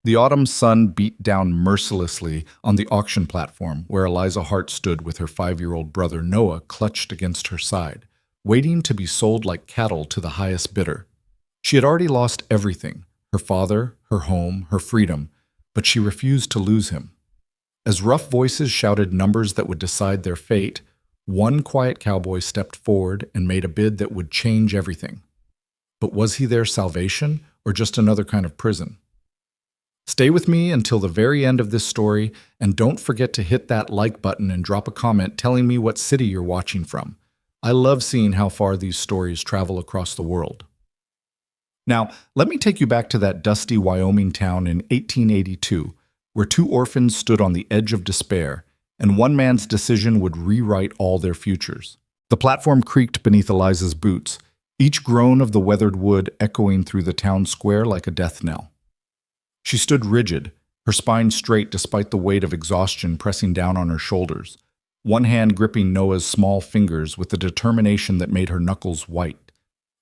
The autumn sun beat down mercilessly on the auction platform where Eliza Hart stood with her 5-year-old brother Noah clutched against her side, waiting to be sold like cattle to the highest bidder. She had already lost everything, her father, her home, her freedom, but she refused to lose him. As rough voices shouted numbers that would decide their fate, one quiet cowboy stepped forward and made a bid that would change everything. But was he their salvation or just another kind of prison? Stay with me until the very end of this story, and don't forget to hit that like button and drop a comment telling me what city you're watching from. I love seeing how far these stories travel across the world. Now, let me take you back to that dusty Wyoming town in 1882, where two orphans stood on the edge of despair, and one man's decision would rewrite all their futures. The platform creaked beneath Eliza's boots, each groan of the weathered wood echoing through the town square like a death knell. She stood rigid, her spine straight despite the weight of exhaustion pressing down on her shoulders, one hand gripping Noah's small fingers with a determination that made her knuckles white.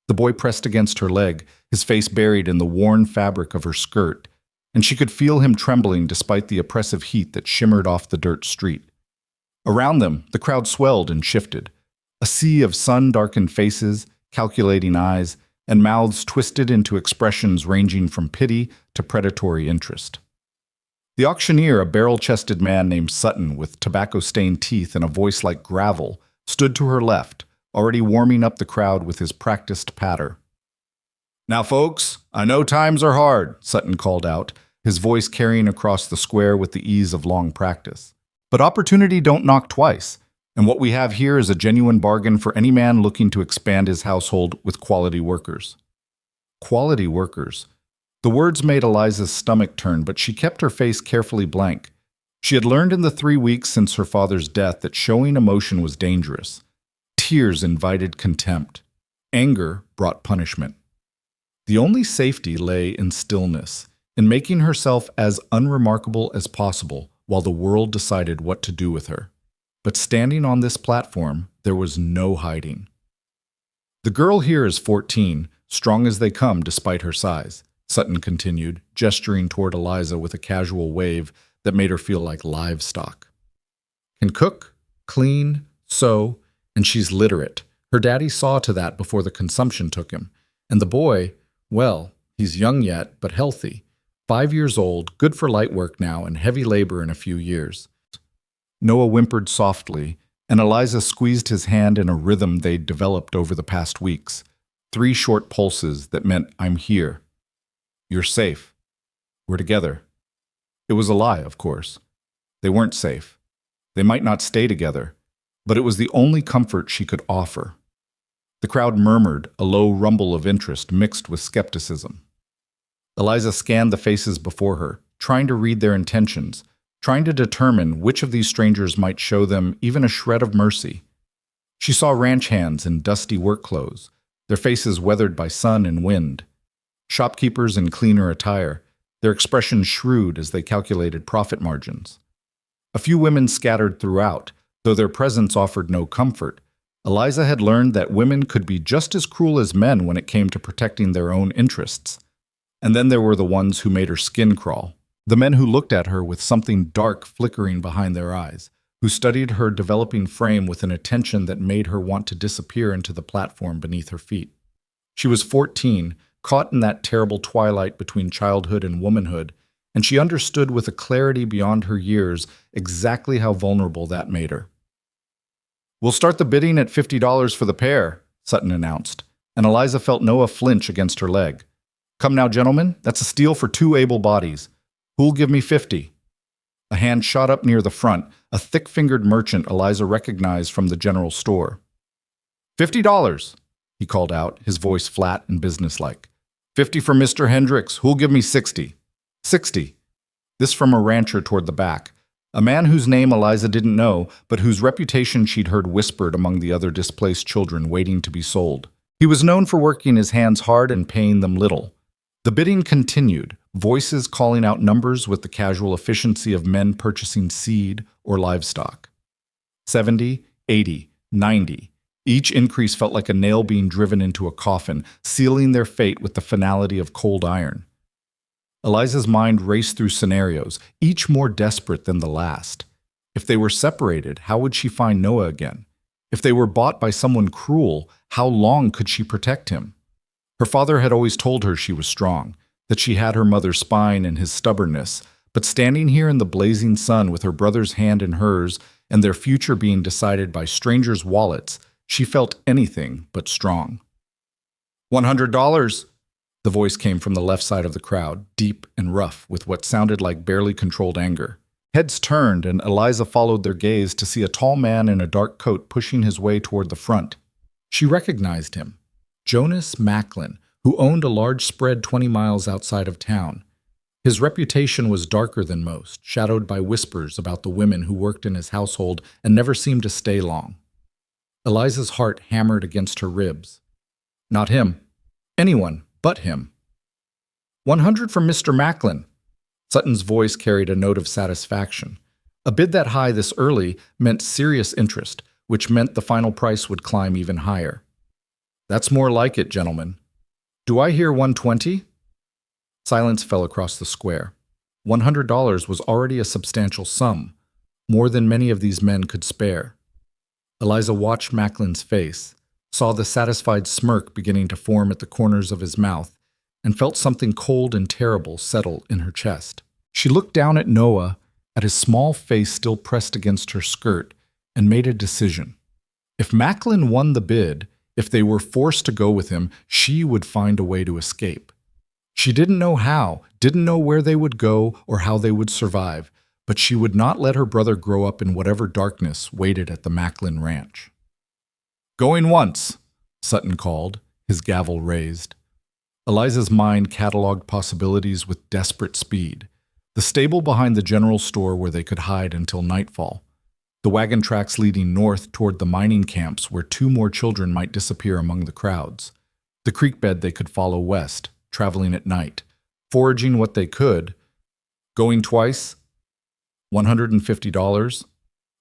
The boy pressed against her leg, his face buried in the worn fabric of her skirt, and she could feel him trembling despite the oppressive heat that shimmered off the dirt street. Around them, the crowd swelled and shifted, a sea of sun-darkened faces, calculating eyes, and mouths twisted into expressions ranging from pity to predatory interest. The auctioneer, a barrel-chested man named Sutton with tobacco-stained teeth and a voice like gravel, stood to her left, already warming up the crowd with his practiced patter. "Now, folks, I know times are hard," Sutton called out, his voice carrying across the square with the ease of long practice. "But opportunity don't knock twice. And what we have here is a genuine bargain for any man looking to expand his household with quality workers." Quality workers. The words made Eliza's stomach turn, but she kept her face carefully blank. She had learned in the 3 weeks since her father's death that showing emotion was dangerous. Tears invited contempt. Anger brought punishment. The only safety lay in stillness, in making herself as unremarkable as possible while the world decided what to do with her. But standing on this platform, there was no hiding. "The girl here is 14, strong as they come despite her size," Sutton continued, gesturing toward Eliza with a casual wave that made her feel like livestock. "Can cook, clean, sew, and she's literate. Her daddy saw to that before the consumption took him. And the boy, well, he's young yet, but healthy. 5 years old, good for light work now and heavy labor in a few years." Noah whimpered softly, and Eliza squeezed his hand in a rhythm they'd developed over the past weeks. 3 short pulses that meant, "I'm here. You're safe. We're together." It was a lie, of course. They weren't safe. They might not stay together, but it was the only comfort she could offer. The crowd murmured, a low rumble of interest mixed with skepticism. Eliza scanned the faces before her, trying to read their intentions, trying to determine which of these strangers might show them even a shred of mercy. She saw ranch hands in dusty work clothes, their faces weathered by sun and wind. Shopkeepers in cleaner attire, their expressions shrewd as they calculated profit margins. A few women scattered throughout, though their presence offered no comfort. Eliza had learned that women could be just as cruel as men when it came to protecting their own interests. And then there were the ones who made her skin crawl. The men who looked at her with something dark flickering behind their eyes, who studied her developing frame with an attention that made her want to disappear into the platform beneath her feet. She was 14, caught in that terrible twilight between childhood and womanhood, and she understood with a clarity beyond her years exactly how vulnerable that made her. "We'll start the bidding at $50 for the pair," Sutton announced, and Eliza felt Noah flinch against her leg. "Come now, gentlemen, that's a steal for 2 able bodies. Who'll give me 50? A hand shot up near the front, a thick-fingered merchant Eliza recognized from the general store. $50, he called out, his voice flat and businesslike. 50 for Mr. Hendricks. Who'll give me 60? 60. This from a rancher toward the back, a man whose name Eliza didn't know, but whose reputation she'd heard whispered among the other displaced children waiting to be sold. He was known for working his hands hard and paying them little. The bidding continued, voices calling out numbers with the casual efficiency of men purchasing seed or livestock. 70, 80, 90. Each increase felt like a nail being driven into a coffin, sealing their fate with the finality of cold iron. Eliza's mind raced through scenarios, each more desperate than the last. If they were separated, how would she find Noah again? If they were bought by someone cruel, how long could she protect him? Her father had always told her she was strong, that she had her mother's spine and his stubbornness, but standing here in the blazing sun with her brother's hand in hers and their future being decided by strangers' wallets, she felt anything but strong. $100! The voice came from the left side of the crowd, deep and rough, with what sounded like barely controlled anger. Heads turned, and Eliza followed their gaze to see a tall man in a dark coat pushing his way toward the front. She recognized him. Jonas Macklin, who owned a large spread 20 miles outside of town. His reputation was darker than most, shadowed by whispers about the women who worked in his household and never seemed to stay long. Eliza's heart hammered against her ribs. Not him. Anyone but him. 100 from Mr. Macklin. Sutton's voice carried a note of satisfaction. A bid that high this early meant serious interest, which meant the final price would climb even higher. That's more like it, gentlemen. Do I hear 120? Silence fell across the square. $100 was already a substantial sum, more than many of these men could spare. Eliza watched Macklin's face, saw the satisfied smirk beginning to form at the corners of his mouth, and felt something cold and terrible settle in her chest. She looked down at Noah, at his small face still pressed against her skirt, and made a decision. If Macklin won the bid, if they were forced to go with him, she would find a way to escape. She didn't know how, didn't know where they would go or how they would survive, but she would not let her brother grow up in whatever darkness waited at the Macklin ranch. Going once, Sutton called, his gavel raised. Eliza's mind cataloged possibilities with desperate speed. The stable behind the general store where they could hide until nightfall. The wagon tracks leading north toward the mining camps where 2 more children might disappear among the crowds. The creek bed they could follow west, traveling at night, foraging what they could. Going twice? $150?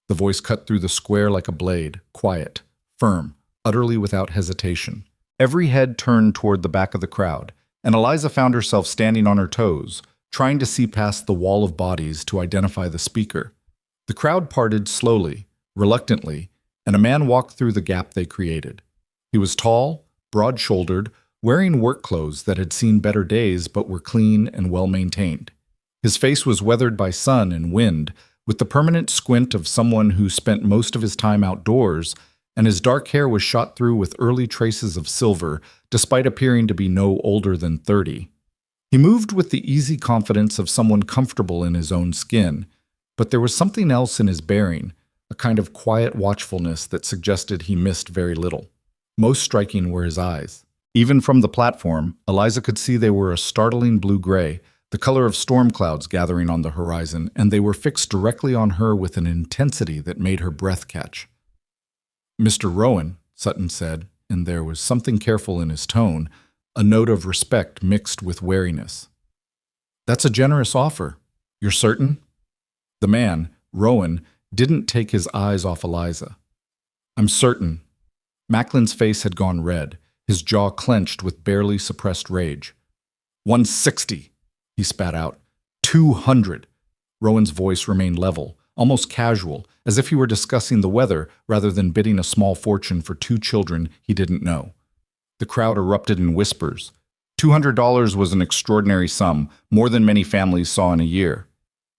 The voice cut through the square like a blade, quiet, firm, utterly without hesitation. Every head turned toward the back of the crowd, and Eliza found herself standing on her toes, trying to see past the wall of bodies to identify the speaker. The crowd parted slowly, reluctantly, and a man walked through the gap they created. He was tall, broad-shouldered, wearing work clothes that had seen better days but were clean and well-maintained. His face was weathered by sun and wind, with the permanent squint of someone who spent most of his time outdoors, and his dark hair was shot through with early traces of silver, despite appearing to be no older than 30. He moved with the easy confidence of someone comfortable in his own skin, but there was something else in his bearing, a kind of quiet watchfulness that suggested he missed very little. Most striking were his eyes. Even from the platform, Eliza could see they were a startling blue-gray, the color of storm clouds gathering on the horizon, and they were fixed directly on her with an intensity that made her breath catch. Mr. Rowan, Sutton said, and there was something careful in his tone, a note of respect mixed with wariness. That's a generous offer. You're certain? The man, Rowan, didn't take his eyes off Eliza. I'm certain. Macklin's face had gone red, his jaw clenched with barely suppressed rage. 160, he spat out. 200. Rowan's voice remained level, almost casual, as if he were discussing the weather rather than bidding a small fortune for 2 children he didn't know. The crowd erupted in whispers. $200 was an extraordinary sum, more than many families saw in a year.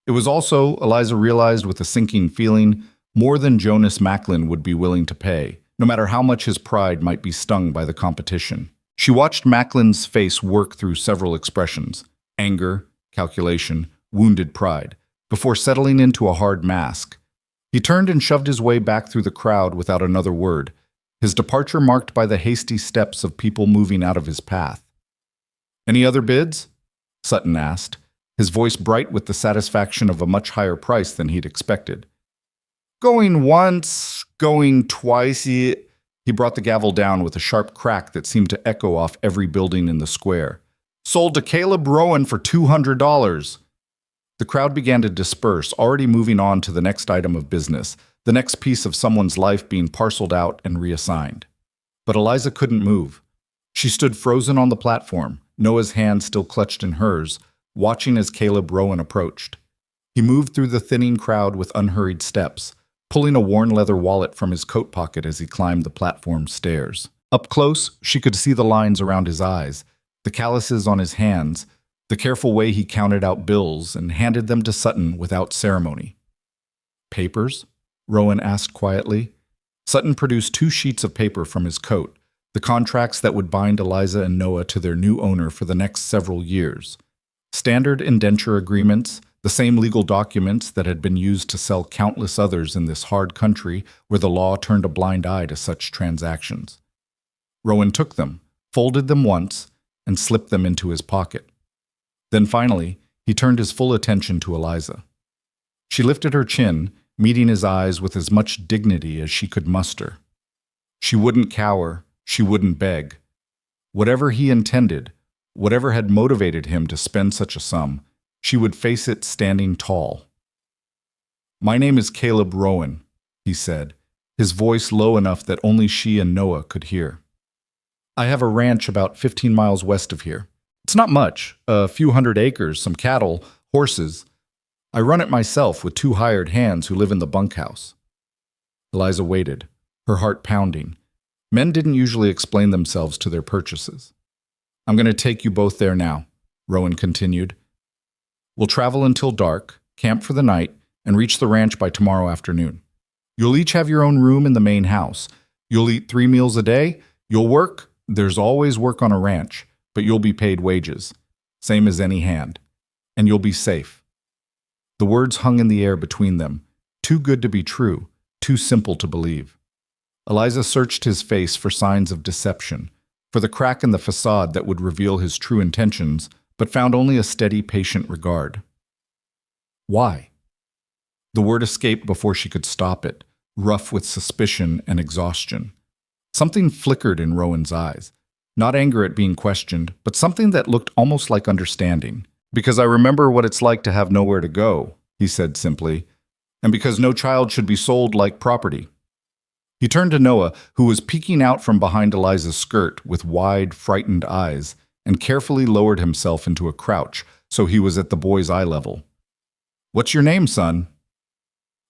It was also, Eliza realized with a sinking feeling, more than Jonas Macklin would be willing to pay, no matter how much his pride might be stung by the competition. She watched Macklin's face work through several expressions: anger, calculation, wounded pride, before settling into a hard mask. He turned and shoved his way back through the crowd without another word, his departure marked by the hasty steps of people moving out of his path. Any other bids? Sutton asked, his voice bright with the satisfaction of a much higher price than he'd expected. Going once, going twice, he brought the gavel down with a sharp crack that seemed to echo off every building in the square. Sold to Caleb Rowan for $200. The crowd began to disperse, already moving on to the next item of business, the next piece of someone's life being parceled out and reassigned. But Eliza couldn't move. She stood frozen on the platform, Noah's hand still clutched in hers, watching as Caleb Rowan approached. He moved through the thinning crowd with unhurried steps, pulling a worn leather wallet from his coat pocket as he climbed the platform stairs. Up close, she could see the lines around his eyes, the calluses on his hands, the careful way he counted out bills and handed them to Sutton without ceremony. "Papers?" Rowan asked quietly. Sutton produced 2 sheets of paper from his coat, the contracts that would bind Eliza and Noah to their new owner for the next several years. Standard indenture agreements, the same legal documents that had been used to sell countless others in this hard country where the law turned a blind eye to such transactions. Rowan took them, folded them once, and slipped them into his pocket. Then finally, he turned his full attention to Eliza. She lifted her chin, meeting his eyes with as much dignity as she could muster. She wouldn't cower, she wouldn't beg. Whatever he intended, whatever had motivated him to spend such a sum, she would face it standing tall. "My name is Caleb Rowan," he said, his voice low enough that only she and Noah could hear. "I have a ranch about 15 miles west of here. It's not much, a few hundred acres, some cattle, horses. I run it myself with 2 hired hands who live in the bunkhouse." Eliza waited, her heart pounding. Men didn't usually explain themselves to their purchases. "I'm going to take you both there now," Rowan continued. "We'll travel until dark, camp for the night, and reach the ranch by tomorrow afternoon. You'll each have your own room in the main house. You'll eat 3 meals a day. You'll work. There's always work on a ranch, but you'll be paid wages, same as any hand. And you'll be safe." The words hung in the air between them, too good to be true, too simple to believe. Eliza searched his face for signs of deception, for the crack in the facade that would reveal his true intentions, but found only a steady, patient regard. "Why?" The word escaped before she could stop it, rough with suspicion and exhaustion. Something flickered in Rowan's eyes. Not anger at being questioned, but something that looked almost like understanding. "Because I remember what it's like to have nowhere to go," he said simply, "and because no child should be sold like property." He turned to Noah, who was peeking out from behind Eliza's skirt with wide, frightened eyes, and carefully lowered himself into a crouch so he was at the boy's eye level. "What's your name, son?"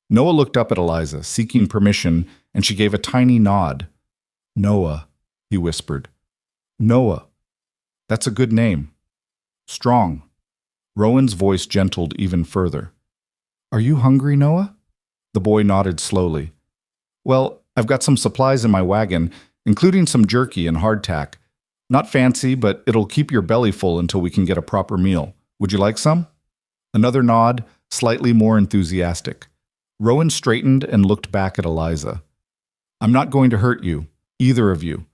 Noah looked up at Eliza, seeking permission, and she gave a tiny nod. "Noah," he whispered. "Noah. That's a good name. Strong." Rowan's voice gentled even further. "Are you hungry, Noah?" The boy nodded slowly. "Well, I've got some supplies in my wagon, including some jerky and hardtack. Not fancy, but it'll keep your belly full until we can get a proper meal. Would you like some?" Another nod, slightly more enthusiastic. Rowan straightened and looked back at Eliza. "I'm not going to hurt you, either of you.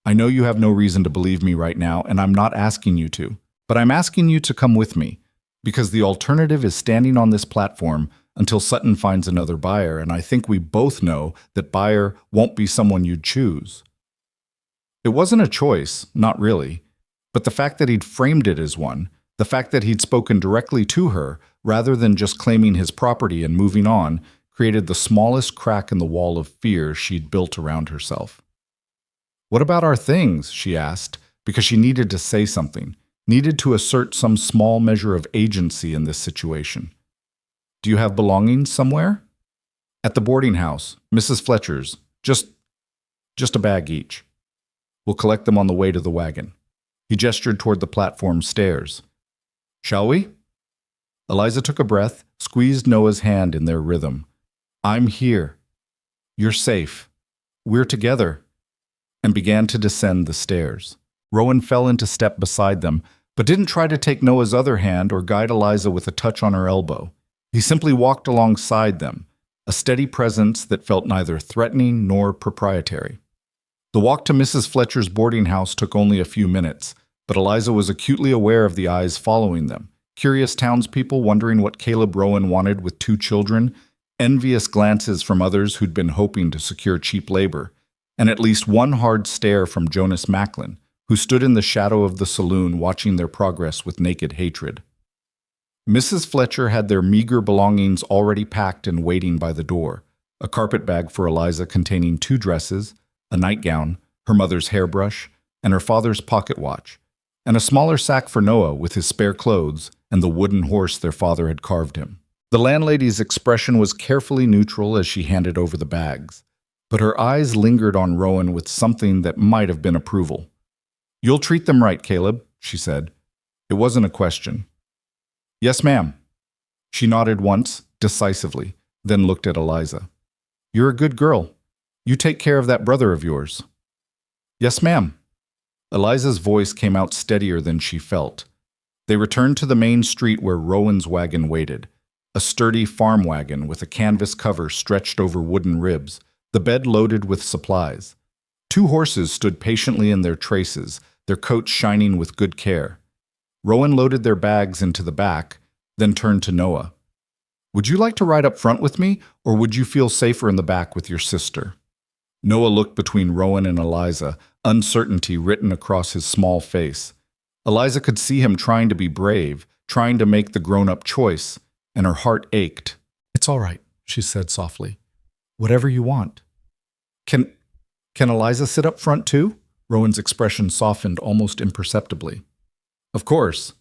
I know you have no reason to believe me right now, and I'm not asking you to. But I'm asking you to come with me, because the alternative is standing on this platform until Sutton finds another buyer, and I think we both know that buyer won't be someone you'd choose." It wasn't a choice, not really, but the fact that he'd framed it as one, the fact that he'd spoken directly to her, rather than just claiming his property and moving on, created the smallest crack in the wall of fear she'd built around herself. "What about our things?" she asked, because she needed to say something, needed to assert some small measure of agency in this situation. "Do you have belongings somewhere?" "At the boarding house, Mrs. Fletcher's. Just a bag each. We'll collect them on the way to the wagon." He gestured toward the platform stairs. "Shall we?" Eliza took a breath, squeezed Noah's hand in their rhythm. "I'm here. You're safe. We're together," and began to descend the stairs. Rowan fell into step beside them, but didn't try to take Noah's other hand or guide Eliza with a touch on her elbow. He simply walked alongside them, a steady presence that felt neither threatening nor proprietary. The walk to Mrs. Fletcher's boarding house took only a few minutes, but Eliza was acutely aware of the eyes following them, curious townspeople wondering what Caleb Rowan wanted with 2 children, envious glances from others who'd been hoping to secure cheap labor, and at least one hard stare from Jonas Macklin, who stood in the shadow of the saloon watching their progress with naked hatred. Mrs. Fletcher had their meager belongings already packed and waiting by the door, a carpet bag for Eliza containing 2 dresses, a nightgown, her mother's hairbrush, and her father's pocket watch, and a smaller sack for Noah with his spare clothes and the wooden horse their father had carved him. The landlady's expression was carefully neutral as she handed over the bags, but her eyes lingered on Rowan with something that might have been approval. "You'll treat them right, Caleb," she said. It wasn't a question. "Yes, ma'am." She nodded once, decisively, then looked at Eliza. "You're a good girl. You take care of that brother of yours." "Yes, ma'am." Eliza's voice came out steadier than she felt. They returned to the main street where Rowan's wagon waited, a sturdy farm wagon with a canvas cover stretched over wooden ribs, the bed loaded with supplies. 2 horses stood patiently in their traces, their coats shining with good care. Rowan loaded their bags into the back, then turned to Noah. "Would you like to ride up front with me, or would you feel safer in the back with your sister?" Noah looked between Rowan and Eliza, uncertainty written across his small face. Eliza could see him trying to be brave, trying to make the grown-up choice, and her heart ached. "It's all right," she said softly. "Whatever you want." Can Eliza sit up front too?" Rowan's expression softened almost imperceptibly. "Of course.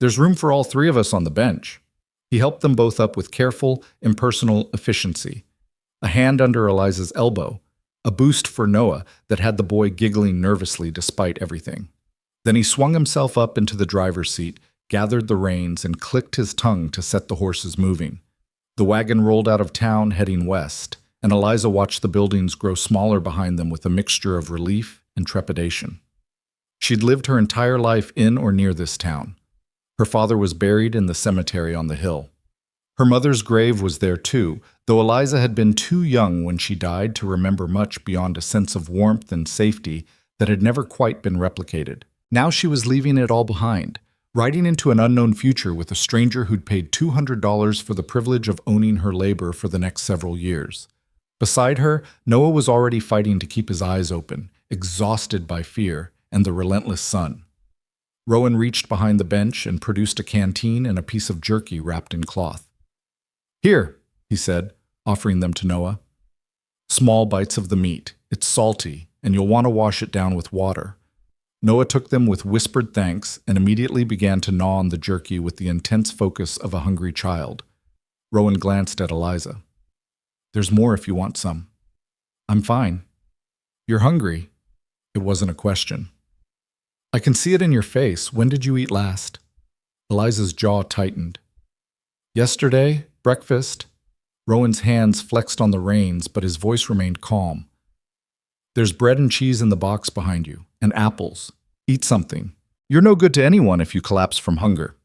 There's room for all 3 of us on the bench." He helped them both up with careful, impersonal efficiency. A hand under Eliza's elbow, a boost for Noah that had the boy giggling nervously despite everything. Then he swung himself up into the driver's seat, gathered the reins, and clicked his tongue to set the horses moving. The wagon rolled out of town, heading west, and Eliza watched the buildings grow smaller behind them with a mixture of relief and trepidation. She'd lived her entire life in or near this town. Her father was buried in the cemetery on the hill. Her mother's grave was there too, though Eliza had been too young when she died to remember much beyond a sense of warmth and safety that had never quite been replicated. Now she was leaving it all behind, riding into an unknown future with a stranger who'd paid $200 for the privilege of owning her labor for the next several years. Beside her, Noah was already fighting to keep his eyes open, exhausted by fear and the relentless sun. Rowan reached behind the bench and produced a canteen and a piece of jerky wrapped in cloth. "Here," he said, offering them to Noah. "Small bites of the meat. It's salty, and you'll want to wash it down with water." Noah took them with whispered thanks and immediately began to gnaw on the jerky with the intense focus of a hungry child. Rowan glanced at Eliza. "There's more if you want some." "I'm fine." "You're hungry?" It wasn't a question. "I can see it in your face. When did you eat last?" Eliza's jaw tightened. "Yesterday, breakfast." Rowan's hands flexed on the reins, but his voice remained calm. "There's bread and cheese in the box behind you, and apples. Eat something. You're no good to anyone if you collapse from hunger."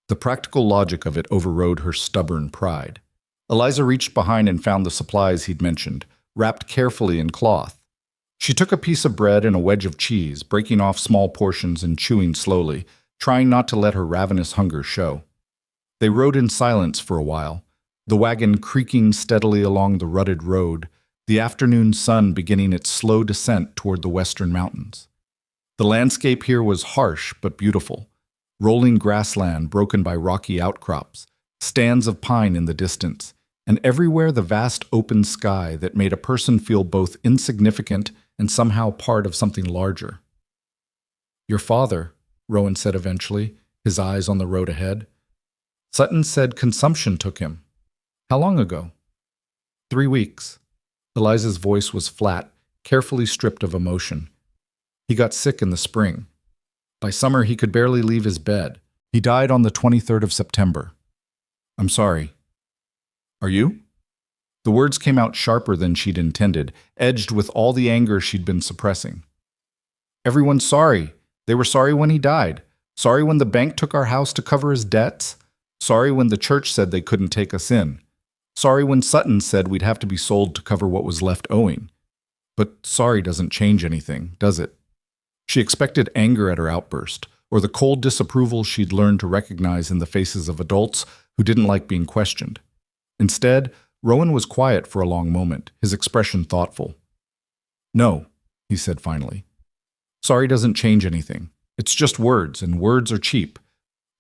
The practical logic of it overrode her stubborn pride. Eliza reached behind and found the supplies he'd mentioned, wrapped carefully in cloth. She took a piece of bread and a wedge of cheese, breaking off small portions and chewing slowly, trying not to let her ravenous hunger show. They rode in silence for a while, the wagon creaking steadily along the rutted road, the afternoon sun beginning its slow descent toward the western mountains. The landscape here was harsh but beautiful, rolling grassland broken by rocky outcrops, stands of pine in the distance, and everywhere the vast open sky that made a person feel both insignificant and somehow part of something larger. "Your father," Rowan said eventually, his eyes on the road ahead. "Sutton said consumption took him. How long ago?" 3 weeks. Eliza's voice was flat, carefully stripped of emotion. "He got sick in the spring. By summer he could barely leave his bed. He died on the 23rd of September. I'm sorry." "Are you?" The words came out sharper than she'd intended, edged with all the anger she'd been suppressing. "Everyone's sorry. They were sorry when he died. Sorry when the bank took our house to cover his debts. Sorry when the church said they couldn't take us in. Sorry when Sutton said we'd have to be sold to cover what was left owing. But sorry doesn't change anything, does it?" She expected anger at her outburst, or the cold disapproval she'd learned to recognize in the faces of adults who didn't like being questioned. Instead, Rowan was quiet for a long moment, his expression thoughtful. "No," he said finally. "Sorry doesn't change anything. It's just words, and words are cheap.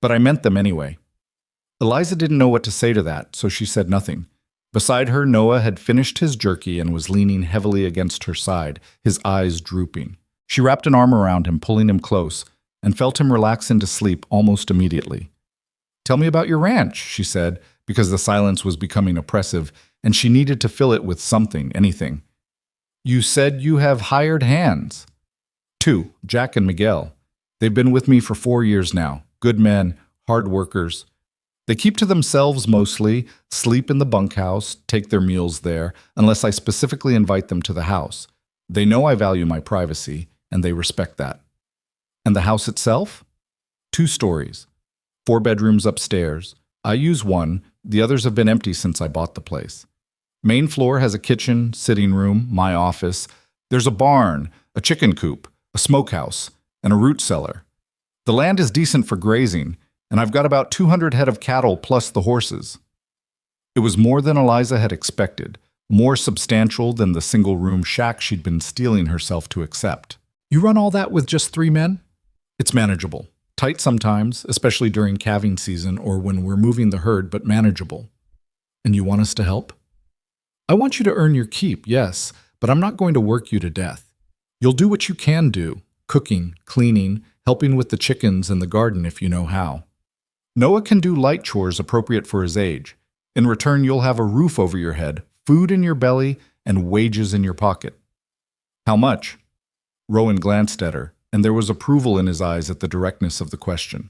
But I meant them anyway." Eliza didn't know what to say to that, so she said nothing. Beside her, Noah had finished his jerky and was leaning heavily against her side, his eyes drooping. She wrapped an arm around him, pulling him close, and felt him relax into sleep almost immediately. Tell me about your ranch, she said, because the silence was becoming oppressive, and she needed to fill it with something, anything. You said you have hired hands. 2, Jack and Miguel. They've been with me for 4 years now. Good men, hard workers. They keep to themselves mostly, sleep in the bunkhouse, take their meals there, unless I specifically invite them to the house. They know I value my privacy, and they respect that. And the house itself? 2 stories. 4 bedrooms upstairs. I use one, the others have been empty since I bought the place. Main floor has a kitchen, sitting room, my office. There's a barn, a chicken coop, a smokehouse, and a root cellar. The land is decent for grazing, and I've got about 200 head of cattle plus the horses. It was more than Eliza had expected, more substantial than the single-room shack she'd been steeling herself to accept. You run all that with just 3 men? It's manageable. Tight sometimes, especially during calving season or when we're moving the herd, but manageable. And you want us to help? I want you to earn your keep, yes, but I'm not going to work you to death. You'll do what you can do, cooking, cleaning, helping with the chickens and the garden if you know how. Noah can do light chores appropriate for his age. In return, you'll have a roof over your head, food in your belly, and wages in your pocket. How much? Rowan glanced at her, and there was approval in his eyes at the directness of the question.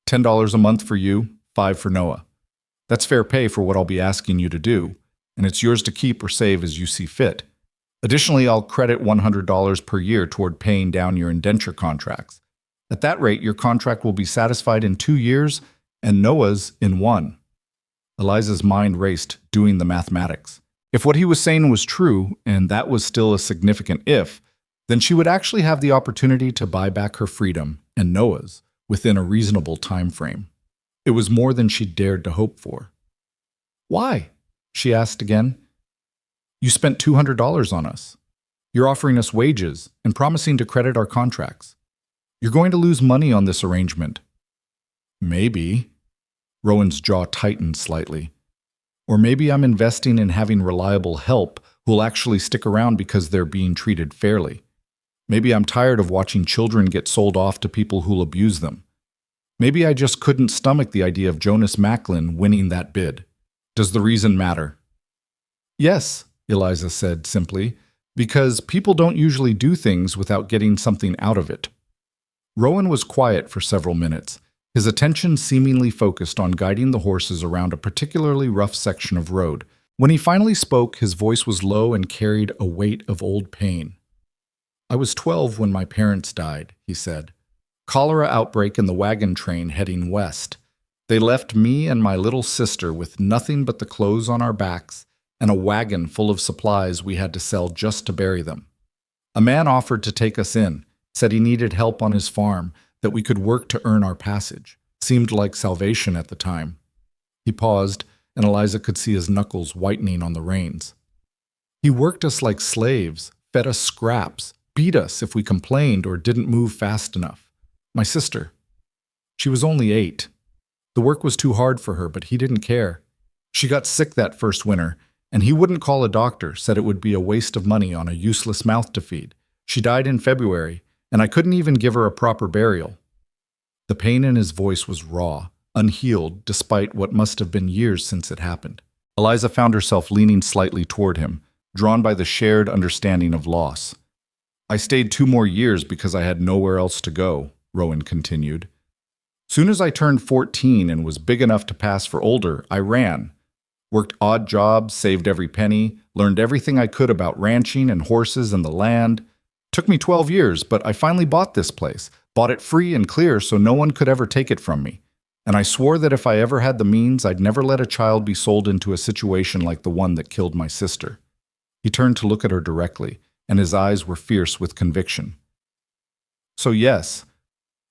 $10 a month for you, 5 for Noah. That's fair pay for what I'll be asking you to do, and it's yours to keep or save as you see fit. Additionally, I'll credit $100 per year toward paying down your indenture contracts. At that rate, your contract will be satisfied in 2 years, and Noah's in 1. Eliza's mind raced, doing the mathematics. If what he was saying was true, and that was still a significant if, then she would actually have the opportunity to buy back her freedom, and Noah's, within a reasonable time frame. It was more than she dared to hope for. Why? She asked again. You spent $200 on us. You're offering us wages and promising to credit our contracts. You're going to lose money on this arrangement. Maybe. Rowan's jaw tightened slightly. Or maybe I'm investing in having reliable help who'll actually stick around because they're being treated fairly. Maybe I'm tired of watching children get sold off to people who'll abuse them. Maybe I just couldn't stomach the idea of Jonas Macklin winning that bid. Does the reason matter? Yes, Eliza said simply, because people don't usually do things without getting something out of it. Rowan was quiet for several minutes, his attention seemingly focused on guiding the horses around a particularly rough section of road. When he finally spoke, his voice was low and carried a weight of old pain. I was 12 when my parents died, he said. Cholera outbreak in the wagon train heading west. They left me and my little sister with nothing but the clothes on our backs and a wagon full of supplies we had to sell just to bury them. A man offered to take us in, said he needed help on his farm, that we could work to earn our passage. Seemed like salvation at the time. He paused, and Eliza could see his knuckles whitening on the reins. He worked us like slaves, fed us scraps, beat us if we complained or didn't move fast enough. My sister. She was only 8. The work was too hard for her, but he didn't care. She got sick that first winter, and he wouldn't call a doctor, said it would be a waste of money on a useless mouth to feed. She died in February, and I couldn't even give her a proper burial. The pain in his voice was raw, unhealed, despite what must have been years since it happened. Eliza found herself leaning slightly toward him, drawn by the shared understanding of loss. I stayed 2 more years because I had nowhere else to go, Rowan continued. Soon as I turned 14 and was big enough to pass for older, I ran. Worked odd jobs, saved every penny, learned everything I could about ranching and horses and the land. Took me 12 years, but I finally bought this place. Bought it free and clear so no one could ever take it from me. And I swore that if I ever had the means, I'd never let a child be sold into a situation like the one that killed my sister. He turned to look at her directly, and his eyes were fierce with conviction. So yes,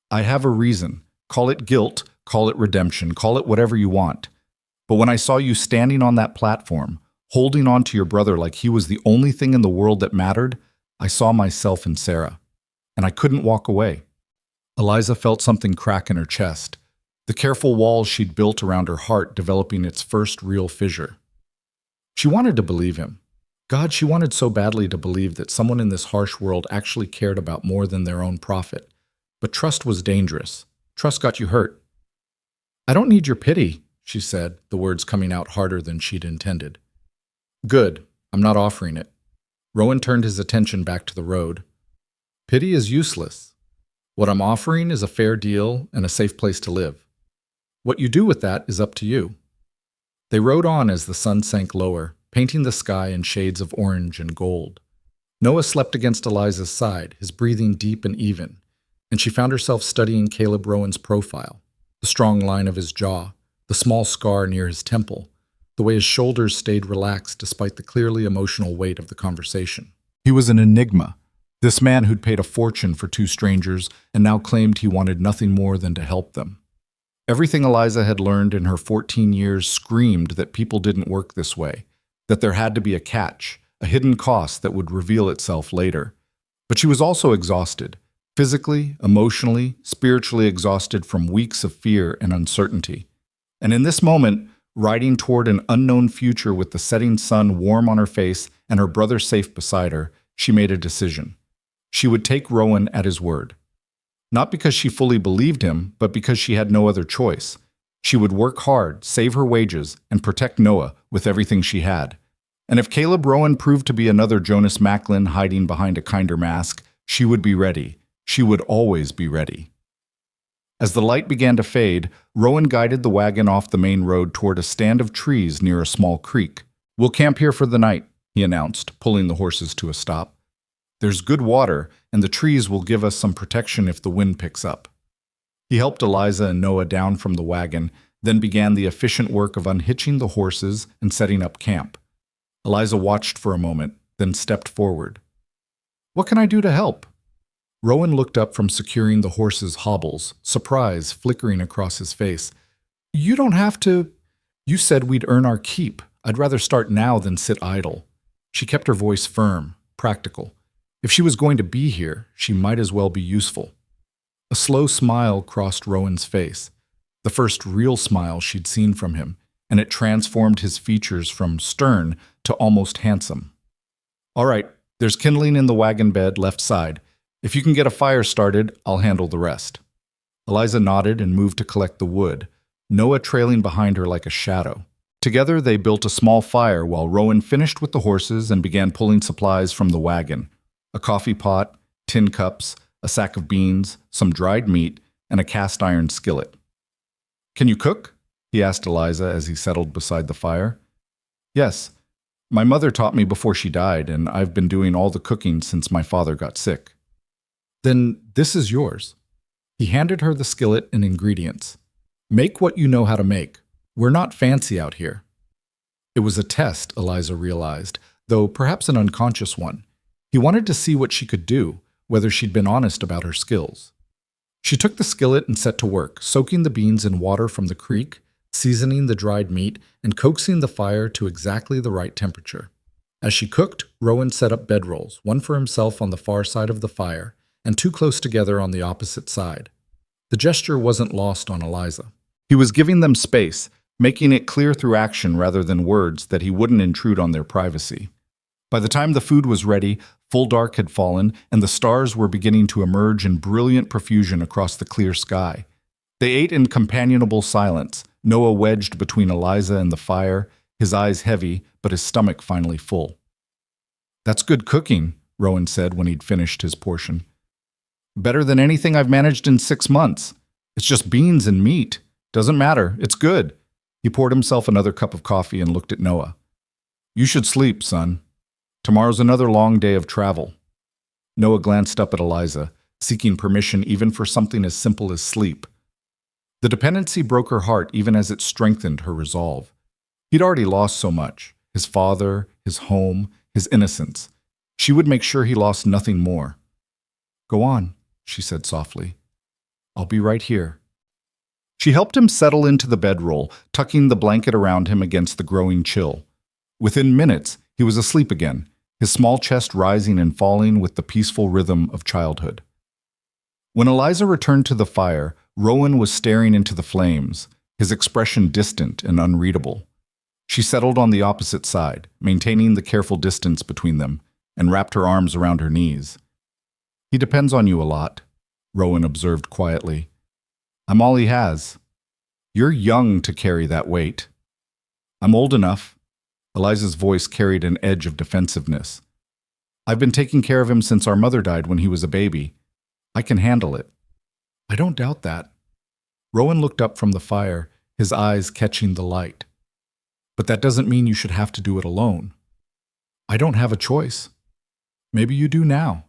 I have a reason. Call it guilt, call it redemption, call it whatever you want. But when I saw you standing on that platform, holding on to your brother like he was the only thing in the world that mattered, I saw myself in Sarah, and I couldn't walk away. Eliza felt something crack in her chest, the careful walls she'd built around her heart developing its first real fissure. She wanted to believe him. God, she wanted so badly to believe that someone in this harsh world actually cared about more than their own profit. But trust was dangerous. Trust got you hurt. I don't need your pity, she said, the words coming out harder than she'd intended. Good. I'm not offering it. Rowan turned his attention back to the road. Pity is useless. What I'm offering is a fair deal and a safe place to live. What you do with that is up to you. They rode on as the sun sank lower, painting the sky in shades of orange and gold. Noah slept against Eliza's side, his breathing deep and even, and she found herself studying Caleb Rowan's profile, the strong line of his jaw, the small scar near his temple, the way his shoulders stayed relaxed despite the clearly emotional weight of the conversation. He was an enigma, this man who'd paid a fortune for two strangers and now claimed he wanted nothing more than to help them. Everything Eliza had learned in her 14 years screamed that people didn't work this way, that there had to be a catch, a hidden cost that would reveal itself later. But she was also exhausted, physically, emotionally, spiritually exhausted from weeks of fear and uncertainty. And in this moment, riding toward an unknown future with the setting sun warm on her face and her brother safe beside her, she made a decision. She would take Rowan at his word. Not because she fully believed him, but because she had no other choice. She would work hard, save her wages, and protect Noah with everything she had. And if Caleb Rowan proved to be another Jonas Macklin hiding behind a kinder mask, she would be ready. She would always be ready. As the light began to fade, Rowan guided the wagon off the main road toward a stand of trees near a small creek. We'll camp here for the night, he announced, pulling the horses to a stop. There's good water, and the trees will give us some protection if the wind picks up. He helped Eliza and Noah down from the wagon, then began the efficient work of unhitching the horses and setting up camp. Eliza watched for a moment, then stepped forward. What can I do to help? Rowan looked up from securing the horses' hobbles, surprise flickering across his face. You don't have to. You said we'd earn our keep. I'd rather start now than sit idle. She kept her voice firm, practical. If she was going to be here, she might as well be useful. A slow smile crossed Rowan's face, the first real smile she'd seen from him, and it transformed his features from stern to almost handsome. All right, there's kindling in the wagon bed left side. If you can get a fire started, I'll handle the rest. Eliza nodded and moved to collect the wood, Noah trailing behind her like a shadow. Together they built a small fire while Rowan finished with the horses and began pulling supplies from the wagon. A coffee pot, tin cups, a sack of beans, some dried meat, and a cast-iron skillet. Can you cook? He asked Eliza as he settled beside the fire. Yes. My mother taught me before she died, and I've been doing all the cooking since my father got sick. Then this is yours. He handed her the skillet and ingredients. Make what you know how to make. We're not fancy out here. It was a test, Eliza realized, though perhaps an unconscious one. He wanted to see what she could do, whether she'd been honest about her skills. She took the skillet and set to work, soaking the beans in water from the creek, seasoning the dried meat, and coaxing the fire to exactly the right temperature. As she cooked, Rowan set up bedrolls, one for himself on the far side of the fire, and two close together on the opposite side. The gesture wasn't lost on Eliza. He was giving them space, making it clear through action rather than words that he wouldn't intrude on their privacy. By the time the food was ready, full dark had fallen, and the stars were beginning to emerge in brilliant profusion across the clear sky. They ate in companionable silence, Noah wedged between Eliza and the fire, his eyes heavy, but his stomach finally full. That's good cooking, Rowan said when he'd finished his portion. Better than anything I've managed in 6 months. It's just beans and meat. Doesn't matter, it's good. He poured himself another cup of coffee and looked at Noah. You should sleep, son. Tomorrow's another long day of travel. Noah glanced up at Eliza, seeking permission even for something as simple as sleep. The dependency broke her heart even as it strengthened her resolve. He'd already lost so much, his father, his home, his innocence. She would make sure he lost nothing more. Go on, she said softly. I'll be right here. She helped him settle into the bedroll, tucking the blanket around him against the growing chill. Within minutes, he was asleep again, his small chest rising and falling with the peaceful rhythm of childhood. When Eliza returned to the fire, Rowan was staring into the flames, his expression distant and unreadable. She settled on the opposite side, maintaining the careful distance between them, and wrapped her arms around her knees. He depends on you a lot, Rowan observed quietly. I'm all he has. You're young to carry that weight. I'm old enough. Eliza's voice carried an edge of defensiveness. I've been taking care of him since our mother died when he was a baby. I can handle it. I don't doubt that. Rowan looked up from the fire, his eyes catching the light. But that doesn't mean you should have to do it alone. I don't have a choice. Maybe you do now.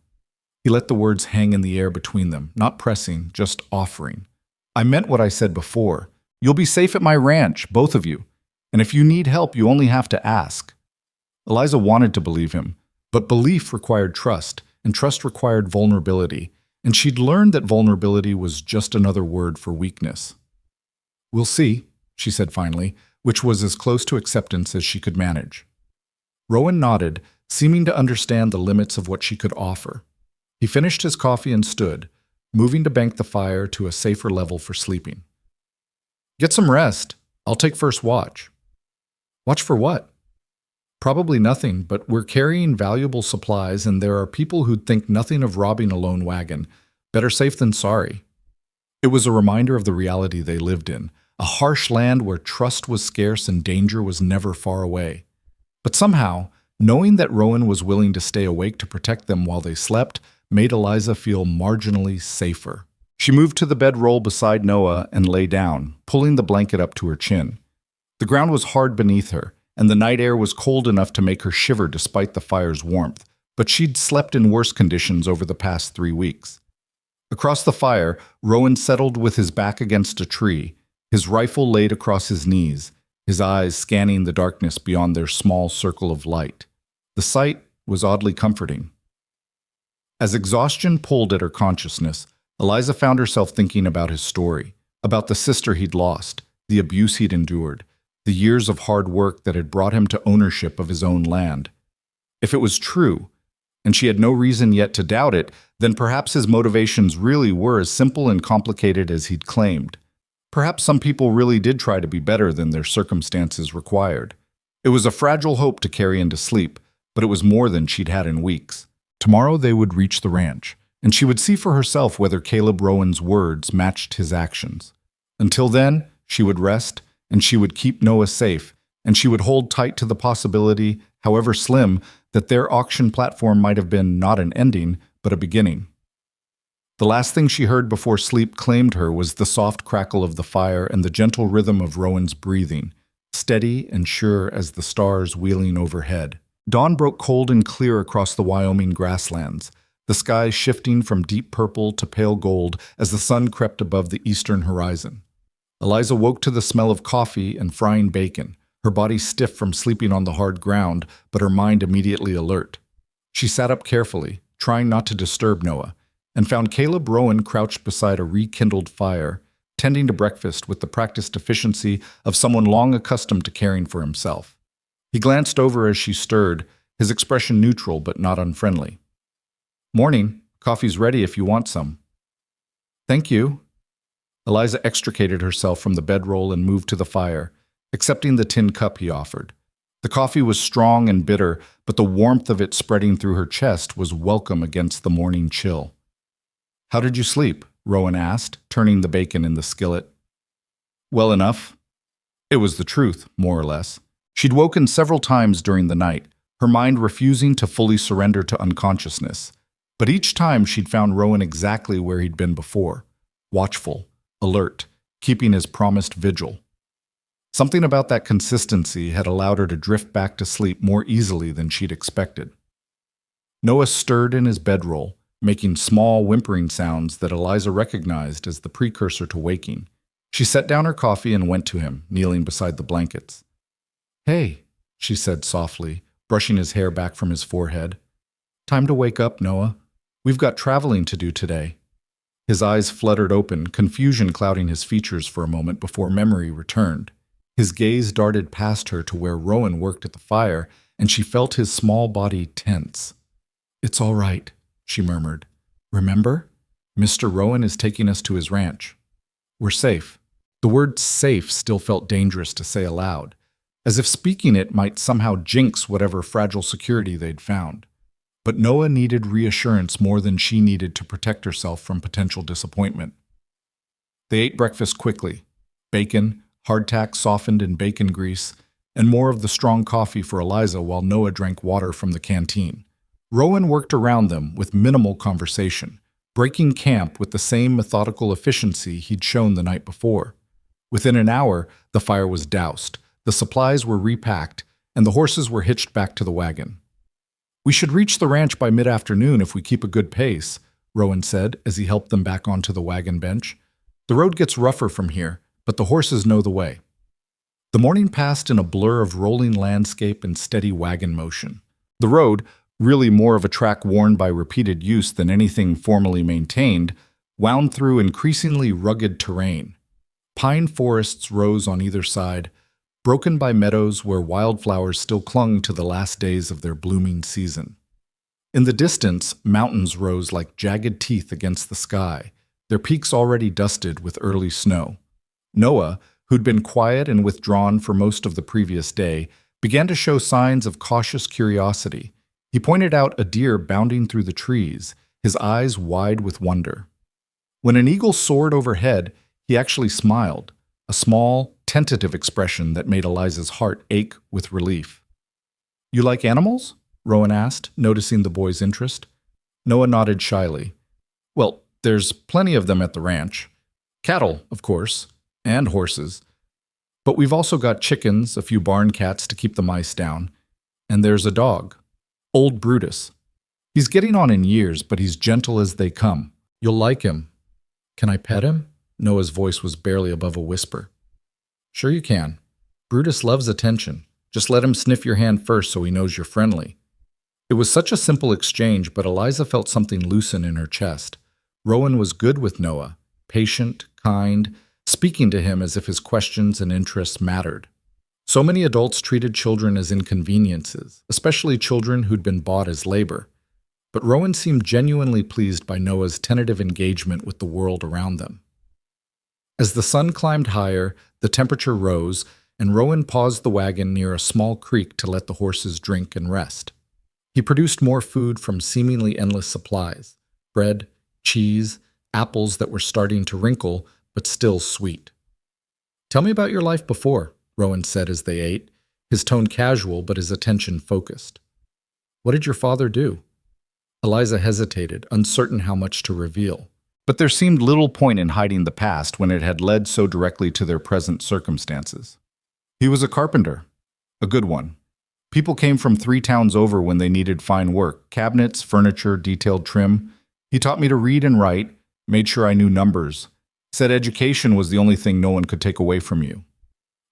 He let the words hang in the air between them, not pressing, just offering. I meant what I said before. You'll be safe at my ranch, both of you. And if you need help, you only have to ask. Eliza wanted to believe him, but belief required trust, and trust required vulnerability, and she'd learned that vulnerability was just another word for weakness. We'll see, she said finally, which was as close to acceptance as she could manage. Rowan nodded, seeming to understand the limits of what she could offer. He finished his coffee and stood, moving to bank the fire to a safer level for sleeping. Get some rest. I'll take first watch. Watch for what? Probably nothing, but we're carrying valuable supplies and there are people who'd think nothing of robbing a lone wagon. Better safe than sorry. It was a reminder of the reality they lived in, a harsh land where trust was scarce and danger was never far away. But somehow, knowing that Rowan was willing to stay awake to protect them while they slept made Eliza feel marginally safer. She moved to the bedroll beside Noah and lay down, pulling the blanket up to her chin. The ground was hard beneath her, and the night air was cold enough to make her shiver despite the fire's warmth, but she'd slept in worse conditions over the past 3 weeks. Across the fire, Rowan settled with his back against a tree, his rifle laid across his knees, his eyes scanning the darkness beyond their small circle of light. The sight was oddly comforting. As exhaustion pulled at her consciousness, Eliza found herself thinking about his story, about the sister he'd lost, the abuse he'd endured, the years of hard work that had brought him to ownership of his own land. If it was true, and she had no reason yet to doubt it, then perhaps his motivations really were as simple and complicated as he'd claimed. Perhaps some people really did try to be better than their circumstances required. It was a fragile hope to carry into sleep, but it was more than she'd had in weeks. Tomorrow they would reach the ranch, and she would see for herself whether Caleb Rowan's words matched his actions. Until then, she would rest, and she would keep Noah safe, and she would hold tight to the possibility, however slim, that their auction platform might have been not an ending, but a beginning. The last thing she heard before sleep claimed her was the soft crackle of the fire and the gentle rhythm of Rowan's breathing, steady and sure as the stars wheeling overhead. Dawn broke cold and clear across the Wyoming grasslands, the sky shifting from deep purple to pale gold as the sun crept above the eastern horizon. Eliza woke to the smell of coffee and frying bacon, her body stiff from sleeping on the hard ground, but her mind immediately alert. She sat up carefully, trying not to disturb Noah, and found Caleb Rowan crouched beside a rekindled fire, tending to breakfast with the practiced efficiency of someone long accustomed to caring for himself. He glanced over as she stirred, his expression neutral but not unfriendly. "Morning. Coffee's ready if you want some." "Thank you." Eliza extricated herself from the bedroll and moved to the fire, accepting the tin cup he offered. The coffee was strong and bitter, but the warmth of it spreading through her chest was welcome against the morning chill. "How did you sleep?" Rowan asked, turning the bacon in the skillet. "Well enough." It was the truth, more or less. She'd woken several times during the night, her mind refusing to fully surrender to unconsciousness. But each time she'd found Rowan exactly where he'd been before, watchful, alert, keeping his promised vigil. Something about that consistency had allowed her to drift back to sleep more easily than she'd expected. Noah stirred in his bedroll, making small whimpering sounds that Eliza recognized as the precursor to waking. She set down her coffee and went to him, kneeling beside the blankets. "Hey," she said softly, brushing his hair back from his forehead. "Time to wake up, Noah. We've got traveling to do today." His eyes fluttered open, confusion clouding his features for a moment before memory returned. His gaze darted past her to where Rowan worked at the fire, and she felt his small body tense. "It's all right," she murmured. "Remember? Mr. Rowan is taking us to his ranch. We're safe." The word safe still felt dangerous to say aloud, as if speaking it might somehow jinx whatever fragile security they'd found. But Noah needed reassurance more than she needed to protect herself from potential disappointment. They ate breakfast quickly. bacon, hardtack softened in bacon grease, and more of the strong coffee for Eliza while Noah drank water from the canteen. Rowan worked around them with minimal conversation, breaking camp with the same methodical efficiency he'd shown the night before. Within an hour, the fire was doused, the supplies were repacked, and the horses were hitched back to the wagon. "We should reach the ranch by mid-afternoon if we keep a good pace," Rowan said as he helped them back onto the wagon bench. "The road gets rougher from here, but the horses know the way." The morning passed in a blur of rolling landscape and steady wagon motion. The road, really more of a track worn by repeated use than anything formally maintained, wound through increasingly rugged terrain. Pine forests rose on either side, broken by meadows where wildflowers still clung to the last days of their blooming season. In the distance, mountains rose like jagged teeth against the sky, their peaks already dusted with early snow. Noah, who'd been quiet and withdrawn for most of the previous day, began to show signs of cautious curiosity. He pointed out a deer bounding through the trees, his eyes wide with wonder. When an eagle soared overhead, he actually smiled, a small, tentative expression that made Eliza's heart ache with relief. "You like animals?" Rowan asked, noticing the boy's interest. Noah nodded shyly. "Well, there's plenty of them at the ranch. Cattle, of course, and horses. But we've also got chickens, a few barn cats to keep the mice down. And there's a dog. Old Brutus. He's getting on in years, but he's gentle as they come. You'll like him." "Can I pet him?" Noah's voice was barely above a whisper. "Sure you can. Brutus loves attention. Just let him sniff your hand first so he knows you're friendly." It was such a simple exchange, but Eliza felt something loosen in her chest. Rowan was good with Noah, patient, kind, speaking to him as if his questions and interests mattered. So many adults treated children as inconveniences, especially children who'd been bought as labor. But Rowan seemed genuinely pleased by Noah's tentative engagement with the world around them. As the sun climbed higher, the temperature rose, and Rowan paused the wagon near a small creek to let the horses drink and rest. He produced more food from seemingly endless supplies: bread, cheese, apples that were starting to wrinkle, but still sweet. "Tell me about your life before," Rowan said as they ate, his tone casual but his attention focused. "What did your father do?" Eliza hesitated, uncertain how much to reveal. But there seemed little point in hiding the past when it had led so directly to their present circumstances. "He was a carpenter. A good one. People came from 3 towns over when they needed fine work: cabinets, furniture, detailed trim. He taught me to read and write, made sure I knew numbers. Said education was the only thing no one could take away from you."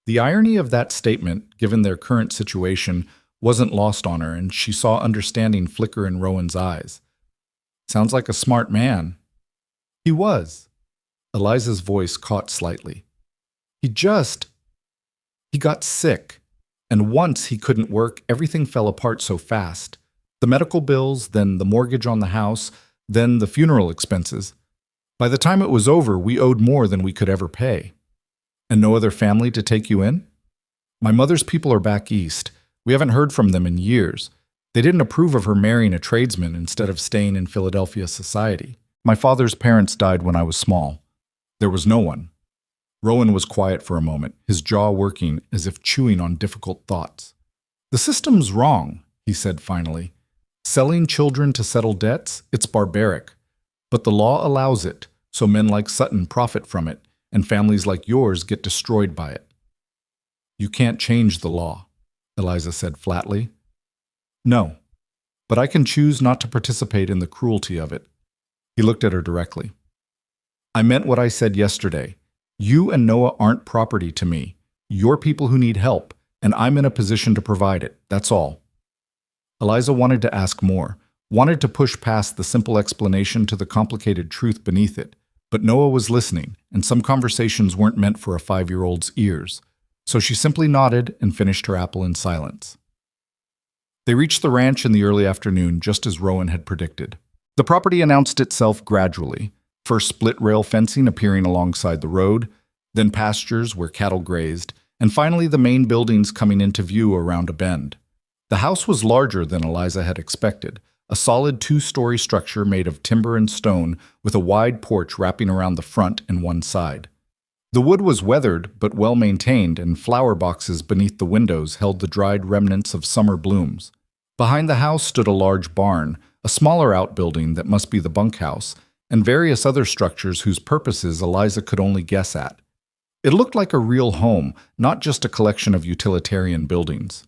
The irony of that statement, given their current situation, wasn't lost on her, and she saw understanding flicker in Rowan's eyes. "Sounds like a smart man." "He was." Eliza's voice caught slightly. He got sick, and once he couldn't work, everything fell apart so fast. The medical bills, then the mortgage on the house, then the funeral expenses. By the time it was over, we owed more than we could ever pay. "And no other family to take you in?" "My mother's people are back east. We haven't heard from them in years. They didn't approve of her marrying a tradesman instead of staying in Philadelphia society. My father's parents died when I was small. There was no one." Rowan was quiet for a moment, his jaw working as if chewing on difficult thoughts. "The system's wrong," he said finally. "Selling children to settle debts, it's barbaric. But the law allows it, so men like Sutton profit from it, and families like yours get destroyed by it." "You can't change the law," Eliza said flatly. "No, but I can choose not to participate in the cruelty of it." He looked at her directly. "I meant what I said yesterday. You and Noah aren't property to me. You're people who need help, and I'm in a position to provide it, that's all." Eliza wanted to ask more, wanted to push past the simple explanation to the complicated truth beneath it. But Noah was listening, and some conversations weren't meant for a 5-year-old's ears. So she simply nodded and finished her apple in silence. They reached the ranch in the early afternoon, just as Rowan had predicted. The property announced itself gradually, first split-rail fencing appearing alongside the road, then pastures where cattle grazed, and finally the main buildings coming into view around a bend. The house was larger than Eliza had expected, a solid 2-story structure made of timber and stone with a wide porch wrapping around the front and one side. The wood was weathered but well maintained, and flower boxes beneath the windows held the dried remnants of summer blooms. Behind the house stood a large barn, a smaller outbuilding that must be the bunkhouse, and various other structures whose purposes Eliza could only guess at. It looked like a real home, not just a collection of utilitarian buildings.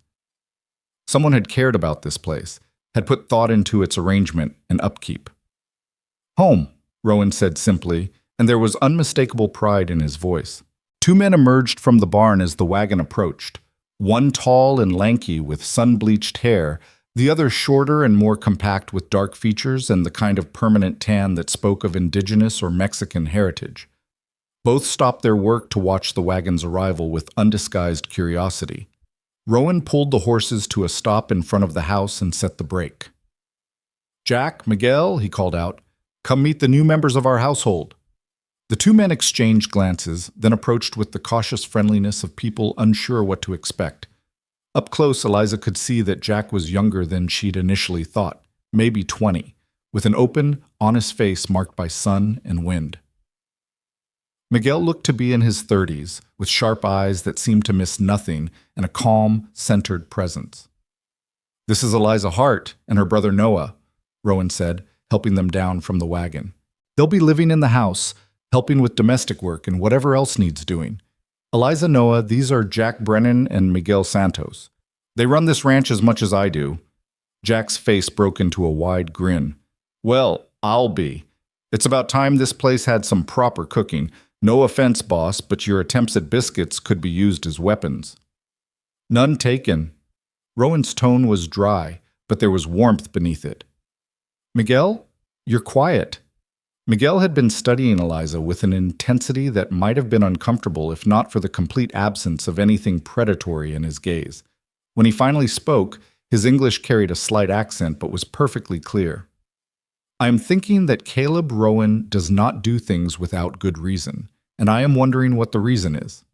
Someone had cared about this place, had put thought into its arrangement and upkeep. "Home," Rowan said simply, and there was unmistakable pride in his voice. Two men emerged from the barn as the wagon approached, one tall and lanky with sun-bleached hair, the other shorter and more compact with dark features and the kind of permanent tan that spoke of indigenous or Mexican heritage. Both stopped their work to watch the wagon's arrival with undisguised curiosity. Rowan pulled the horses to a stop in front of the house and set the brake. "Jack, Miguel," he called out, "come meet the new members of our household." The two men exchanged glances, then approached with the cautious friendliness of people unsure what to expect. Up close, Eliza could see that Jack was younger than she'd initially thought, maybe 20, with an open, honest face marked by sun and wind. Miguel looked to be in his 30s, with sharp eyes that seemed to miss nothing and a calm, centered presence. "This is Eliza Hart and her brother Noah," Rowan said, helping them down from the wagon. "They'll be living in the house, helping with domestic work and whatever else needs doing. Eliza, Noah, these are Jack Brennan and Miguel Santos. They run this ranch as much as I do." Jack's face broke into a wide grin. "Well, I'll be. It's about time this place had some proper cooking. No offense, boss, but your attempts at biscuits could be used as weapons." "None taken." Rowan's tone was dry, but there was warmth beneath it. "Miguel, you're quiet." Miguel had been studying Eliza with an intensity that might have been uncomfortable if not for the complete absence of anything predatory in his gaze. When he finally spoke, his English carried a slight accent but was perfectly clear. "I am thinking that Caleb Rowan does not do things without good reason, and I am wondering what the reason is.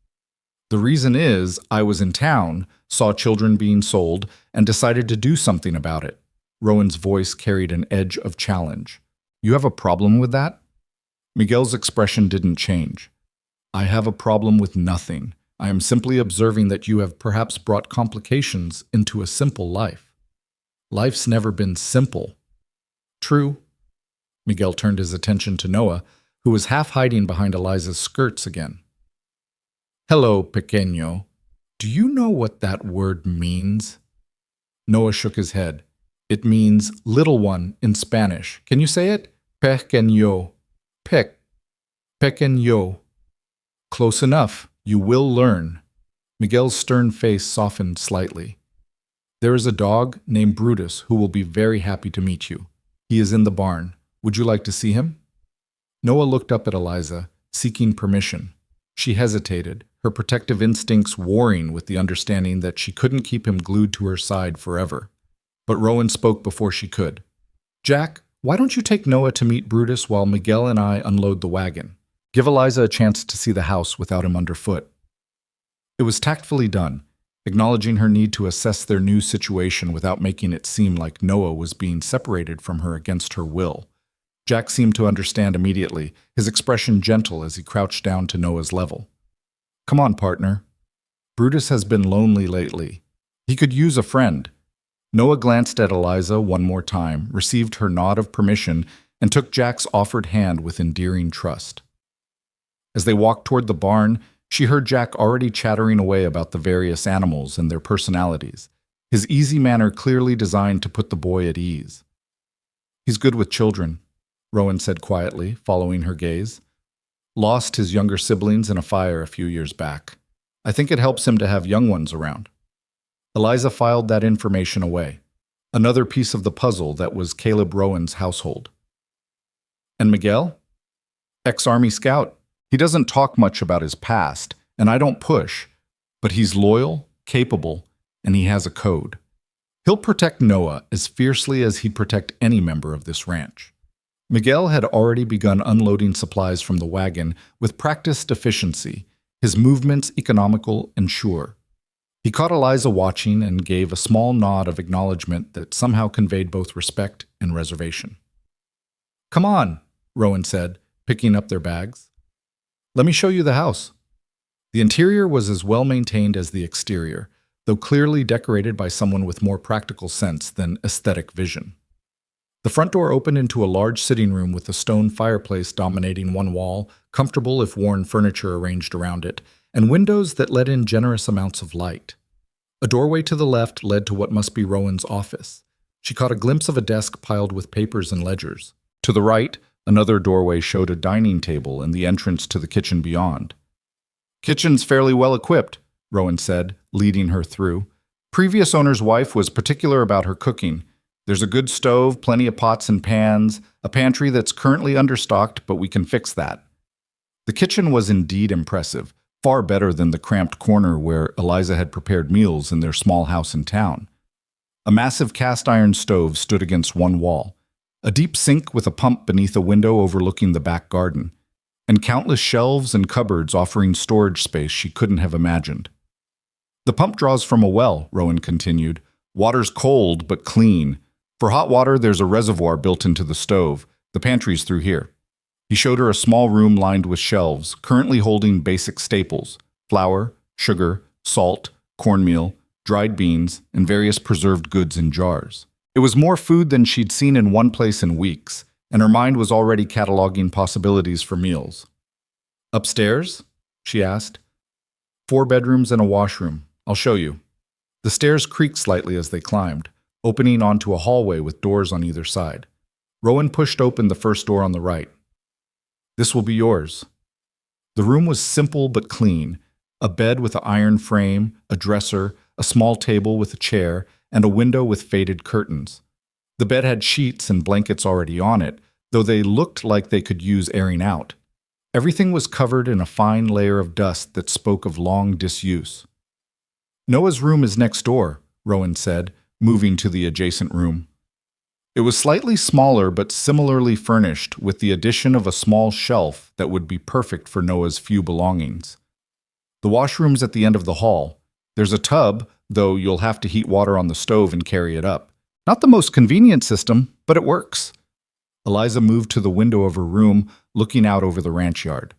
The reason is, I was in town, saw children being sold, and decided to do something about it." Rowan's voice carried an edge of challenge. "You have a problem with that?" Miguel's expression didn't change. "I have a problem with nothing. I am simply observing that you have perhaps brought complications into a simple life. Life's never been simple." "True." Miguel turned his attention to Noah, who was half hiding behind Eliza's skirts again. "Hello, pequeño. Do you know what that word means?" Noah shook his head. "It means little one in Spanish. Can you say it? Pequeño. Pequeño." "Close enough. You will learn." Miguel's stern face softened slightly. "There is a dog named Brutus who will be very happy to meet you. He is in the barn. Would you like to see him?" Noah looked up at Eliza, seeking permission. She hesitated, her protective instincts warring with the understanding that she couldn't keep him glued to her side forever. But Rowan spoke before she could. "Jack, why don't you take Noah to meet Brutus while Miguel and I unload the wagon? Give Eliza a chance to see the house without him underfoot." It was tactfully done, acknowledging her need to assess their new situation without making it seem like Noah was being separated from her against her will. Jack seemed to understand immediately, his expression gentle as he crouched down to Noah's level. "Come on, partner. Brutus has been lonely lately. He could use a friend." Noah glanced at Eliza one more time, received her nod of permission, and took Jack's offered hand with endearing trust. As they walked toward the barn, she heard Jack already chattering away about the various animals and their personalities, his easy manner clearly designed to put the boy at ease. "He's good with children," Rowan said quietly, following her gaze. "Lost his younger siblings in a fire a few years back. I think it helps him to have young ones around." Eliza filed that information away, another piece of the puzzle that was Caleb Rowan's household. "And Miguel? Ex-Army scout. He doesn't talk much about his past, and I don't push, but he's loyal, capable, and he has a code. He'll protect Noah as fiercely as he'd protect any member of this ranch." Miguel had already begun unloading supplies from the wagon with practiced efficiency, his movements economical and sure. He caught Eliza watching and gave a small nod of acknowledgement that somehow conveyed both respect and reservation. "Come on," Rowan said, picking up their bags. "Let me show you the house." The interior was as well maintained as the exterior, though clearly decorated by someone with more practical sense than aesthetic vision. The front door opened into a large sitting room with a stone fireplace dominating one wall, comfortable if worn furniture arranged around it, and windows that let in generous amounts of light. A doorway to the left led to what must be Rowan's office. She caught a glimpse of a desk piled with papers and ledgers. To the right, another doorway showed a dining table and the entrance to the kitchen beyond. "Kitchen's fairly well equipped," Rowan said, leading her through. "Previous owner's wife was particular about her cooking. There's a good stove, plenty of pots and pans, a pantry that's currently understocked, but we can fix that." The kitchen was indeed impressive, far better than the cramped corner where Eliza had prepared meals in their small house in town. A massive cast-iron stove stood against one wall, a deep sink with a pump beneath a window overlooking the back garden, and countless shelves and cupboards offering storage space she couldn't have imagined. "The pump draws from a well," Rowan continued. "Water's cold, but clean. For hot water, there's a reservoir built into the stove. The pantry's through here." He showed her a small room lined with shelves, currently holding basic staples: flour, sugar, salt, cornmeal, dried beans, and various preserved goods in jars. It was more food than she'd seen in one place in weeks, and her mind was already cataloging possibilities for meals. "Upstairs?" she asked. "4 bedrooms and a washroom. I'll show you." The stairs creaked slightly as they climbed, opening onto a hallway with doors on either side. Rowan pushed open the first door on the right. "This will be yours." The room was simple but clean: a bed with an iron frame, a dresser, a small table with a chair, and a window with faded curtains. The bed had sheets and blankets already on it, though they looked like they could use airing out. Everything was covered in a fine layer of dust that spoke of long disuse. "Noah's room is next door," Rowan said, moving to the adjacent room. It was slightly smaller but similarly furnished, with the addition of a small shelf that would be perfect for Noah's few belongings. "The washroom's at the end of the hall. There's a tub, though you'll have to heat water on the stove and carry it up. Not the most convenient system, but it works." Eliza moved to the window of her room, looking out over the ranch yard.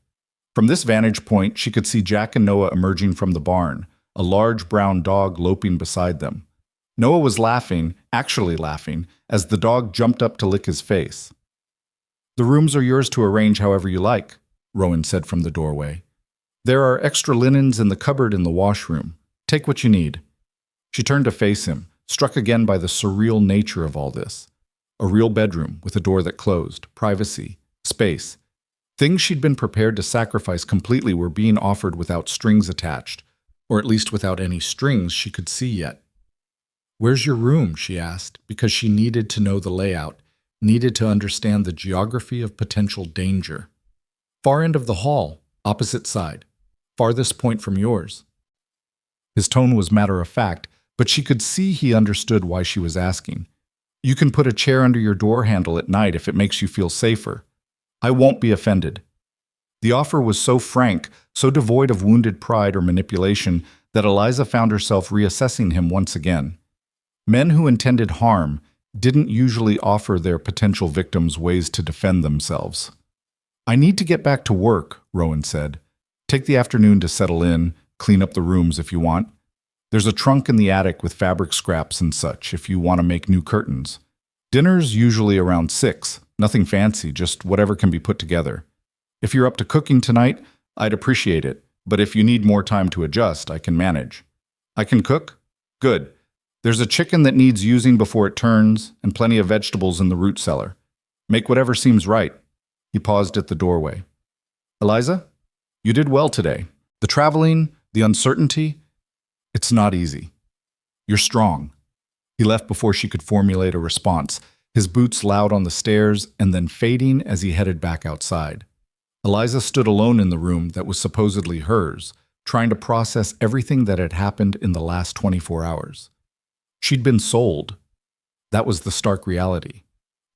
From this vantage point, she could see Jack and Noah emerging from the barn, a large brown dog loping beside them. Noah was laughing, actually laughing, as the dog jumped up to lick his face. "The rooms are yours to arrange however you like," Rowan said from the doorway. "There are extra linens in the cupboard in the washroom. Take what you need." She turned to face him, struck again by the surreal nature of all this. A real bedroom with a door that closed, privacy, space. Things she'd been prepared to sacrifice completely were being offered without strings attached, or at least without any strings she could see yet. "Where's your room?" she asked, because she needed to know the layout, needed to understand the geography of potential danger. "Far end of the hall, opposite side. Farthest point from yours." His tone was matter-of-fact, but she could see he understood why she was asking. "You can put a chair under your door handle at night if it makes you feel safer. I won't be offended." The offer was so frank, so devoid of wounded pride or manipulation, that Eliza found herself reassessing him once again. Men who intended harm didn't usually offer their potential victims ways to defend themselves. "I need to get back to work," Rowan said. "Take the afternoon to settle in, clean up the rooms if you want. There's a trunk in the attic with fabric scraps and such if you want to make new curtains. Dinner's usually around 6, nothing fancy, just whatever can be put together. If you're up to cooking tonight, I'd appreciate it, but if you need more time to adjust, I can manage." "I can cook?" "Good. There's a chicken that needs using before it turns, and plenty of vegetables in the root cellar. Make whatever seems right." He paused at the doorway. "Eliza, you did well today. The traveling, the uncertainty, it's not easy. You're strong." He left before she could formulate a response, his boots loud on the stairs and then fading as he headed back outside. Eliza stood alone in the room that was supposedly hers, trying to process everything that had happened in the last 24 hours. She'd been sold. That was the stark reality.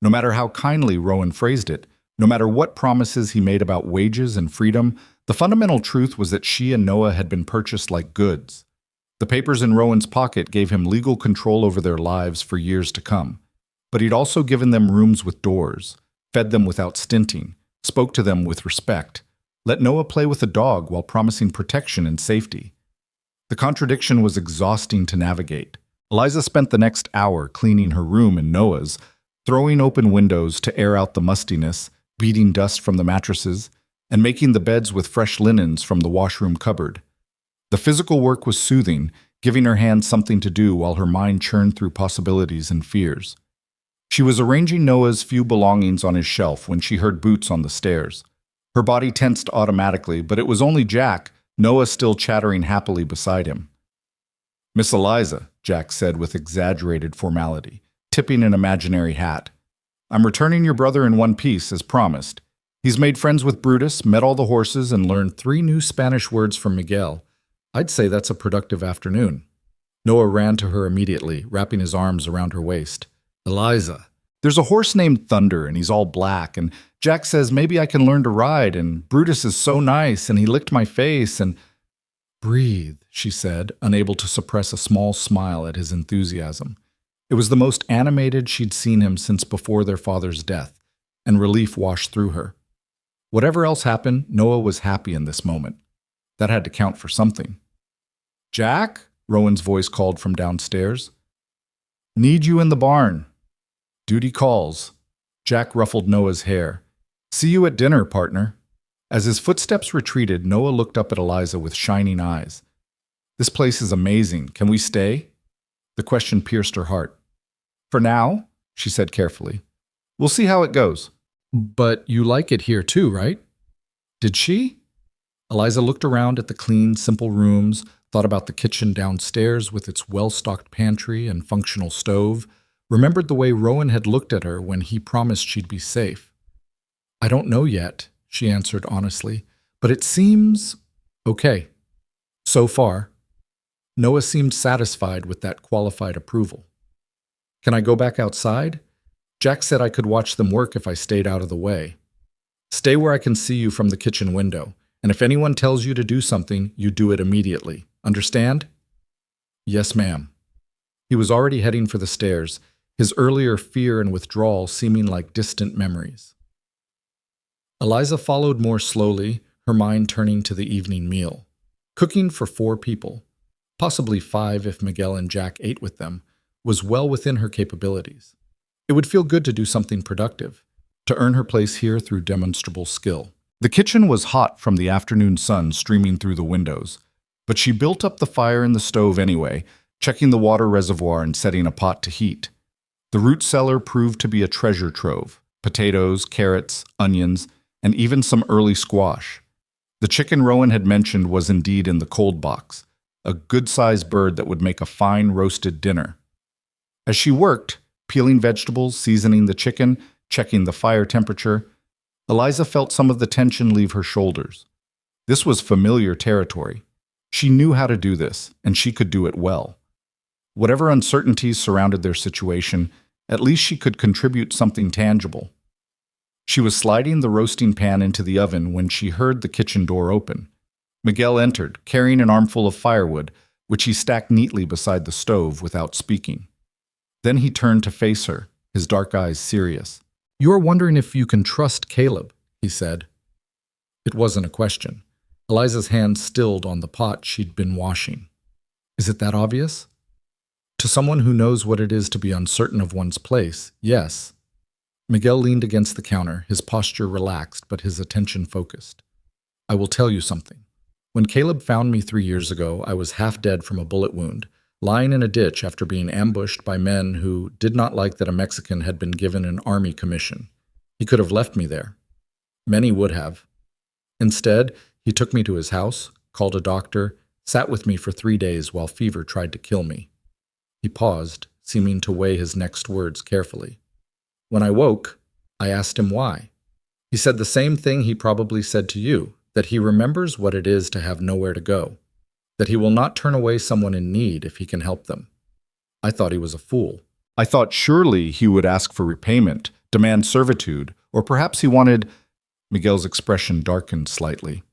No matter how kindly Rowan phrased it, no matter what promises he made about wages and freedom, the fundamental truth was that she and Noah had been purchased like goods. The papers in Rowan's pocket gave him legal control over their lives for years to come. But he'd also given them rooms with doors, fed them without stinting, spoke to them with respect, Let Noah play with a dog while promising protection and safety. The contradiction was exhausting to navigate. Eliza spent the next hour cleaning her room and Noah's, throwing open windows to air out the mustiness, beating dust from the mattresses, and making the beds with fresh linens from the washroom cupboard. The physical work was soothing, giving her hands something to do while her mind churned through possibilities and fears. She was arranging Noah's few belongings on his shelf when she heard boots on the stairs. Her body tensed automatically, but it was only Jack, Noah still chattering happily beside him. "Miss Eliza," Jack said with exaggerated formality, tipping an imaginary hat. "I'm returning your brother in one piece, as promised. He's made friends with Brutus, met all the horses, and learned 3 new Spanish words from Miguel. I'd say that's a productive afternoon." Noah ran to her immediately, wrapping his arms around her waist. "Eliza, there's a horse named Thunder, and he's all black, and Jack says maybe I can learn to ride, and Brutus is so nice, and he licked my face, and—" "Breathe," she said, unable to suppress a small smile at his enthusiasm. It was the most animated she'd seen him since before their father's death, and relief washed through her. Whatever else happened, Noah was happy in this moment. That had to count for something. "Jack?" Rowan's voice called from downstairs. "Need you in the barn." "Duty calls." Jack ruffled Noah's hair. "See you at dinner, partner." As his footsteps retreated, Noah looked up at Eliza with shining eyes. "This place is amazing. Can we stay?" The question pierced her heart. "For now," she said carefully. "We'll see how it goes." "But you like it here too, right?" Did she? Eliza looked around at the clean, simple rooms, thought about the kitchen downstairs with its well-stocked pantry and functional stove, remembered the way Rowan had looked at her when he promised she'd be safe. "I don't know yet," she answered honestly, "but it seems okay. So far." Noah seemed satisfied with that qualified approval. "Can I go back outside? Jack said I could watch them work if I stayed out of the way." "Stay where I can see you from the kitchen window, and if anyone tells you to do something, you do it immediately. Understand?" "Yes, ma'am." He was already heading for the stairs, his earlier fear and withdrawal seeming like distant memories. Eliza followed more slowly, her mind turning to the evening meal. Cooking for 4 people, possibly 5 if Miguel and Jack ate with them, was well within her capabilities. It would feel good to do something productive, to earn her place here through demonstrable skill. The kitchen was hot from the afternoon sun streaming through the windows, but she built up the fire in the stove anyway, checking the water reservoir and setting a pot to heat. The root cellar proved to be a treasure trove: potatoes, carrots, onions, and even some early squash. The chicken Rowan had mentioned was indeed in the cold box, a good-sized bird that would make a fine roasted dinner. As she worked, peeling vegetables, seasoning the chicken, checking the fire temperature, Eliza felt some of the tension leave her shoulders. This was familiar territory. She knew how to do this, and she could do it well. Whatever uncertainties surrounded their situation, at least she could contribute something tangible. She was sliding the roasting pan into the oven when she heard the kitchen door open. Miguel entered, carrying an armful of firewood, which he stacked neatly beside the stove without speaking. Then he turned to face her, his dark eyes serious. "You are wondering if you can trust Caleb," he said. It wasn't a question. Eliza's hand stilled on the pot she'd been washing. "Is it that obvious?" To someone who knows what it is to be uncertain of one's place, yes. Miguel leaned against the counter, his posture relaxed but his attention focused. "I will tell you something. When Caleb found me 3 years ago, I was half dead from a bullet wound, lying in a ditch after being ambushed by men who did not like that a Mexican had been given an army commission. He could have left me there. Many would have. Instead, he took me to his house, called a doctor, sat with me for 3 days while fever tried to kill me." He paused, seeming to weigh his next words carefully. "When I woke, I asked him why. He said the same thing he probably said to you, that he remembers what it is to have nowhere to go, that he will not turn away someone in need if he can help them. I thought he was a fool. I thought surely he would ask for repayment, demand servitude, or perhaps he wanted—" Miguel's expression darkened slightly.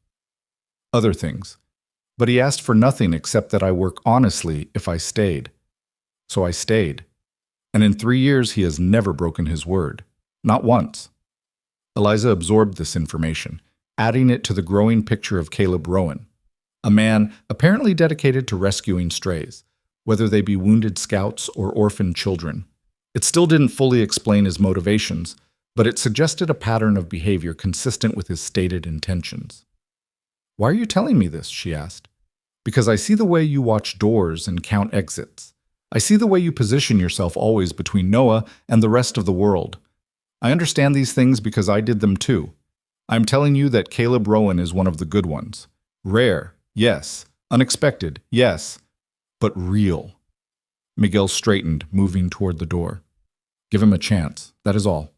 "Other things. But he asked for nothing except that I work honestly if I stayed. So I stayed. And in 3 years he has never broken his word. Not once." Eliza absorbed this information, adding it to the growing picture of Caleb Rowan, a man apparently dedicated to rescuing strays, whether they be wounded scouts or orphaned children. It still didn't fully explain his motivations, but it suggested a pattern of behavior consistent with his stated intentions. "Why are you telling me this?" she asked. "Because I see the way you watch doors and count exits. I see the way you position yourself always between Noah and the rest of the world. I understand these things because I did them too. I'm telling you that Caleb Rowan is one of the good ones. Rare, yes. Unexpected, yes. But real." Miguel straightened, moving toward the door. "Give him a chance, that is all."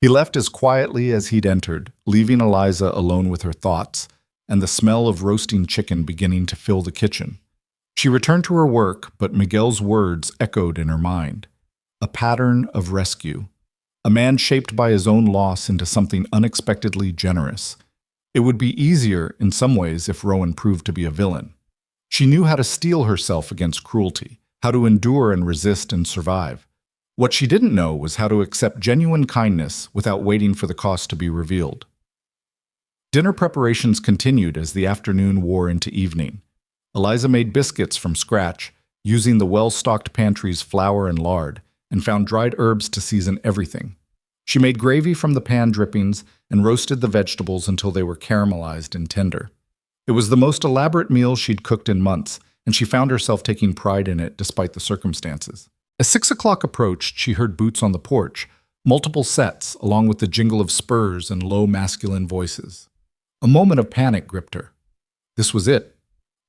He left as quietly as he'd entered, leaving Eliza alone with her thoughts, and the smell of roasting chicken beginning to fill the kitchen. She returned to her work, but Miguel's words echoed in her mind. A pattern of rescue. A man shaped by his own loss into something unexpectedly generous. It would be easier, in some ways, if Rowan proved to be a villain. She knew how to steel herself against cruelty, how to endure and resist and survive. What she didn't know was how to accept genuine kindness without waiting for the cost to be revealed. Dinner preparations continued as the afternoon wore into evening. Eliza made biscuits from scratch, using the well-stocked pantry's flour and lard, and found dried herbs to season everything. She made gravy from the pan drippings and roasted the vegetables until they were caramelized and tender. It was the most elaborate meal she'd cooked in months, and she found herself taking pride in it despite the circumstances. As 6 o'clock approached, she heard boots on the porch, multiple sets, along with the jingle of spurs and low masculine voices. A moment of panic gripped her. This was it,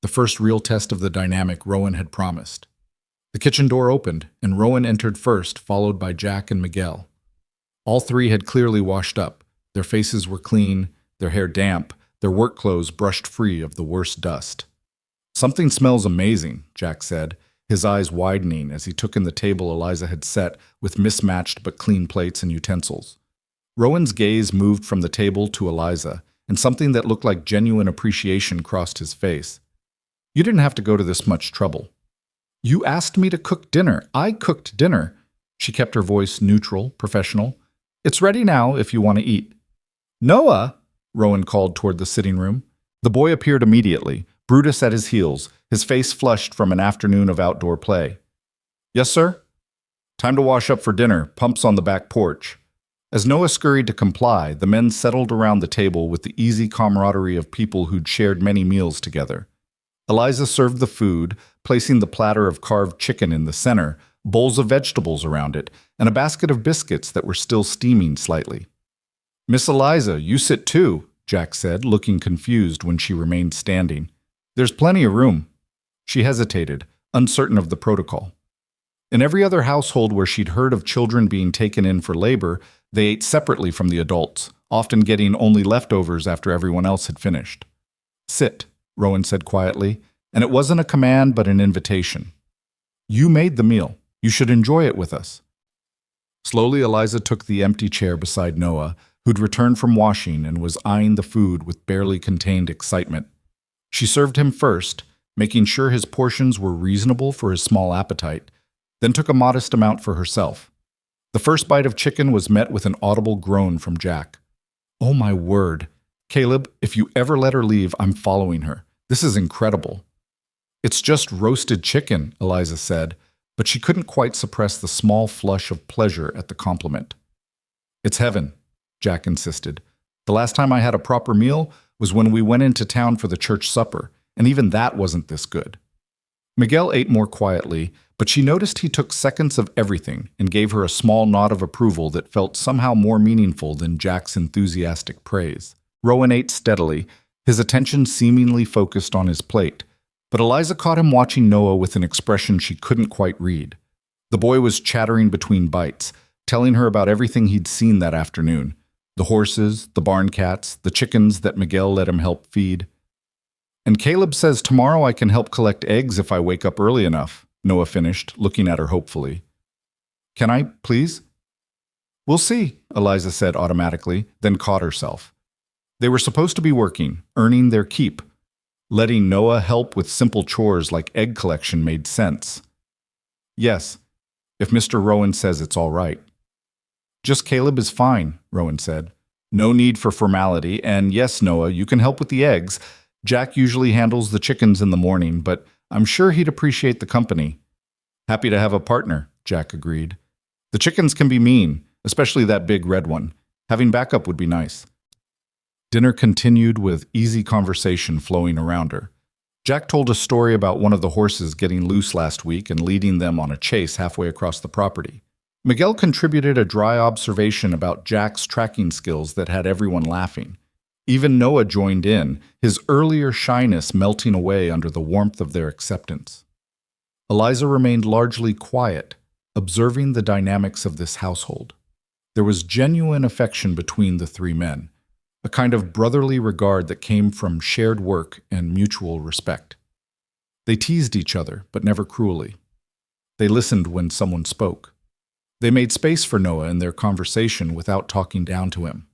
the first real test of the dynamic Rowan had promised. The kitchen door opened, and Rowan entered first, followed by Jack and Miguel. All three had clearly washed up. Their faces were clean, their hair damp, their work clothes brushed free of the worst dust. "Something smells amazing," Jack said, his eyes widening as he took in the table Eliza had set with mismatched but clean plates and utensils. Rowan's gaze moved from the table to Eliza, and something that looked like genuine appreciation crossed his face. "You didn't have to go to this much trouble." "You asked me to cook dinner. I cooked dinner." She kept her voice neutral, professional. "It's ready now if you want to eat." "Noah!" Rowan called toward the sitting room. The boy appeared immediately, Brutus at his heels, his face flushed from an afternoon of outdoor play. "Yes, sir?" "Time to wash up for dinner. Pump's on the back porch." As Noah scurried to comply, the men settled around the table with the easy camaraderie of people who'd shared many meals together. Eliza served the food, placing the platter of carved chicken in the center, bowls of vegetables around it, and a basket of biscuits that were still steaming slightly. "Miss Eliza, you sit too," Jack said, looking confused when she remained standing. "There's plenty of room." She hesitated, uncertain of the protocol. In every other household where she'd heard of children being taken in for labor, they ate separately from the adults, often getting only leftovers after everyone else had finished. "Sit," Rowan said quietly, and it wasn't a command but an invitation. "You made the meal. You should enjoy it with us." Slowly, Eliza took the empty chair beside Noah, who'd returned from washing and was eyeing the food with barely contained excitement. She served him first, making sure his portions were reasonable for his small appetite, then took a modest amount for herself. The first bite of chicken was met with an audible groan from Jack. "Oh my word. Caleb, if you ever let her leave, I'm following her. This is incredible." "It's just roasted chicken," Eliza said, but she couldn't quite suppress the small flush of pleasure at the compliment. "It's heaven," Jack insisted. "The last time I had a proper meal was when we went into town for the church supper, and even that wasn't this good." Miguel ate more quietly, but she noticed he took seconds of everything and gave her a small nod of approval that felt somehow more meaningful than Jack's enthusiastic praise. Rowan ate steadily, his attention seemingly focused on his plate, but Eliza caught him watching Noah with an expression she couldn't quite read. The boy was chattering between bites, telling her about everything he'd seen that afternoon. The horses, the barn cats, the chickens that Miguel let him help feed. "And Caleb says tomorrow I can help collect eggs if I wake up early enough," Noah finished, looking at her hopefully. "Can I, please?" "We'll see," Eliza said automatically, then caught herself. They were supposed to be working, earning their keep. Letting Noah help with simple chores like egg collection made sense. "Yes, if Mr. Rowan says it's all right." "Just Caleb is fine," Rowan said. No need for formality, and yes, Noah, you can help with the eggs. Jack usually handles the chickens in the morning, but I'm sure he'd appreciate the company. Happy to have a partner, Jack agreed. The chickens can be mean, especially that big red one. Having backup would be nice. Dinner continued with easy conversation flowing around her. Jack told a story about one of the horses getting loose last week and leading them on a chase halfway across the property. Miguel contributed a dry observation about Jack's tracking skills that had everyone laughing. Even Noah joined in, his earlier shyness melting away under the warmth of their acceptance. Eliza remained largely quiet, observing the dynamics of this household. There was genuine affection between the three men, a kind of brotherly regard that came from shared work and mutual respect. They teased each other, but never cruelly. They listened when someone spoke. They made space for Noah in their conversation without talking down to him.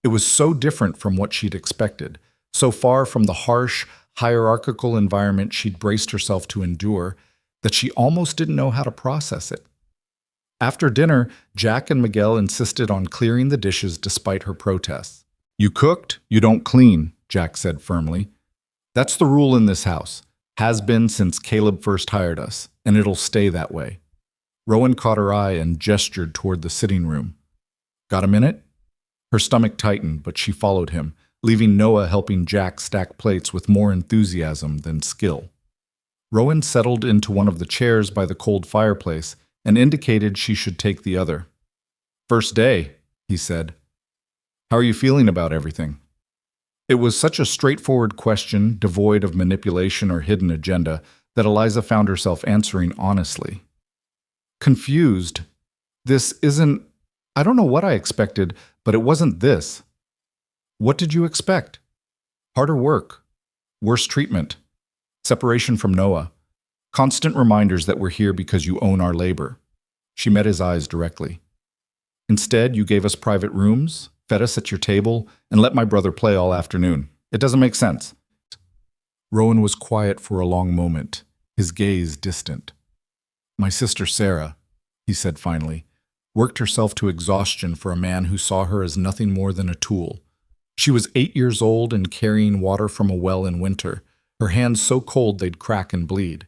It was so different from what she'd expected, so far from the harsh, hierarchical environment she'd braced herself to endure, that she almost didn't know how to process it. After dinner, Jack and Miguel insisted on clearing the dishes despite her protests. You cooked, you don't clean, Jack said firmly. That's the rule in this house. Has been since Caleb first hired us, and it'll stay that way. Rowan caught her eye and gestured toward the sitting room. Got a minute? Her stomach tightened, but she followed him, leaving Noah helping Jack stack plates with more enthusiasm than skill. Rowan settled into one of the chairs by the cold fireplace and indicated she should take the other. First day, he said. How are you feeling about everything? It was such a straightforward question, devoid of manipulation or hidden agenda, that Eliza found herself answering honestly. Confused. I don't know what I expected, but it wasn't this. What did you expect? Harder work. Worse treatment. Separation from Noah. Constant reminders that we're here because you own our labor. She met his eyes directly. Instead, you gave us private rooms, fed us at your table, and let my brother play all afternoon. It doesn't make sense. Rowan was quiet for a long moment, his gaze distant. My sister Sarah, he said finally, worked herself to exhaustion for a man who saw her as nothing more than a tool. She was 8 years old and carrying water from a well in winter, her hands so cold they'd crack and bleed.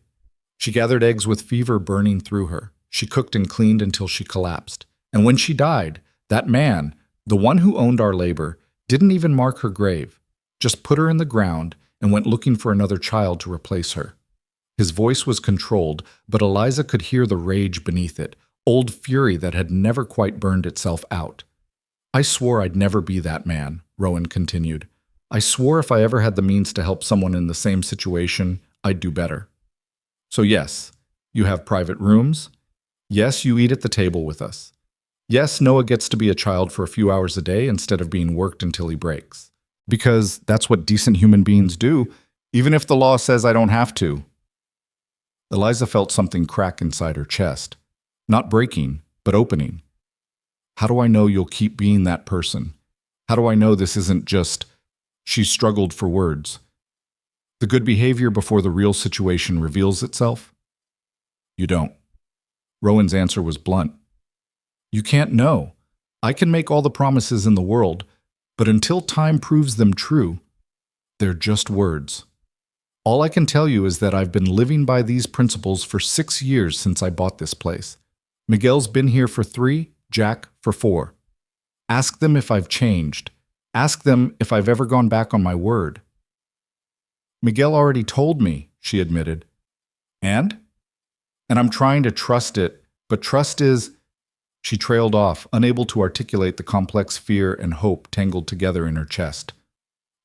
She gathered eggs with fever burning through her. She cooked and cleaned until she collapsed. And when she died, that man, the one who owned our labor, didn't even mark her grave, just put her in the ground and went looking for another child to replace her. His voice was controlled, but Eliza could hear the rage beneath it, old fury that had never quite burned itself out. I swore I'd never be that man, Rowan continued. I swore if I ever had the means to help someone in the same situation, I'd do better. So yes, you have private rooms. Yes, you eat at the table with us. Yes, Noah gets to be a child for a few hours a day instead of being worked until he breaks. Because that's what decent human beings do, even if the law says I don't have to. Eliza felt something crack inside her chest. Not breaking, but opening. How do I know you'll keep being that person? How do I know this isn't just... She struggled for words. The good behavior before the real situation reveals itself? You don't. Rowan's answer was blunt. You can't know. I can make all the promises in the world, but until time proves them true, they're just words. All I can tell you is that I've been living by these principles for 6 years since I bought this place. Miguel's been here for 3, Jack for 4. Ask them if I've changed. Ask them if I've ever gone back on my word. Miguel already told me, she admitted. And? And I'm trying to trust it, but trust is... She trailed off, unable to articulate the complex fear and hope tangled together in her chest.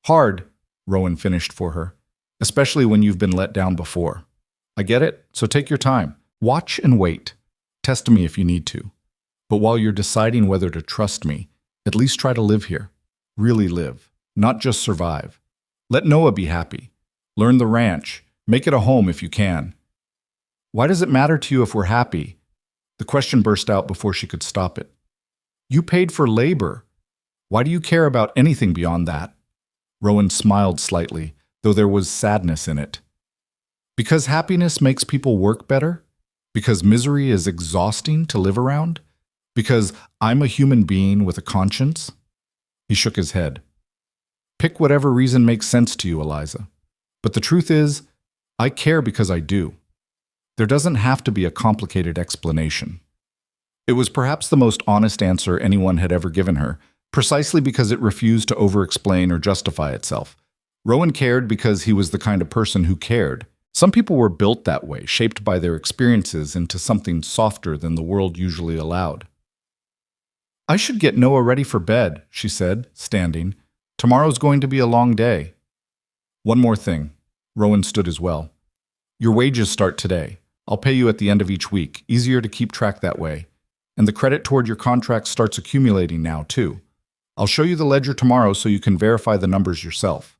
Hard, Rowan finished for her, especially when you've been let down before. I get it, so take your time. Watch and wait. Test me if you need to. But while you're deciding whether to trust me, at least try to live here. Really live, not just survive. Let Noah be happy. Learn the ranch. Make it a home if you can. Why does it matter to you if we're happy? The question burst out before she could stop it. You paid for labor. Why do you care about anything beyond that? Rowan smiled slightly, though there was sadness in it. Because happiness makes people work better? Because misery is exhausting to live around? Because I'm a human being with a conscience? He shook his head. Pick whatever reason makes sense to you, Eliza. But the truth is, I care because I do. There doesn't have to be a complicated explanation. It was perhaps the most honest answer anyone had ever given her, precisely because it refused to over-explain or justify itself. Rowan cared because he was the kind of person who cared. Some people were built that way, shaped by their experiences into something softer than the world usually allowed. I should get Noah ready for bed, she said, standing. Tomorrow's going to be a long day. One more thing. Rowan stood as well. Your wages start today. I'll pay you at the end of each week. Easier to keep track that way. And the credit toward your contract starts accumulating now, too. I'll show you the ledger tomorrow so you can verify the numbers yourself.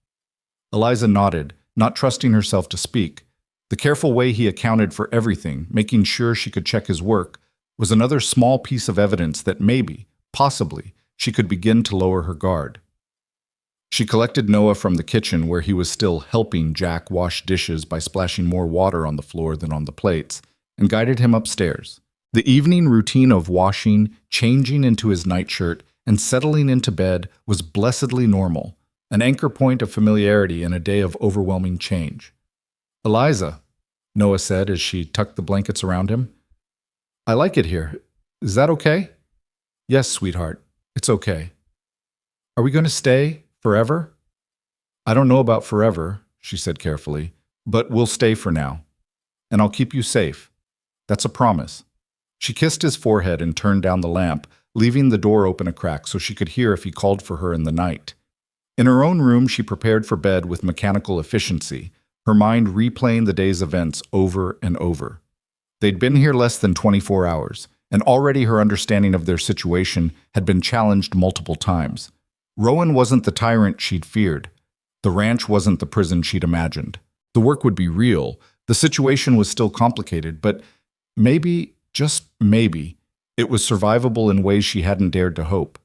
Eliza nodded, not trusting herself to speak. The careful way he accounted for everything, making sure she could check his work, was another small piece of evidence that maybe, possibly, she could begin to lower her guard. She collected Noah from the kitchen where he was still helping Jack wash dishes by splashing more water on the floor than on the plates, and guided him upstairs. The evening routine of washing, changing into his nightshirt, and settling into bed was blessedly normal, an anchor point of familiarity in a day of overwhelming change. Eliza, Noah said as she tucked the blankets around him. I like it here. Is that okay? Yes, sweetheart, it's okay. Are we going to stay forever? I don't know about forever, she said carefully, but we'll stay for now. And I'll keep you safe. That's a promise. She kissed his forehead and turned down the lamp, leaving the door open a crack so she could hear if he called for her in the night. In her own room, she prepared for bed with mechanical efficiency, her mind replaying the day's events over and over. They'd been here less than 24 hours, and already her understanding of their situation had been challenged multiple times. Rowan wasn't the tyrant she'd feared. The ranch wasn't the prison she'd imagined. The work would be real. The situation was still complicated, but maybe, just maybe, it was survivable in ways she hadn't dared to hope.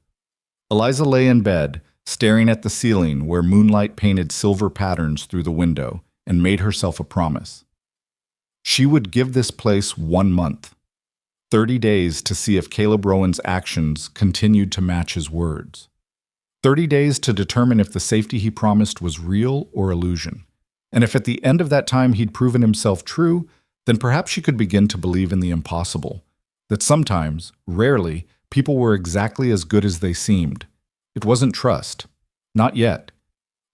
Eliza lay in bed, staring at the ceiling where moonlight painted silver patterns through the window, and made herself a promise. She would give this place 1 month, 30 days to see if Caleb Rowan's actions continued to match his words. 30 days to determine if the safety he promised was real or illusion. And if at the end of that time he'd proven himself true, then perhaps she could begin to believe in the impossible. That sometimes, rarely, people were exactly as good as they seemed. It wasn't trust. Not yet.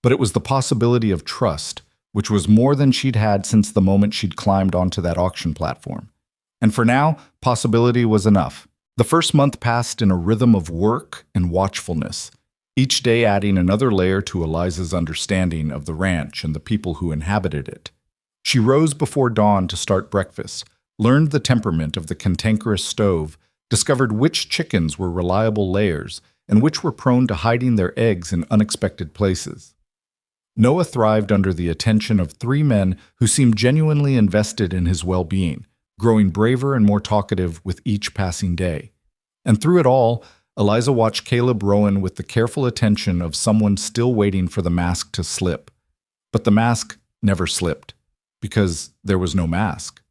But it was the possibility of trust, which was more than she'd had since the moment she'd climbed onto that auction platform. And for now, possibility was enough. The first month passed in a rhythm of work and watchfulness, each day adding another layer to Eliza's understanding of the ranch and the people who inhabited it. She rose before dawn to start breakfast, learned the temperament of the cantankerous stove, discovered which chickens were reliable layers and which were prone to hiding their eggs in unexpected places. Noah thrived under the attention of 3 men who seemed genuinely invested in his well-being, growing braver and more talkative with each passing day. And through it all, Eliza watched Caleb Rowan with the careful attention of someone still waiting for the mask to slip. But the mask never slipped, because there was no mask.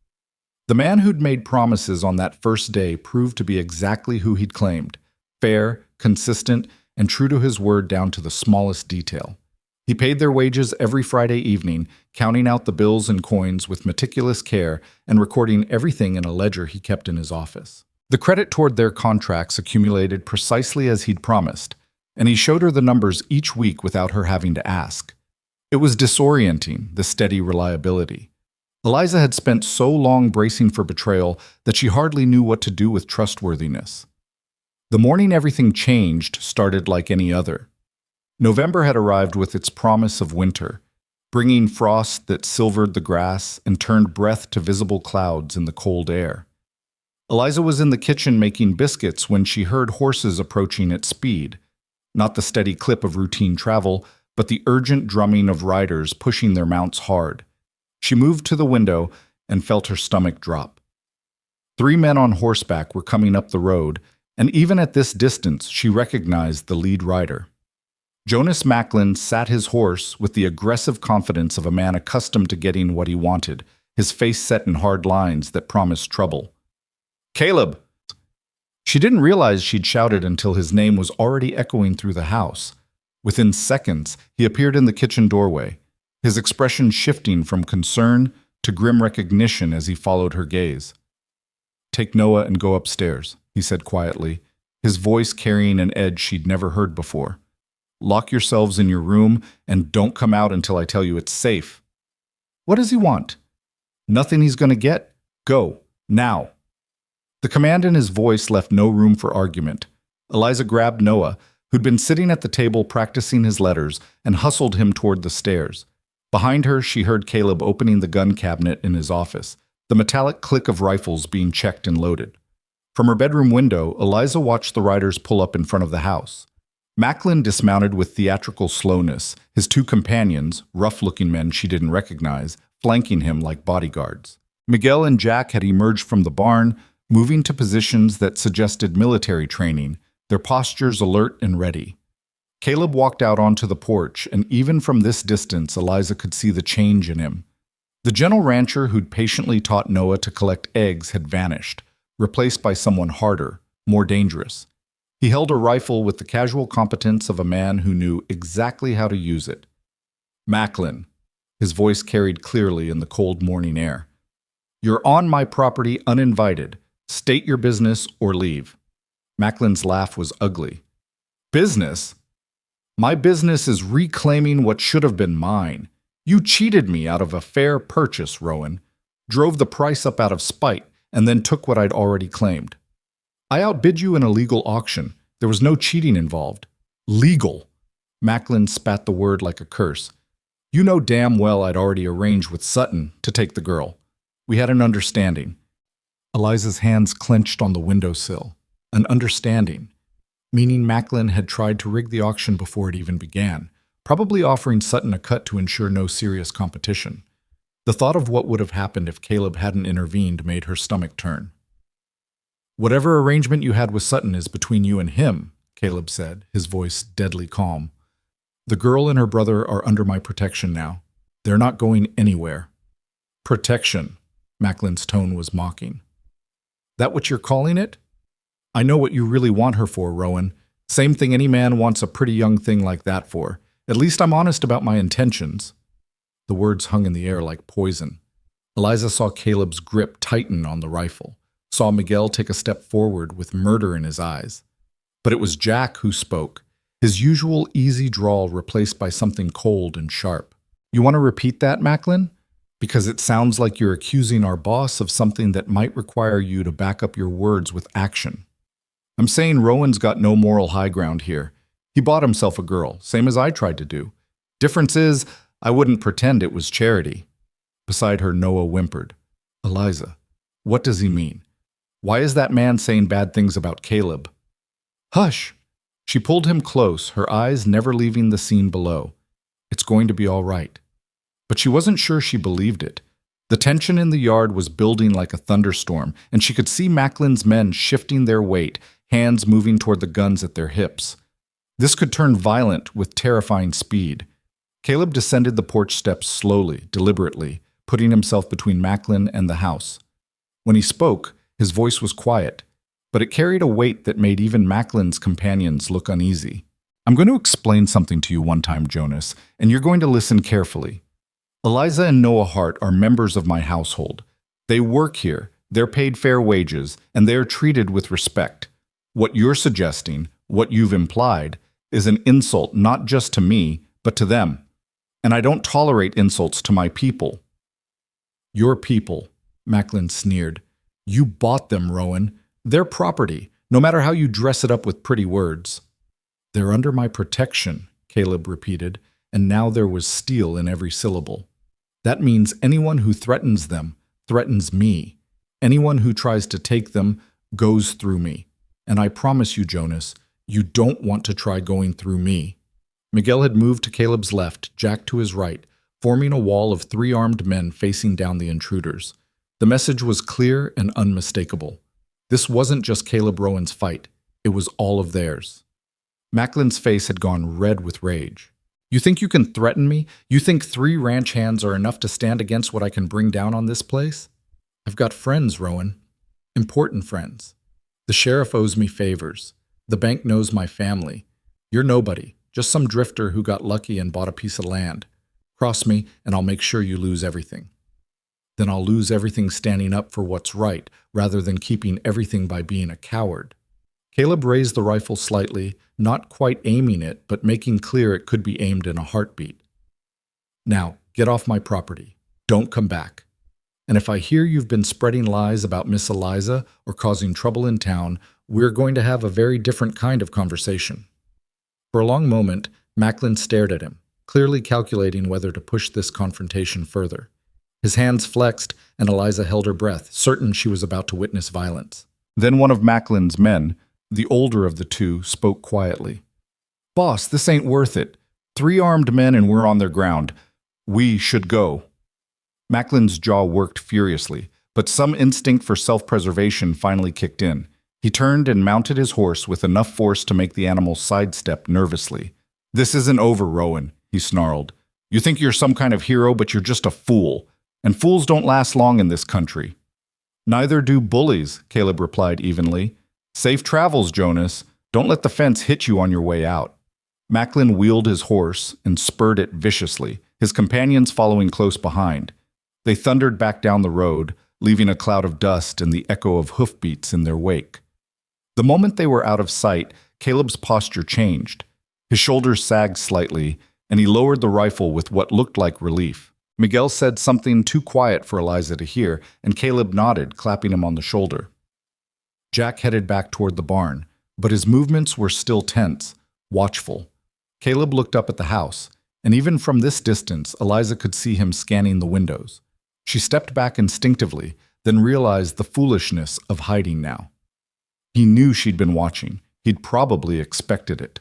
The man who'd made promises on that first day proved to be exactly who he'd claimed, fair, consistent, and true to his word down to the smallest detail. He paid their wages every Friday evening, counting out the bills and coins with meticulous care and recording everything in a ledger he kept in his office. The credit toward their contracts accumulated precisely as he'd promised, and he showed her the numbers each week without her having to ask. It was disorienting, the steady reliability. Eliza had spent so long bracing for betrayal that she hardly knew what to do with trustworthiness. The morning everything changed started like any other. November had arrived with its promise of winter, bringing frost that silvered the grass and turned breath to visible clouds in the cold air. Eliza was in the kitchen making biscuits when she heard horses approaching at speed, not the steady clip of routine travel, but the urgent drumming of riders pushing their mounts hard. She moved to the window and felt her stomach drop. 3 men on horseback were coming up the road, and even at this distance she recognized the lead rider. Jonas Macklin sat his horse with the aggressive confidence of a man accustomed to getting what he wanted, his face set in hard lines that promised trouble. "Caleb!" She didn't realize she'd shouted until his name was already echoing through the house. Within seconds, he appeared in the kitchen doorway, his expression shifting from concern to grim recognition as he followed her gaze. "Take Noah and go upstairs," he said quietly, his voice carrying an edge she'd never heard before. "Lock yourselves in your room and don't come out until I tell you it's safe." "What does he want?" "Nothing he's going to get. Go, now." The command in his voice left no room for argument. Eliza grabbed Noah, who'd been sitting at the table practicing his letters, and hustled him toward the stairs. Behind her, she heard Caleb opening the gun cabinet in his office, the metallic click of rifles being checked and loaded. From her bedroom window, Eliza watched the riders pull up in front of the house. Macklin dismounted with theatrical slowness, his two companions, rough-looking men she didn't recognize, flanking him like bodyguards. Miguel and Jack had emerged from the barn, moving to positions that suggested military training, their postures alert and ready. Caleb walked out onto the porch, and even from this distance, Eliza could see the change in him. The gentle rancher who'd patiently taught Noah to collect eggs had vanished, replaced by someone harder, more dangerous. He held a rifle with the casual competence of a man who knew exactly how to use it. "Macklin," his voice carried clearly in the cold morning air. "You're on my property uninvited. State your business or leave." Macklin's laugh was ugly. "Business? My business is reclaiming what should have been mine. You cheated me out of a fair purchase, Rowan. Drove the price up out of spite, and then took what I'd already claimed. I outbid you in a legal auction. There was no cheating involved." "Legal?" Macklin spat the word like a curse. "You know damn well I'd already arranged with Sutton to take the girl. We had an understanding." Eliza's hands clenched on the windowsill. An understanding, meaning Macklin had tried to rig the auction before it even began, probably offering Sutton a cut to ensure no serious competition. The thought of what would have happened if Caleb hadn't intervened made her stomach turn. "Whatever arrangement you had with Sutton is between you and him," Caleb said, his voice deadly calm. "The girl and her brother are under my protection now. They're not going anywhere." "Protection," Macklin's tone was mocking. "That what you're calling it? I know what you really want her for, Rowan. Same thing any man wants a pretty young thing like that for. At least I'm honest about my intentions." The words hung in the air like poison. Eliza saw Caleb's grip tighten on the rifle, saw Miguel take a step forward with murder in his eyes. But it was Jack who spoke, his usual easy drawl replaced by something cold and sharp. "You want to repeat that, Macklin? Because it sounds like you're accusing our boss of something that might require you to back up your words with action." "I'm saying Rowan's got no moral high ground here. He bought himself a girl, same as I tried to do. Difference is, I wouldn't pretend it was charity." Beside her, Noah whimpered. "Eliza, what does he mean? Why is that man saying bad things about Caleb?" "Hush!" She pulled him close, her eyes never leaving the scene below. "It's going to be all right." But she wasn't sure she believed it. The tension in the yard was building like a thunderstorm, and she could see Macklin's men shifting their weight, hands moving toward the guns at their hips. This could turn violent with terrifying speed. Caleb descended the porch steps slowly, deliberately, putting himself between Macklin and the house. When he spoke, his voice was quiet, but it carried a weight that made even Macklin's companions look uneasy. "I'm going to explain something to you one time, Jonas, and you're going to listen carefully. Eliza and Noah Hart are members of my household. They work here, they're paid fair wages, and they are treated with respect. What you're suggesting, what you've implied, is an insult not just to me, but to them. And I don't tolerate insults to my people." "Your people," Macklin sneered. "You bought them, Rowan. They're property, no matter how you dress it up with pretty words." "They're under my protection," Caleb repeated, and now there was steel in every syllable. "That means anyone who threatens them threatens me. Anyone who tries to take them goes through me. And I promise you, Jonas, you don't want to try going through me." Miguel had moved to Caleb's left, Jack to his right, forming a wall of 3 armed men facing down the intruders. The message was clear and unmistakable. This wasn't just Caleb Rowan's fight. It was all of theirs. Macklin's face had gone red with rage. "You think you can threaten me? You think 3 ranch hands are enough to stand against what I can bring down on this place? I've got friends, Rowan. Important friends. The sheriff owes me favors. The bank knows my family. You're nobody, just some drifter who got lucky and bought a piece of land. Cross me, and I'll make sure you lose everything. Then I'll lose everything standing up for what's right, rather than keeping everything by being a coward. Caleb raised the rifle slightly, not quite aiming it, but making clear it could be aimed in a heartbeat. Now, get off my property. Don't come back. And if I hear you've been spreading lies about Miss Eliza or causing trouble in town, we're going to have a very different kind of conversation. For a long moment, Macklin stared at him, clearly calculating whether to push this confrontation further. His hands flexed, and Eliza held her breath, certain she was about to witness violence. Then one of Macklin's men, the older of the two, spoke quietly. "Boss, this ain't worth it. 3 armed men and we're on their ground. We should go." Macklin's jaw worked furiously, but some instinct for self-preservation finally kicked in. He turned and mounted his horse with enough force to make the animal sidestep nervously. "This isn't over, Rowan," he snarled. "You think you're some kind of hero, but you're just a fool. And fools don't last long in this country." "Neither do bullies," Caleb replied evenly. "Safe travels, Jonas. Don't let the fence hit you on your way out." Macklin wheeled his horse and spurred it viciously, his companions following close behind. They thundered back down the road, leaving a cloud of dust and the echo of hoofbeats in their wake. The moment they were out of sight, Caleb's posture changed. His shoulders sagged slightly, and he lowered the rifle with what looked like relief. Miguel said something too quiet for Eliza to hear, and Caleb nodded, clapping him on the shoulder. Jack headed back toward the barn, but his movements were still tense, watchful. Caleb looked up at the house, and even from this distance, Eliza could see him scanning the windows. She stepped back instinctively, then realized the foolishness of hiding now. He knew she'd been watching. He'd probably expected it.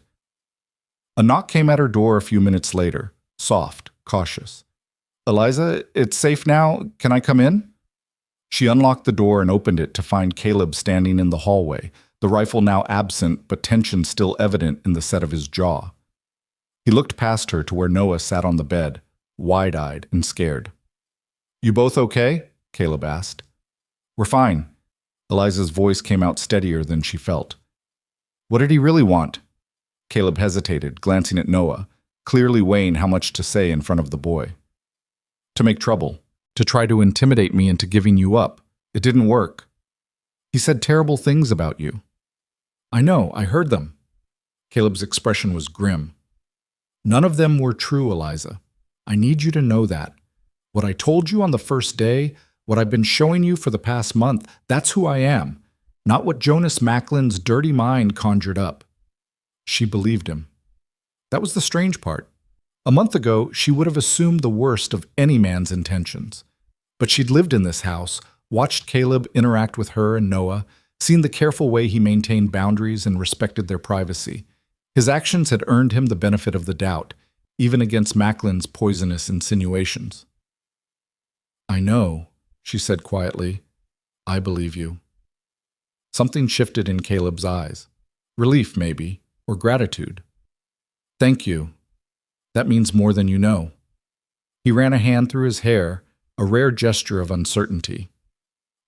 A knock came at her door a few minutes later, soft, cautious. "Eliza, it's safe now. Can I come in?" She unlocked the door and opened it to find Caleb standing in the hallway, the rifle now absent but tension still evident in the set of his jaw. He looked past her to where Noah sat on the bed, wide-eyed and scared. "You both okay?" Caleb asked. "We're fine." Eliza's voice came out steadier than she felt. "What did he really want?" Caleb hesitated, glancing at Noah, clearly weighing how much to say in front of the boy. "To make trouble. To try to intimidate me into giving you up. It didn't work. He said terrible things about you." "I know, I heard them." Caleb's expression was grim. "None of them were true, Eliza. I need you to know that. What I told you on the first day, what I've been showing you for the past month, that's who I am, not what Jonas Macklin's dirty mind conjured up." She believed him. That was the strange part. A month ago, she would have assumed the worst of any man's intentions. But she'd lived in this house, watched Caleb interact with her and Noah, seen the careful way he maintained boundaries and respected their privacy. His actions had earned him the benefit of the doubt, even against Macklin's poisonous insinuations. "I know," she said quietly. "I believe you." Something shifted in Caleb's eyes. Relief, maybe, or gratitude. "Thank you. That means more than you know." He ran a hand through his hair, a rare gesture of uncertainty.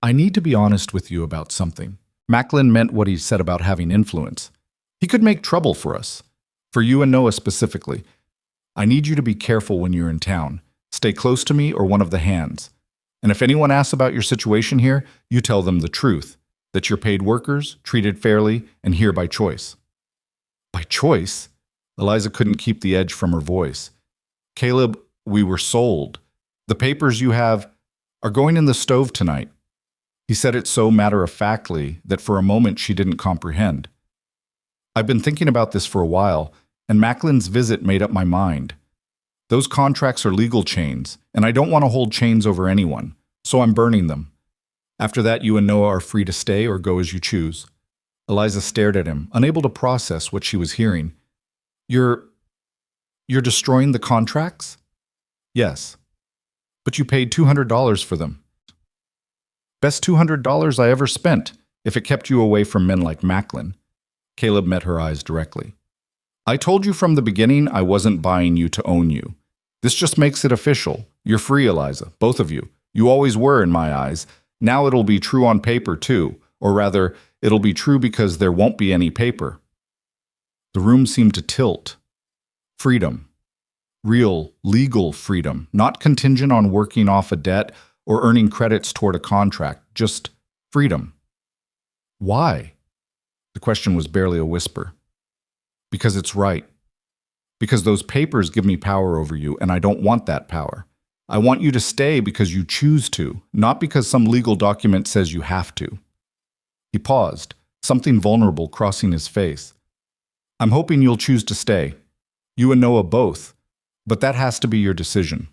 "I need to be honest with you about something." Macklin meant what he said about having influence. "He could make trouble for us. For you and Noah specifically. I need you to be careful when you're in town. Stay close to me or one of the hands. And if anyone asks about your situation here, you tell them the truth, that you're paid workers, treated fairly, and here by choice." "By choice?" Eliza couldn't keep the edge from her voice. "Caleb, we were sold. The papers you have are going in the stove tonight." He said it so matter-of-factly that for a moment she didn't comprehend. "I've been thinking about this for a while, and Macklin's visit made up my mind. Those contracts are legal chains, and I don't want to hold chains over anyone, so I'm burning them. After that, you and Noah are free to stay or go as you choose." Eliza stared at him, unable to process what she was hearing. You're destroying the contracts?" "Yes." "But you paid $200 for them." "Best $200 I ever spent, if it kept you away from men like Macklin." Caleb met her eyes directly. "I told you from the beginning I wasn't buying you to own you. This just makes it official. You're free, Eliza, both of you. You always were in my eyes. Now it'll be true on paper, too. Or rather, It'll be true because there won't be any paper. The room seemed to tilt. Freedom. Real, legal freedom, not contingent on working off a debt or earning credits toward a contract, just freedom. Why? The question was barely a whisper. Because it's right. Because those papers give me power over you, and I don't want that power. I want you to stay because you choose to, not because some legal document says you have to. He paused, something vulnerable crossing his face. I'm hoping you'll choose to stay. You and Noah both. But that has to be your decision.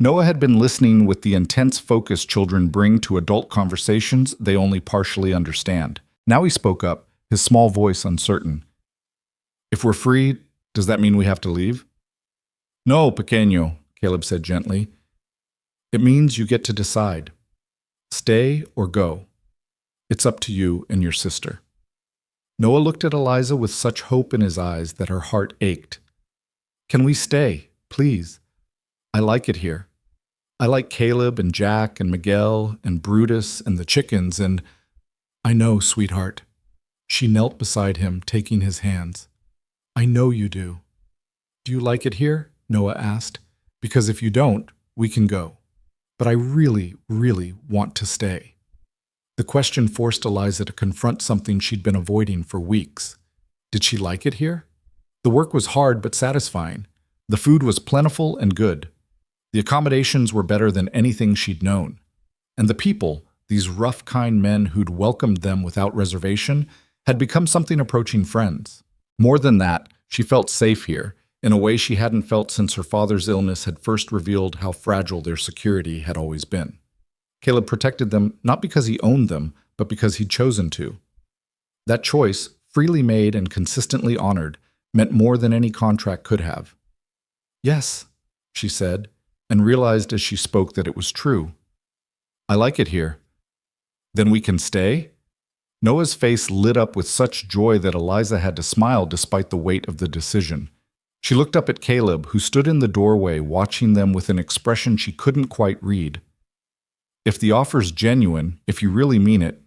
Noah had been listening with the intense focus children bring to adult conversations they only partially understand. Now he spoke up, his small voice uncertain. If we're free, does that mean we have to leave? No, pequeño, Caleb said gently. It means you get to decide. Stay or go. It's up to you and your sister. Noah looked at Eliza with such hope in his eyes that her heart ached. Can we stay, please? I like it here. I like Caleb and Jack and Miguel and Brutus and the chickens and... I know, sweetheart. She knelt beside him, taking his hands. I know you do. Do you like it here? Noah asked. Because if you don't, we can go. But I really, really want to stay. The question forced Eliza to confront something she'd been avoiding for weeks. Did she like it here? The work was hard but satisfying. The food was plentiful and good. The accommodations were better than anything she'd known. And the people, these rough, kind men who'd welcomed them without reservation, had become something approaching friends. More than that, she felt safe here, in a way she hadn't felt since her father's illness had first revealed how fragile their security had always been. Caleb protected them not because he owned them, but because he'd chosen to. That choice, freely made and consistently honored, meant more than any contract could have. Yes, she said, and realized as she spoke that it was true. I like it here. Then we can stay? Noah's face lit up with such joy that Eliza had to smile despite the weight of the decision. She looked up at Caleb, who stood in the doorway watching them with an expression she couldn't quite read. If the offer's genuine, if you really mean it,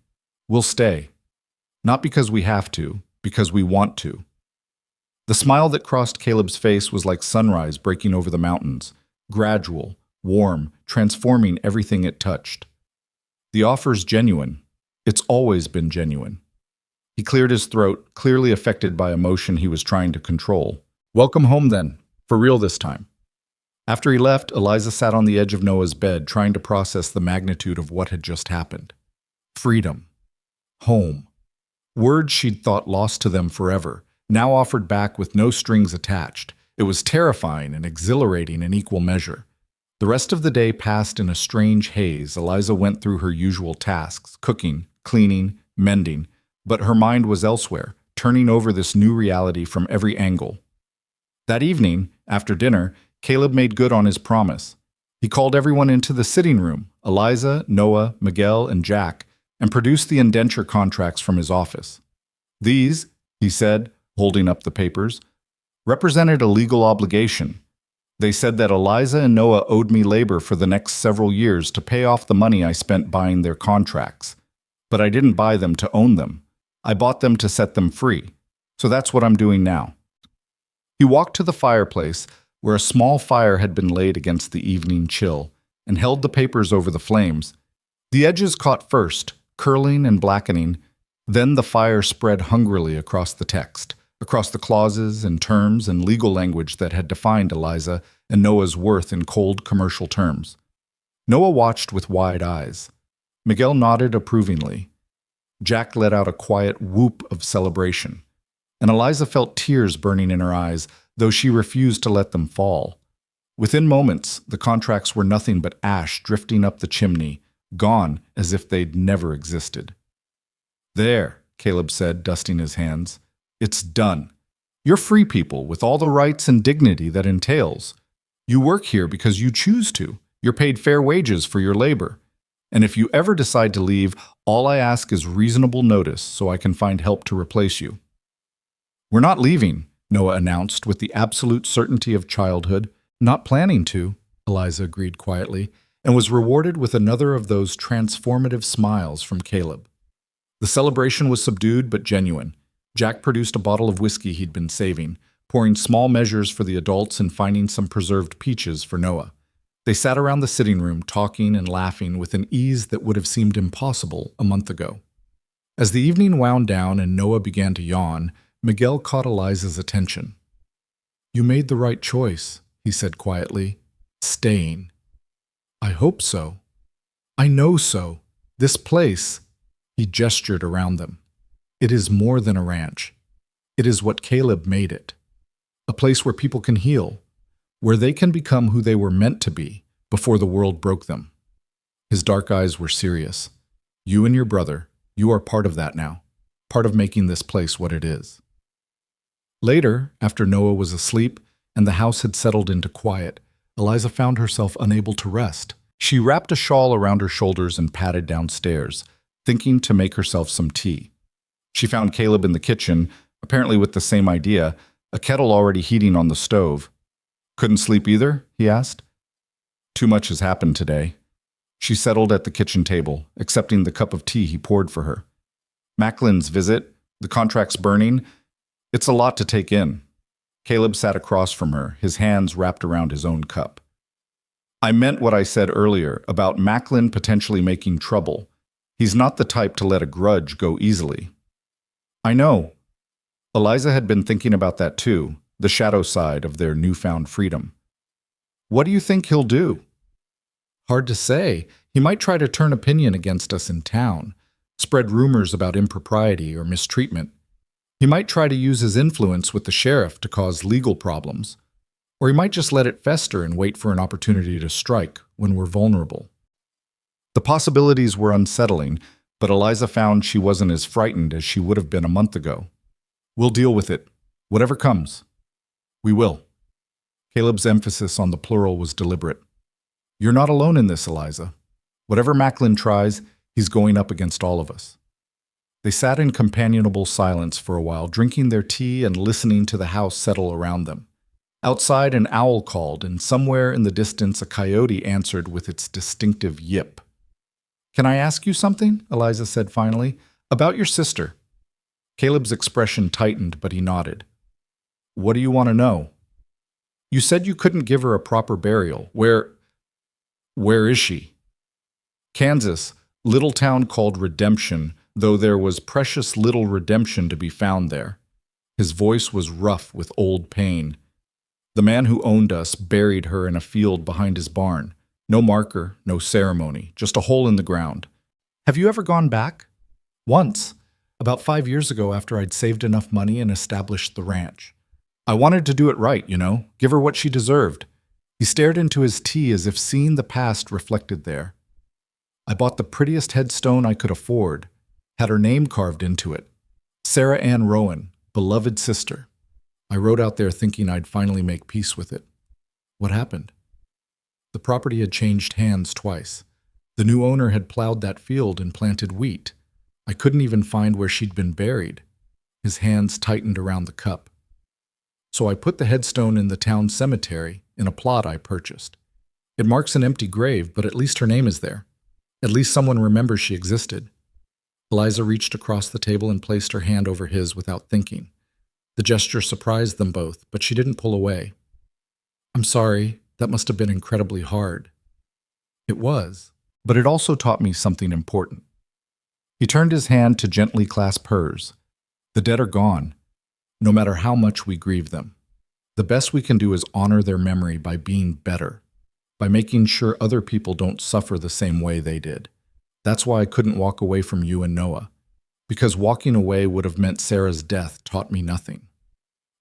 we'll stay. Not because we have to, because we want to. The smile that crossed Caleb's face was like sunrise breaking over the mountains, gradual, warm, transforming everything it touched. The offer's genuine. It's always been genuine. He cleared his throat, clearly affected by emotion he was trying to control. Welcome home then, for real this time. After he left, Eliza sat on the edge of Noah's bed, trying to process the magnitude of what had just happened. Freedom. Home. Words she'd thought lost to them forever, now offered back with no strings attached. It was terrifying and exhilarating in equal measure. The rest of the day passed in a strange haze. Eliza went through her usual tasks, cooking, cleaning, mending, but her mind was elsewhere, turning over this new reality from every angle. That evening, after dinner, Caleb made good on his promise. He called everyone into the sitting room, Eliza, Noah, Miguel, and Jack, and produced the indenture contracts from his office. These, he said, holding up the papers, represented a legal obligation. They said that Eliza and Noah owed me labor for the next several years to pay off the money I spent buying their contracts. But I didn't buy them to own them. I bought them to set them free. So that's what I'm doing now. He walked to the fireplace, where a small fire had been laid against the evening chill, and held the papers over the flames. The edges caught first, curling and blackening. Then the fire spread hungrily across the text, across the clauses and terms and legal language that had defined Eliza and Noah's worth in cold commercial terms. Noah watched with wide eyes. Miguel nodded approvingly. Jack let out a quiet whoop of celebration, and Eliza felt tears burning in her eyes, though she refused to let them fall. Within moments, the contracts were nothing but ash drifting up the chimney, gone as if they'd never existed. There, Caleb said, dusting his hands. It's done. You're free people with all the rights and dignity that entails. You work here because you choose to. You're paid fair wages for your labor. And if you ever decide to leave, all I ask is reasonable notice so I can find help to replace you. We're not leaving, Noah announced with the absolute certainty of childhood. Not planning to, Eliza agreed quietly, and was rewarded with another of those transformative smiles from Caleb. The celebration was subdued but genuine. Jack produced a bottle of whiskey he'd been saving, pouring small measures for the adults and finding some preserved peaches for Noah. They sat around the sitting room, talking and laughing with an ease that would have seemed impossible a month ago. As the evening wound down and Noah began to yawn, Miguel caught Eliza's attention. "You made the right choice," he said quietly. "Staying." "I hope so. I know so. This place," he gestured around them. "It is more than a ranch. It is what Caleb made it. A place where people can heal, where they can become who they were meant to be before the world broke them." His dark eyes were serious. "You and your brother, you are part of that now, part of making this place what it is." Later, after Noah was asleep and the house had settled into quiet, Eliza found herself unable to rest. She wrapped a shawl around her shoulders and padded downstairs, thinking to make herself some tea. She found Caleb in the kitchen, apparently with the same idea, a kettle already heating on the stove. "Couldn't sleep either?" he asked. "Too much has happened today." She settled at the kitchen table, accepting the cup of tea he poured for her. "Macklin's visit, the contract's burning. It's a lot to take in." Caleb sat across from her, his hands wrapped around his own cup. "I meant what I said earlier about Macklin potentially making trouble. He's not the type to let a grudge go easily." "I know." Eliza had been thinking about that too, the shadow side of their newfound freedom. "What do you think he'll do?" "Hard to say. He might try to turn opinion against us in town, spread rumors about impropriety or mistreatment. He might try to use his influence with the sheriff to cause legal problems. Or he might just let it fester and wait for an opportunity to strike when we're vulnerable." The possibilities were unsettling, but Eliza found she wasn't as frightened as she would have been a month ago. "We'll deal with it. Whatever comes." "We will." Caleb's emphasis on the plural was deliberate. "You're not alone in this, Eliza. Whatever Macklin tries, he's going up against all of us." They sat in companionable silence for a while, drinking their tea and listening to the house settle around them. Outside, an owl called, and somewhere in the distance a coyote answered with its distinctive yip. "Can I ask you something?" Eliza said finally. "About your sister." Caleb's expression tightened, but he nodded. "What do you want to know?" "You said you couldn't give her a proper burial. Where is she?" "Kansas, little town called Redemption, though there was precious little redemption to be found there." His voice was rough with old pain. "The man who owned us buried her in a field behind his barn. No marker, no ceremony, just a hole in the ground." "Have you ever gone back?" "Once, about 5 years ago after I'd saved enough money and established the ranch. I wanted to do it right, give her what she deserved." He stared into his tea as if seeing the past reflected there. "I bought the prettiest headstone I could afford, had her name carved into it. Sarah Ann Rowan, beloved sister. I wrote out there thinking I'd finally make peace with it." "What happened?" "The property had changed hands twice. The new owner had plowed that field and planted wheat. I couldn't even find where she'd been buried." His hands tightened around the cup. "So I put the headstone in the town cemetery in a plot I purchased. It marks an empty grave, but at least her name is there. At least someone remembers she existed." Eliza reached across the table and placed her hand over his without thinking. The gesture surprised them both, but she didn't pull away. "I'm sorry, that must have been incredibly hard." "It was, but it also taught me something important." He turned his hand to gently clasp hers. "The dead are gone, no matter how much we grieve them. The best we can do is honor their memory by being better, by making sure other people don't suffer the same way they did. That's why I couldn't walk away from you and Noah, because walking away would have meant Sarah's death taught me nothing."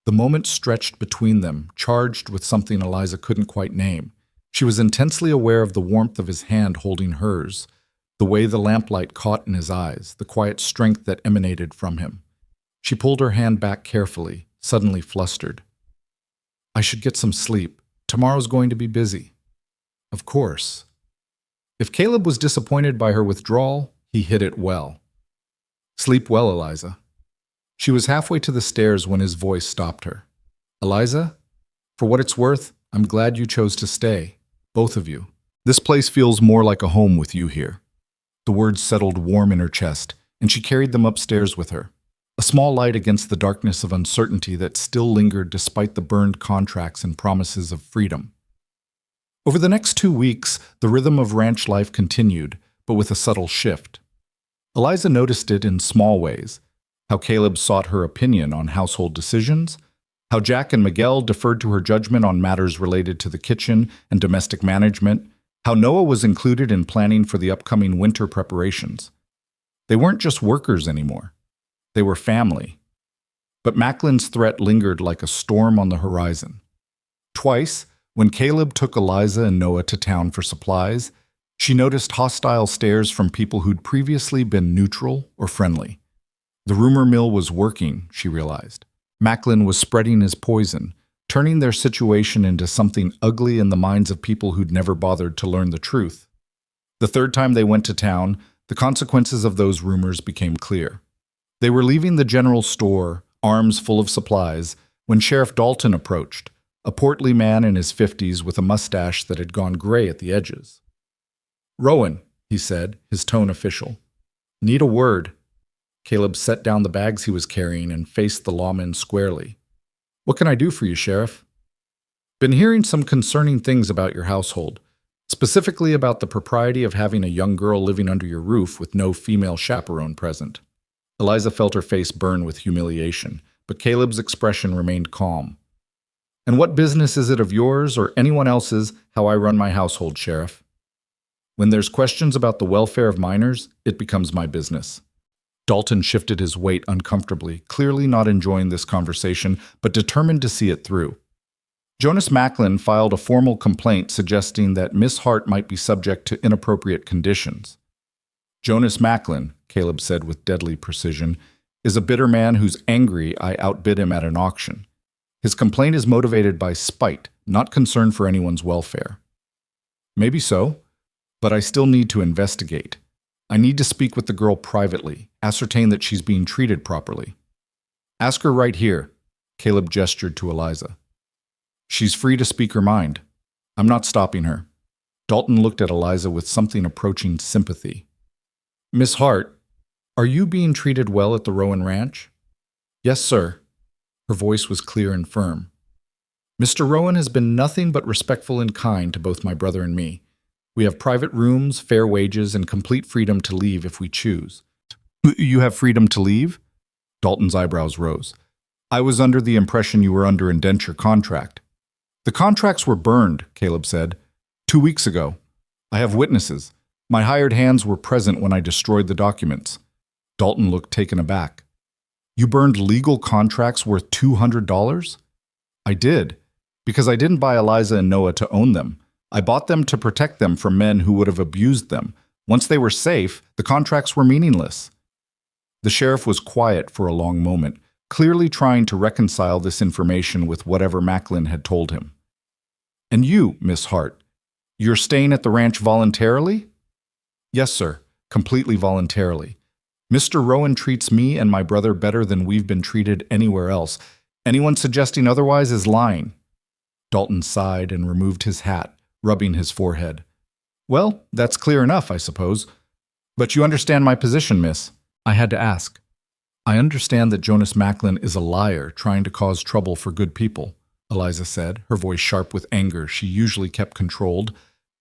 The moment stretched between them, charged with something Eliza couldn't quite name. She was intensely aware of the warmth of his hand holding hers, the way the lamplight caught in his eyes, the quiet strength that emanated from him. She pulled her hand back carefully, suddenly flustered. "I should get some sleep. Tomorrow's going to be busy." "Of course." If Caleb was disappointed by her withdrawal, he hid it well. "Sleep well, Eliza." She was halfway to the stairs when his voice stopped her. "Eliza, for what it's worth, I'm glad you chose to stay, both of you. This place feels more like a home with you here." The words settled warm in her chest, and she carried them upstairs with her, a small light against the darkness of uncertainty that still lingered despite the burned contracts and promises of freedom. Over the next 2 weeks, the rhythm of ranch life continued, but with a subtle shift. Eliza noticed it in small ways: how Caleb sought her opinion on household decisions, how Jack and Miguel deferred to her judgment on matters related to the kitchen and domestic management, how Noah was included in planning for the upcoming winter preparations. They weren't just workers anymore. They were family. But Macklin's threat lingered like a storm on the horizon. Twice, when Caleb took Eliza and Noah to town for supplies, she noticed hostile stares from people who'd previously been neutral or friendly. The rumor mill was working, she realized. Macklin was spreading his poison, turning their situation into something ugly in the minds of people who'd never bothered to learn the truth. The third time they went to town, the consequences of those rumors became clear. They were leaving the general store, arms full of supplies, when Sheriff Dalton approached, a portly man in his 50s with a mustache that had gone gray at the edges. "Rowan," he said, his tone official. "Need a word." Caleb set down the bags he was carrying and faced the lawman squarely. "What can I do for you, Sheriff?" "Been hearing some concerning things about your household, specifically about the propriety of having a young girl living under your roof with no female chaperone present." Eliza felt her face burn with humiliation, but Caleb's expression remained calm. "And what business is it of yours or anyone else's how I run my household, Sheriff? When there's questions about the welfare of minors, it becomes my business." Dalton shifted his weight uncomfortably, clearly not enjoying this conversation, but determined to see it through. Jonas Macklin filed a formal complaint suggesting that Miss Hart might be subject to inappropriate conditions. "Jonas Macklin," Caleb said with deadly precision, "is a bitter man who's angry I outbid him at an auction. His complaint is motivated by spite, not concern for anyone's welfare." "Maybe so, but I still need to investigate. I need to speak with the girl privately, ascertain that she's being treated properly." "Ask her right here," Caleb gestured to Eliza. "She's free to speak her mind. I'm not stopping her." Dalton looked at Eliza with something approaching sympathy. "Miss Hart, are you being treated well at the Rowan Ranch?" "Yes, sir." Her voice was clear and firm. "Mr. Rowan has been nothing but respectful and kind to both my brother and me. We have private rooms, fair wages, and complete freedom to leave if we choose." "You have freedom to leave?" Dalton's eyebrows rose. "I was under the impression you were under indenture contract." "The contracts were burned," Caleb said, 2 weeks ago. I have witnesses. My hired hands were present when I destroyed the documents." Dalton looked taken aback. "You burned legal contracts worth $200? "I did, because I didn't buy Eliza and Noah to own them. I bought them to protect them from men who would have abused them. Once they were safe, the contracts were meaningless." The sheriff was quiet for a long moment, clearly trying to reconcile this information with whatever Macklin had told him. "And you, Miss Hart, you're staying at the ranch voluntarily?" "Yes, sir, completely voluntarily. Mr. Rowan treats me and my brother better than we've been treated anywhere else. Anyone suggesting otherwise is lying." Dalton sighed and removed his hat, rubbing his forehead. "Well, that's clear enough, I suppose. But you understand my position, miss?" I had to ask. "I understand that Jonas Macklin is a liar trying to cause trouble for good people," Eliza said, her voice sharp with anger she usually kept controlled.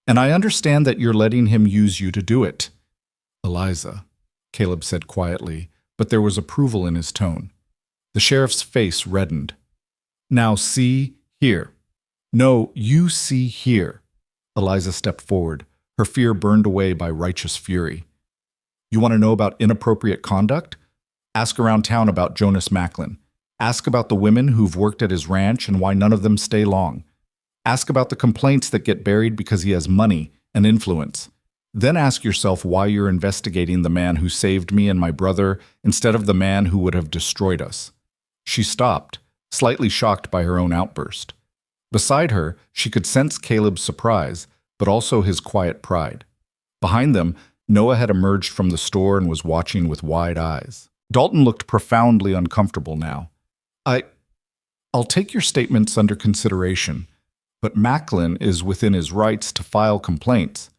"And I understand that you're letting him use you to do it." "Eliza," Caleb said quietly, but there was approval in his tone. The sheriff's face reddened. "Now see here." "No, you see here." Eliza stepped forward, her fear burned away by righteous fury. "You want to know about inappropriate conduct? Ask around town about Jonas Macklin. Ask about the women who've worked at his ranch and why none of them stay long. Ask about the complaints that get buried because he has money and influence. Then ask yourself why you're investigating the man who saved me and my brother instead of the man who would have destroyed us." She stopped, slightly shocked by her own outburst. Beside her, she could sense Caleb's surprise, but also his quiet pride. Behind them, Noah had emerged from the store and was watching with wide eyes. Dalton looked profoundly uncomfortable now. I'll take your statements under consideration, but Macklin is within his rights to file complaints,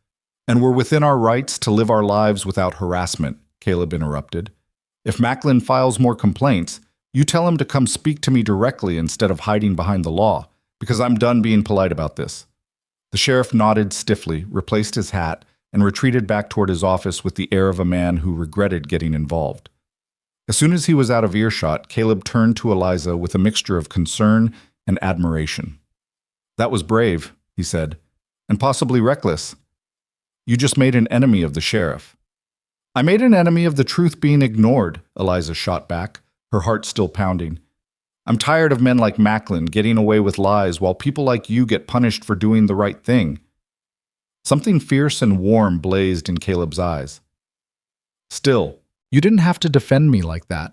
and we're within our rights to live our lives without harassment," Caleb interrupted. If Macklin files more complaints, you tell him to come speak to me directly instead of hiding behind the law, because I'm done being polite about this. The sheriff nodded stiffly, replaced his hat, and retreated back toward his office with the air of a man who regretted getting involved. As soon as he was out of earshot, Caleb turned to Eliza with a mixture of concern and admiration. "That was brave," he said, "and possibly reckless. You just made an enemy of the sheriff." "I made an enemy of the truth being ignored," Eliza shot back, her heart still pounding. "I'm tired of men like Macklin getting away with lies while people like you get punished for doing the right thing." Something fierce and warm blazed in Caleb's eyes. "Still, you didn't have to defend me like that."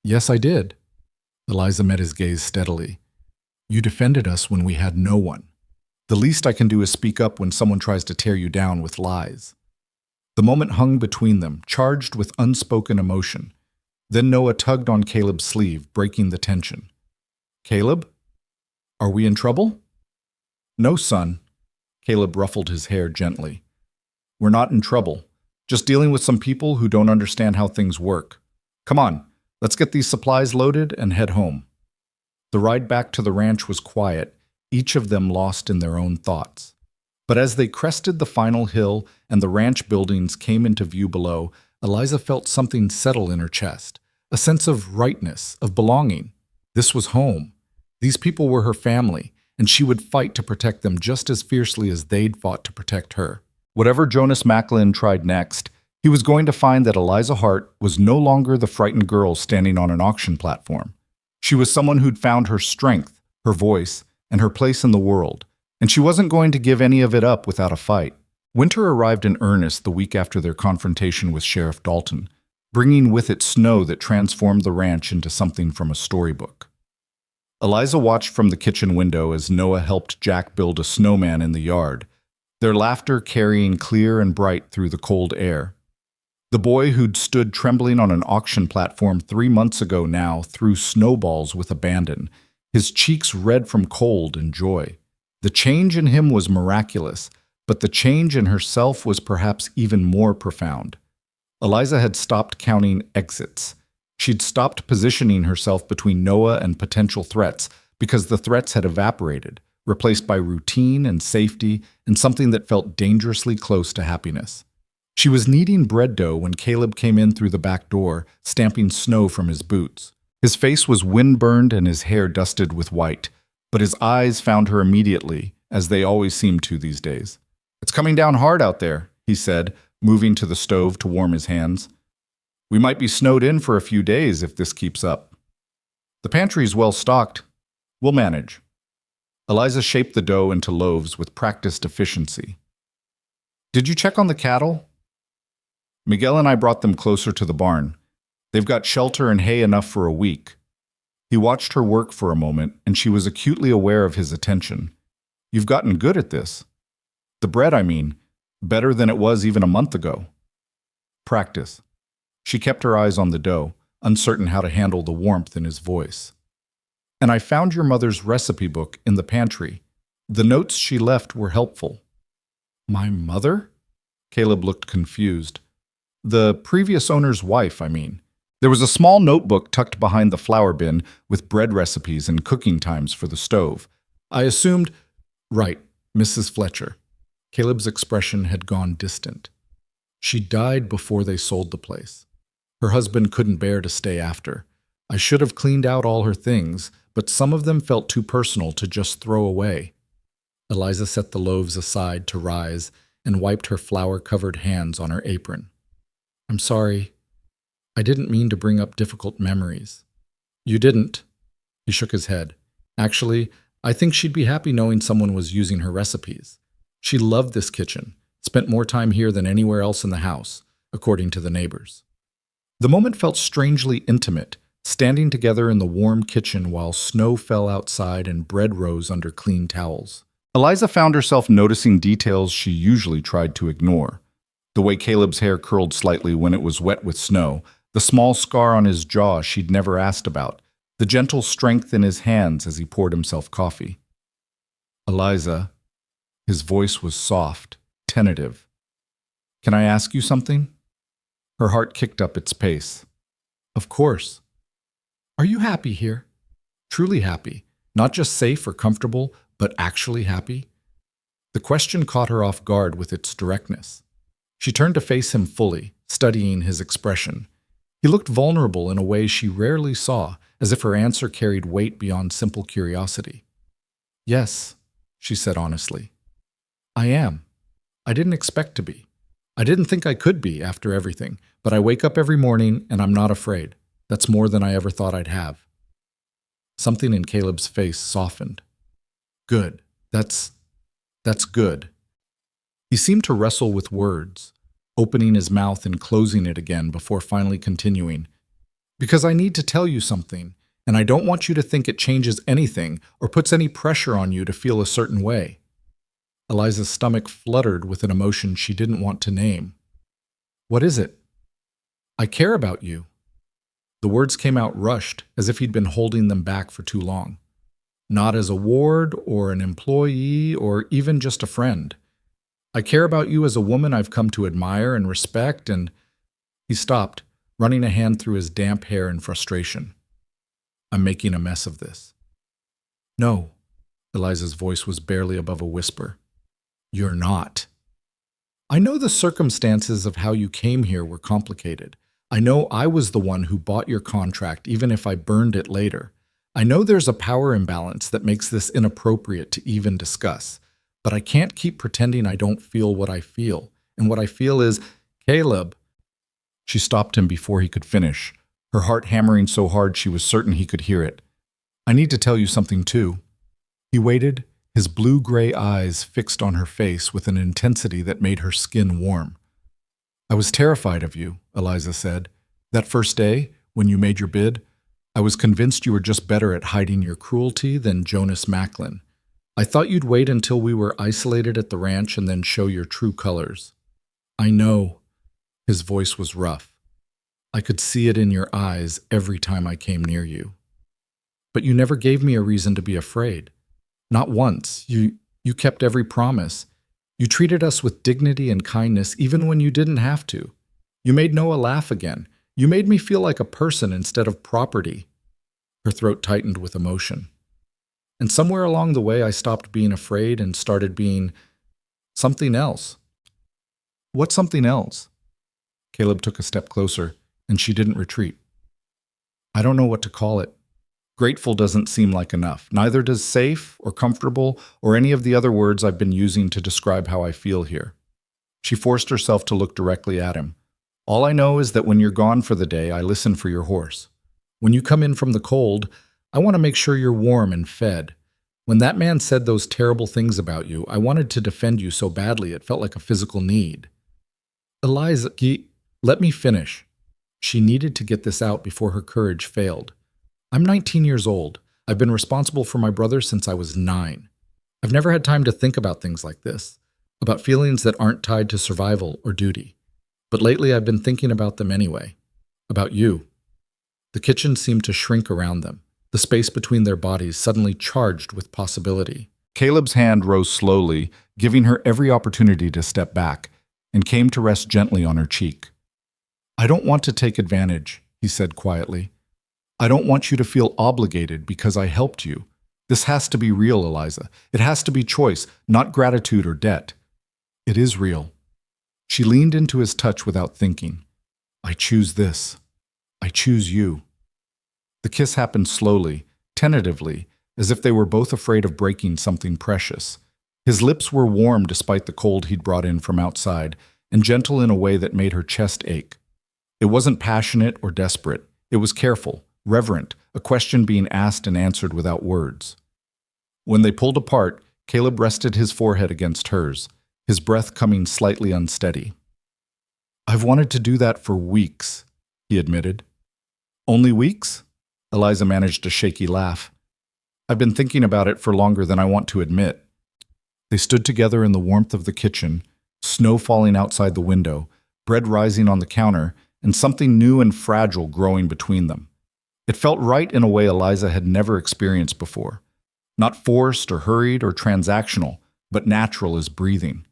"Yes, I did." Eliza met his gaze steadily. "You defended us when we had no one. The least I can do is speak up when someone tries to tear you down with lies." The moment hung between them, charged with unspoken emotion. Then Noah tugged on Caleb's sleeve, breaking the tension. "Caleb? Are we in trouble?" "No, son." Caleb ruffled his hair gently. "We're not in trouble. Just dealing with some people who don't understand how things work. Come on, let's get these supplies loaded and head home." The ride back to the ranch was quiet, each of them lost in their own thoughts. But as they crested the final hill and the ranch buildings came into view below, Eliza felt something settle in her chest, a sense of rightness, of belonging. This was home. These people were her family, and she would fight to protect them just as fiercely as they'd fought to protect her. Whatever Jonas Macklin tried next, he was going to find that Eliza Hart was no longer the frightened girl standing on an auction platform. She was someone who'd found her strength, her voice, and her place in the world, and she wasn't going to give any of it up without a fight. Winter arrived in earnest the week after their confrontation with Sheriff Dalton, bringing with it snow that transformed the ranch into something from a storybook. Eliza watched from the kitchen window as Noah helped Jack build a snowman in the yard, their laughter carrying clear and bright through the cold air. The boy who'd stood trembling on an auction platform 3 months ago now threw snowballs with abandon, his cheeks red from cold and joy. The change in him was miraculous, but the change in herself was perhaps even more profound. Eliza had stopped counting exits. She'd stopped positioning herself between Noah and potential threats because the threats had evaporated, replaced by routine and safety and something that felt dangerously close to happiness. She was kneading bread dough when Caleb came in through the back door, stamping snow from his boots. His face was wind-burned and his hair dusted with white, but his eyes found her immediately, as they always seem to these days. "It's coming down hard out there," he said, moving to the stove to warm his hands. "We might be snowed in for a few days if this keeps up." "The pantry's well stocked. We'll manage." Eliza shaped the dough into loaves with practiced efficiency. "Did you check on the cattle?" "Miguel and I brought them closer to the barn. They've got shelter and hay enough for a week." He watched her work for a moment, and she was acutely aware of his attention. "You've gotten good at this. The bread, I mean, better than it was even a month ago." "Practice." She kept her eyes on the dough, uncertain how to handle the warmth in his voice. "And I found your mother's recipe book in the pantry. The notes she left were helpful." "My mother?" Caleb looked confused. "The previous owner's wife, I mean. There was a small notebook tucked behind the flour bin with bread recipes and cooking times for the stove. I assumed—" "Right, Mrs. Fletcher." Caleb's expression had gone distant. "She died before they sold the place. Her husband couldn't bear to stay after. I should have cleaned out all her things, but some of them felt too personal to just throw away." Eliza set the loaves aside to rise and wiped her flour-covered hands on her apron. "I'm sorry. I didn't mean to bring up difficult memories." "You didn't." He shook his head. "Actually, I think she'd be happy knowing someone was using her recipes. She loved this kitchen, spent more time here than anywhere else in the house, according to the neighbors." The moment felt strangely intimate, standing together in the warm kitchen while snow fell outside and bread rose under clean towels. Eliza found herself noticing details she usually tried to ignore. The way Caleb's hair curled slightly when it was wet with snow, the small scar on his jaw she'd never asked about, the gentle strength in his hands as he poured himself coffee. "Eliza," his voice was soft, tentative. "Can I ask you something?" Her heart kicked up its pace. Of course. Are you happy here? Truly happy. Not just safe or comfortable, but actually happy? The question caught her off guard with its directness. She turned to face him fully, studying his expression. He looked vulnerable in a way she rarely saw, as if her answer carried weight beyond simple curiosity. Yes, she said honestly. I am. I didn't expect to be. I didn't think I could be after everything, but I wake up every morning and I'm not afraid. That's more than I ever thought I'd have. Something in Caleb's face softened. Good. That's good. He seemed to wrestle with words, opening his mouth and closing it again before finally continuing. Because I need to tell you something, and I don't want you to think it changes anything or puts any pressure on you to feel a certain way. Eliza's stomach fluttered with an emotion she didn't want to name. What is it? I care about you. The words came out rushed, as if he'd been holding them back for too long. Not as a ward or an employee or even just a friend. I care about you as a woman I've come to admire and respect, and he stopped, running a hand through his damp hair in frustration. I'm making a mess of this. No, Eliza's voice was barely above a whisper. You're not. I know the circumstances of how you came here were complicated. I know I was the one who bought your contract, even if I burned it later. I know there's a power imbalance that makes this inappropriate to even discuss, but I can't keep pretending I don't feel what I feel. And what I feel is, Caleb. She stopped him before he could finish, her heart hammering so hard she was certain he could hear it. I need to tell you something too. He waited, his blue-gray eyes fixed on her face with an intensity that made her skin warm. I was terrified of you, Eliza said. That first day, when you made your bid, I was convinced you were just better at hiding your cruelty than Jonas Macklin. I thought you'd wait until we were isolated at the ranch and then show your true colors. I know. His voice was rough. I could see it in your eyes every time I came near you. But you never gave me a reason to be afraid. Not once. You kept every promise. You treated us with dignity and kindness even when you didn't have to. You made Noah laugh again. You made me feel like a person instead of property. Her throat tightened with emotion. And somewhere along the way I stopped being afraid and started being something else. What's something else? Caleb took a step closer, and she didn't retreat. I don't know what to call it. Grateful doesn't seem like enough. Neither does safe or comfortable or any of the other words I've been using to describe how I feel here. She forced herself to look directly at him. All I know is that when you're gone for the day, I listen for your horse. When you come in from the cold, I want to make sure you're warm and fed. When that man said those terrible things about you, I wanted to defend you so badly it felt like a physical need. Eliza, let me finish. She needed to get this out before her courage failed. I'm 19 years old. I've been responsible for my brother since I was 9. I've never had time to think about things like this, about feelings that aren't tied to survival or duty. But lately I've been thinking about them anyway. About you. The kitchen seemed to shrink around them, the space between their bodies suddenly charged with possibility. Caleb's hand rose slowly, giving her every opportunity to step back, and came to rest gently on her cheek. I don't want to take advantage, he said quietly. I don't want you to feel obligated because I helped you. This has to be real, Eliza. It has to be choice, not gratitude or debt. It is real. She leaned into his touch without thinking. I choose this. I choose you. The kiss happened slowly, tentatively, as if they were both afraid of breaking something precious. His lips were warm despite the cold he'd brought in from outside, and gentle in a way that made her chest ache. It wasn't passionate or desperate. It was careful, reverent, a question being asked and answered without words. When they pulled apart, Caleb rested his forehead against hers, his breath coming slightly unsteady. I've wanted to do that for weeks, he admitted. Only weeks? Eliza managed a shaky laugh. I've been thinking about it for longer than I want to admit. They stood together in the warmth of the kitchen, snow falling outside the window, bread rising on the counter, and something new and fragile growing between them. It felt right in a way Eliza had never experienced before. Not forced or hurried or transactional, but natural as breathing.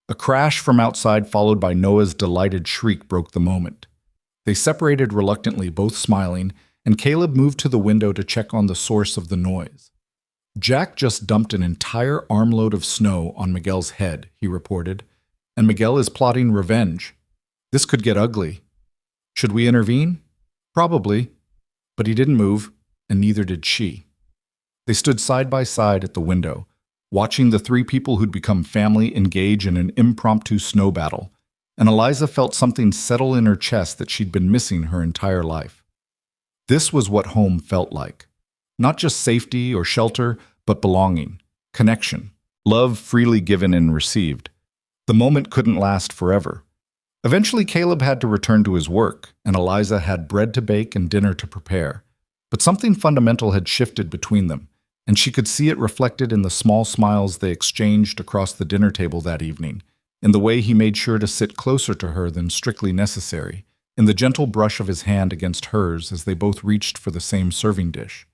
A crash from outside followed by Noah's delighted shriek broke the moment. They separated reluctantly, both smiling, and Caleb moved to the window to check on the source of the noise. Jack just dumped an entire armload of snow on Miguel's head, he reported, and Miguel is plotting revenge. This could get ugly. Should we intervene? Probably. But he didn't move, and neither did she. They stood side by side at the window, watching the three people who'd become family engage in an impromptu snow battle, and Eliza felt something settle in her chest that she'd been missing her entire life. This was what home felt like. Not just safety or shelter, but belonging, connection, love freely given and received. The moment couldn't last forever. Eventually, Caleb had to return to his work, and Eliza had bread to bake and dinner to prepare. But something fundamental had shifted between them, and she could see it reflected in the small smiles they exchanged across the dinner table that evening, in the way he made sure to sit closer to her than strictly necessary, in the gentle brush of his hand against hers as they both reached for the same serving dish.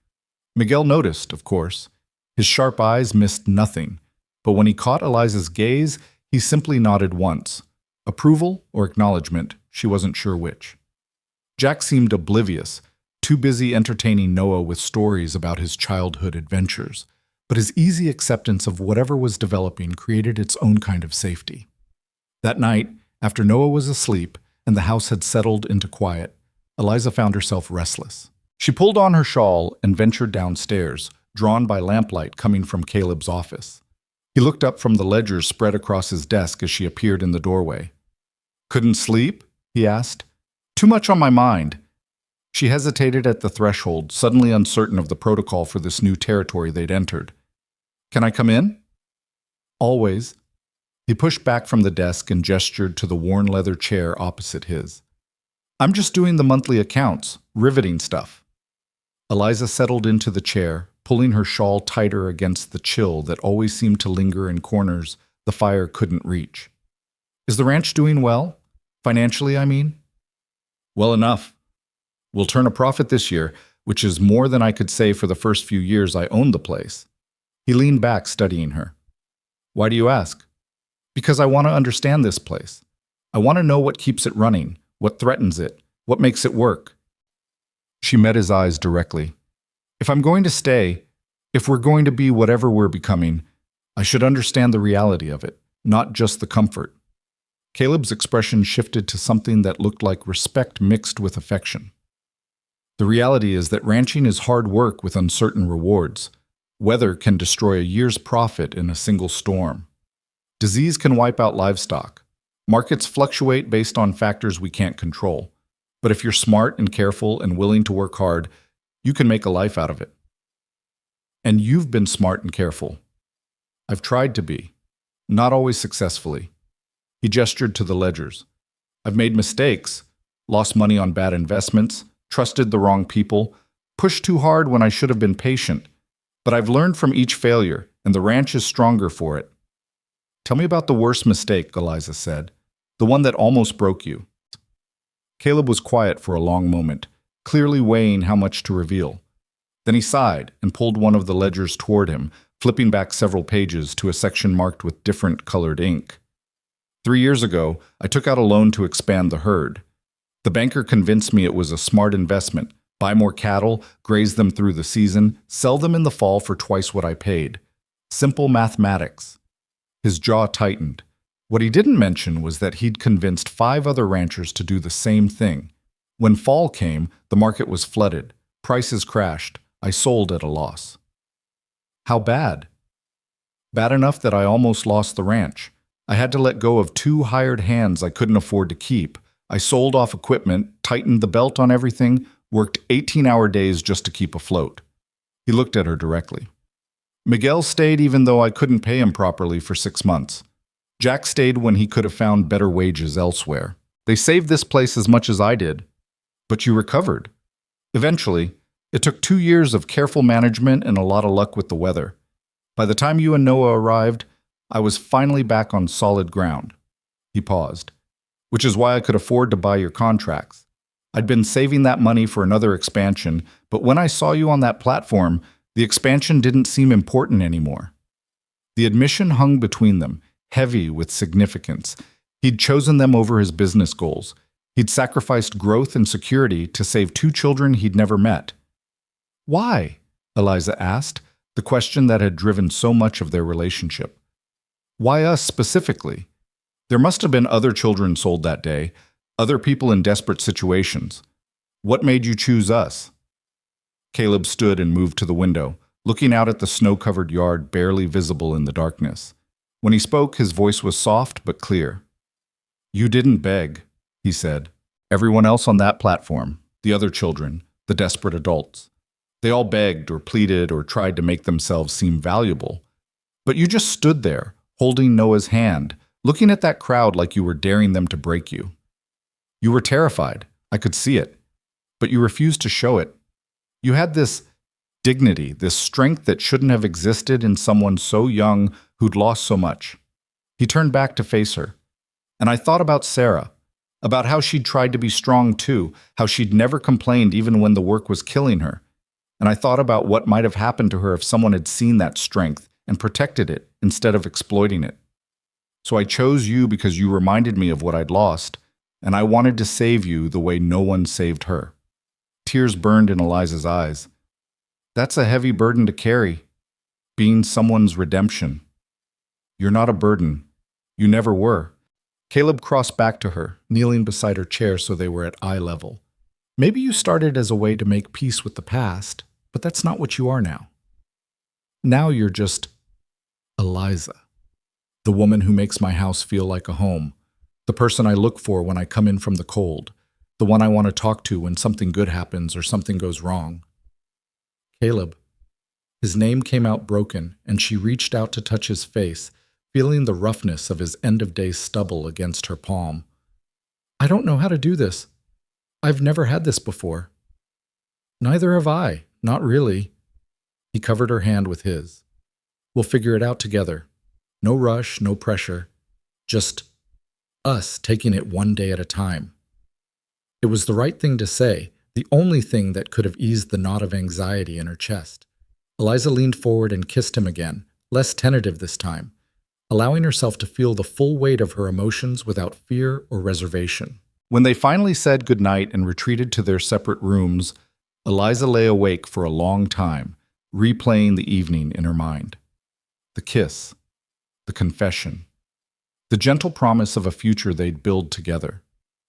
Miguel noticed, of course. His sharp eyes missed nothing, but when he caught Eliza's gaze, he simply nodded once. Approval or acknowledgement, she wasn't sure which. Jack seemed oblivious, too busy entertaining Noah with stories about his childhood adventures, but his easy acceptance of whatever was developing created its own kind of safety. That night, after Noah was asleep and the house had settled into quiet, Eliza found herself restless. She pulled on her shawl and ventured downstairs, drawn by lamplight coming from Caleb's office. He looked up from the ledgers spread across his desk as she appeared in the doorway. "Couldn't sleep?" he asked. "Too much on my mind." She hesitated at the threshold, suddenly uncertain of the protocol for this new territory they'd entered. "Can I come in?" "Always." He pushed back from the desk and gestured to the worn leather chair opposite his. "I'm just doing the monthly accounts, riveting stuff." Eliza settled into the chair, pulling her shawl tighter against the chill that always seemed to linger in corners the fire couldn't reach. "Is the ranch doing well? Financially, I mean?" "Well enough. We'll turn a profit this year, which is more than I could say for the first few years I owned the place." He leaned back, studying her. "Why do you ask?" "Because I want to understand this place. I want to know what keeps it running, what threatens it, what makes it work." She met his eyes directly. "If I'm going to stay, if we're going to be whatever we're becoming, I should understand the reality of it, not just the comfort." Caleb's expression shifted to something that looked like respect mixed with affection. "The reality is that ranching is hard work with uncertain rewards. Weather can destroy a year's profit in a single storm. Disease can wipe out livestock. Markets fluctuate based on factors we can't control. But if you're smart and careful and willing to work hard, you can make a life out of it. And you've been smart and careful." "I've tried to be. Not always successfully." He gestured to the ledgers. "I've made mistakes, lost money on bad investments, trusted the wrong people, pushed too hard when I should have been patient. But I've learned from each failure, and the ranch is stronger for it." "Tell me about the worst mistake," Eliza said. "The one that almost broke you." Caleb was quiet for a long moment, clearly weighing how much to reveal. Then he sighed and pulled one of the ledgers toward him, flipping back several pages to a section marked with different colored ink. 3 years ago, I took out a loan to expand the herd. The banker convinced me it was a smart investment. Buy more cattle, graze them through the season, sell them in the fall for twice what I paid. Simple mathematics. His jaw tightened. What he didn't mention was that he'd convinced 5 other ranchers to do the same thing. When fall came, the market was flooded. Prices crashed. I sold at a loss. "How bad?" "Bad enough that I almost lost the ranch. I had to let go of 2 hired hands I couldn't afford to keep. I sold off equipment, tightened the belt on everything, worked 18-hour days just to keep afloat." He looked at her directly. "Miguel stayed even though I couldn't pay him properly for 6 months. Jack stayed when he could have found better wages elsewhere. They saved this place as much as I did." "But you recovered." "Eventually. It took 2 years of careful management and a lot of luck with the weather. By the time you and Noah arrived, I was finally back on solid ground." He paused. "Which is why I could afford to buy your contracts. I'd been saving that money for another expansion, but when I saw you on that platform, the expansion didn't seem important anymore." The admission hung between them, heavy with significance. He'd chosen them over his business goals. He'd sacrificed growth and security to save two children he'd never met. Why? Eliza asked, the question that had driven so much of their relationship. Why us specifically? There must have been other children sold that day, other people in desperate situations. What made you choose us? Caleb stood and moved to the window, looking out at the snow-covered yard barely visible in the darkness. When he spoke, his voice was soft but clear. You didn't beg, he said. Everyone else on that platform, the other children, the desperate adults, they all begged or pleaded or tried to make themselves seem valuable. But you just stood there, holding Noah's hand, looking at that crowd like you were daring them to break you. You were terrified, I could see it, but you refused to show it. You had this dignity, this strength that shouldn't have existed in someone so young who'd lost so much. He turned back to face her. And I thought about Sarah, about how she'd tried to be strong too, how she'd never complained even when the work was killing her. And I thought about what might have happened to her if someone had seen that strength and protected it instead of exploiting it. So I chose you because you reminded me of what I'd lost, and I wanted to save you the way no one saved her. Tears burned in Eliza's eyes. That's a heavy burden to carry, being someone's redemption. You're not a burden. You never were. Caleb crossed back to her, kneeling beside her chair so they were at eye level. Maybe you started as a way to make peace with the past, but that's not what you are now. Now you're just Eliza, the woman who makes my house feel like a home, the person I look for when I come in from the cold, the one I want to talk to when something good happens or something goes wrong. Caleb. His name came out broken, and she reached out to touch his face, feeling the roughness of his end-of-day stubble against her palm. I don't know how to do this. I've never had this before. Neither have I, not really. He covered her hand with his. We'll figure it out together. No rush, no pressure. Just us taking it one day at a time. It was the right thing to say, the only thing that could have eased the knot of anxiety in her chest. Eliza leaned forward and kissed him again, less tentative this time, allowing herself to feel the full weight of her emotions without fear or reservation. When they finally said goodnight and retreated to their separate rooms, Eliza lay awake for a long time, replaying the evening in her mind. The kiss, the confession, the gentle promise of a future they'd build together.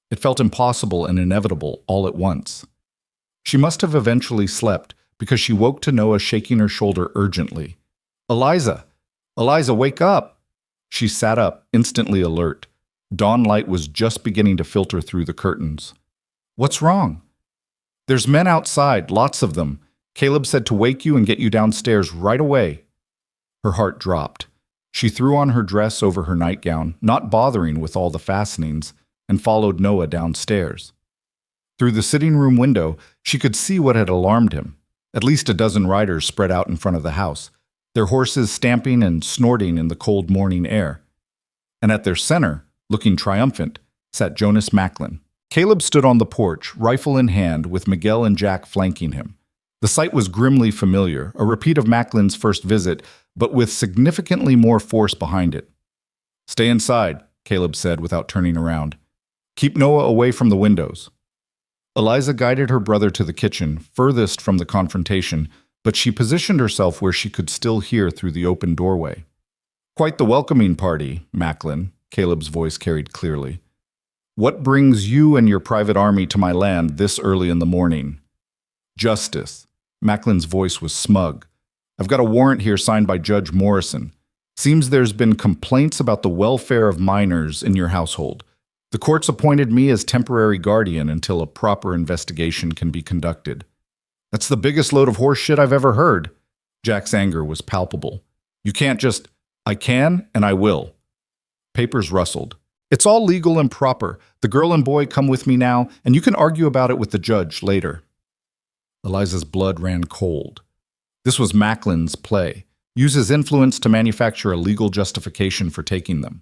It felt impossible and inevitable all at once. She must have eventually slept because she woke to Noah shaking her shoulder urgently. Eliza! Eliza, wake up! She sat up, instantly alert. Dawn light was just beginning to filter through the curtains. What's wrong? There's men outside, lots of them. Caleb said to wake you and get you downstairs right away. Her heart dropped. She threw on her dress over her nightgown, not bothering with all the fastenings, and followed Noah downstairs. Through the sitting room window, she could see what had alarmed him. At least a dozen riders spread out in front of the house, their horses stamping and snorting in the cold morning air. And at their center, looking triumphant, sat Jonas Macklin. Caleb stood on the porch, rifle in hand, with Miguel and Jack flanking him. The sight was grimly familiar, a repeat of Macklin's first visit, but with significantly more force behind it. Stay inside, Caleb said without turning around. Keep Noah away from the windows. Eliza guided her brother to the kitchen, furthest from the confrontation, but she positioned herself where she could still hear through the open doorway. Quite the welcoming party, Macklin, Caleb's voice carried clearly. What brings you and your private army to my land this early in the morning? Justice. Macklin's voice was smug. I've got a warrant here signed by Judge Morrison. Seems there's been complaints about the welfare of minors in your household. The court's appointed me as temporary guardian until a proper investigation can be conducted. That's the biggest load of horse shit I've ever heard. Jack's anger was palpable. You can't just, I can and I will. Papers rustled. It's all legal and proper. The girl and boy come with me now, and you can argue about it with the judge later. Eliza's blood ran cold. This was Macklin's play. Use his influence to manufacture a legal justification for taking them.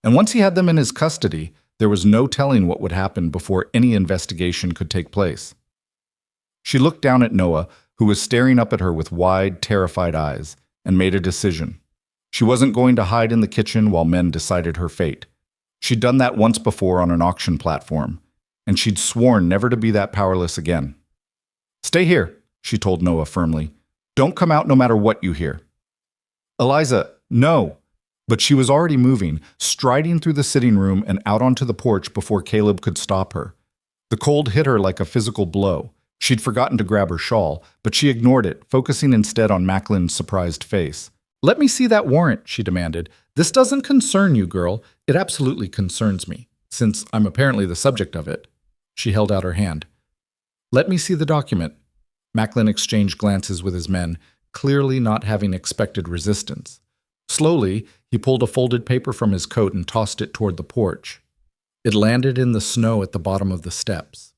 And once he had them in his custody, there was no telling what would happen before any investigation could take place. She looked down at Noah, who was staring up at her with wide, terrified eyes, and made a decision. She wasn't going to hide in the kitchen while men decided her fate. She'd done that once before on an auction platform. and she'd sworn never to be that powerless again. "Stay here," she told Noah firmly. "Don't come out no matter what you hear." "Eliza, no!" But she was already moving, striding through the sitting room and out onto the porch before Caleb could stop her. The cold hit her like a physical blow. She'd forgotten to grab her shawl, but she ignored it, focusing instead on Macklin's surprised face. "Let me see that warrant," she demanded. "This doesn't concern you, girl. It absolutely concerns me, since I'm apparently the subject of it." She held out her hand. "Let me see the document." Macklin exchanged glances with his men, clearly not having expected resistance. Slowly, he pulled a folded paper from his coat and tossed it toward the porch. It landed in the snow at the bottom of the steps.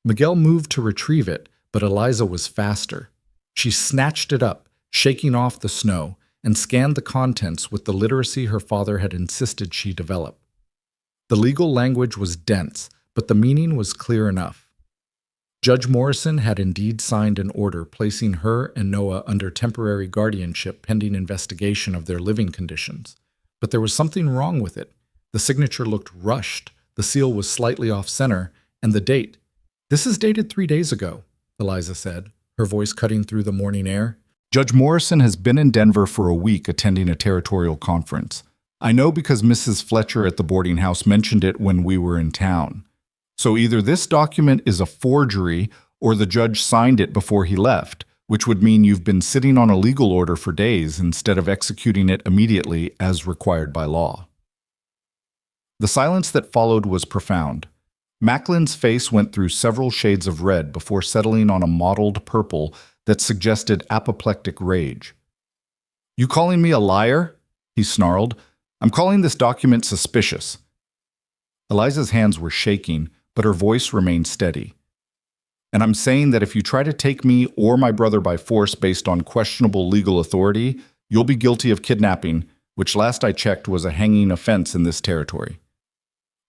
Miguel moved to retrieve it, but Eliza was faster. She snatched it up, shaking off the snow, and scanned the contents with the literacy her father had insisted she develop. The legal language was dense, but the meaning was clear enough. Judge Morrison had indeed signed an order placing her and Noah under temporary guardianship pending investigation of their living conditions. But there was something wrong with it. The signature looked rushed, the seal was slightly off-center, and the date. "This is dated 3 days ago," Eliza said, her voice cutting through the morning air. "Judge Morrison has been in Denver for a week attending a territorial conference. I know because Mrs. Fletcher at the boarding house mentioned it when we were in town. So either this document is a forgery or the judge signed it before he left, which would mean you've been sitting on a legal order for days instead of executing it immediately as required by law." The silence that followed was profound. Macklin's face went through several shades of red before settling on a mottled purple that suggested apoplectic rage. "You calling me a liar?" he snarled. "I'm calling this document suspicious." Eliza's hands were shaking, but her voice remained steady. "And I'm saying that if you try to take me or my brother by force based on questionable legal authority, you'll be guilty of kidnapping, which last I checked was a hanging offense in this territory."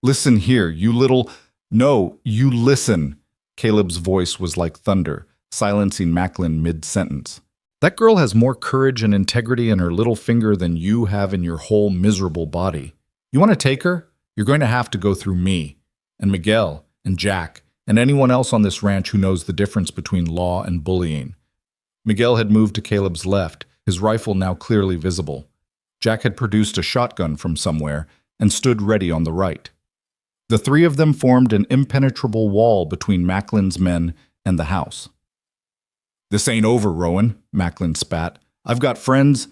"Listen here, you little—" "No, you listen." Caleb's voice was like thunder, silencing Macklin mid-sentence. "That girl has more courage and integrity in her little finger than you have in your whole miserable body. You want to take her? You're going to have to go through me, and Miguel, and Jack, and anyone else on this ranch who knows the difference between law and bullying." Miguel had moved to Caleb's left, his rifle now clearly visible. Jack had produced a shotgun from somewhere and stood ready on the right. The three of them formed an impenetrable wall between Macklin's men and the house. "This ain't over, Rowan," Macklin spat. "I've got friends—"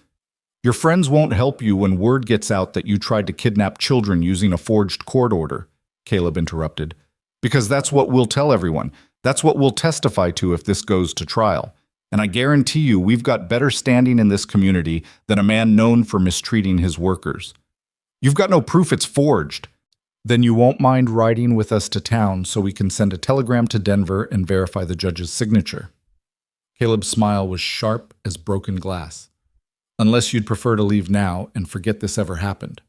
"Your friends won't help you when word gets out that you tried to kidnap children using a forged court order," Caleb interrupted. "Because that's what we'll tell everyone. That's what we'll testify to if this goes to trial. And I guarantee you we've got better standing in this community than a man known for mistreating his workers. You've got no proof it's forged. Then you won't mind riding with us to town so we can send a telegram to Denver and verify the judge's signature." Caleb's smile was sharp as broken glass. "Unless you'd prefer to leave now and forget this ever happened."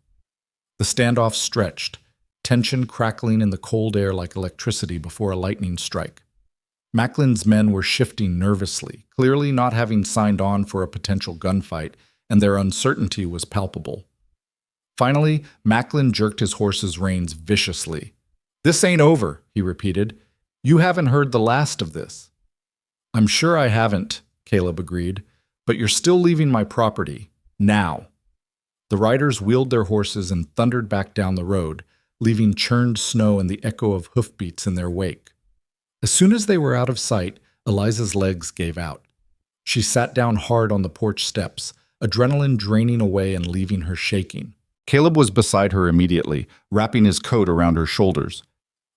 The standoff stretched, tension crackling in the cold air like electricity before a lightning strike. Macklin's men were shifting nervously, clearly not having signed on for a potential gunfight, and their uncertainty was palpable. Finally, Macklin jerked his horse's reins viciously. "This ain't over," he repeated. "You haven't heard the last of this." "I'm sure I haven't," Caleb agreed, "but you're still leaving my property. Now." The riders wheeled their horses and thundered back down the road, leaving churned snow and the echo of hoofbeats in their wake. As soon as they were out of sight, Eliza's legs gave out. She sat down hard on the porch steps, adrenaline draining away and leaving her shaking. Caleb was beside her immediately, wrapping his coat around her shoulders.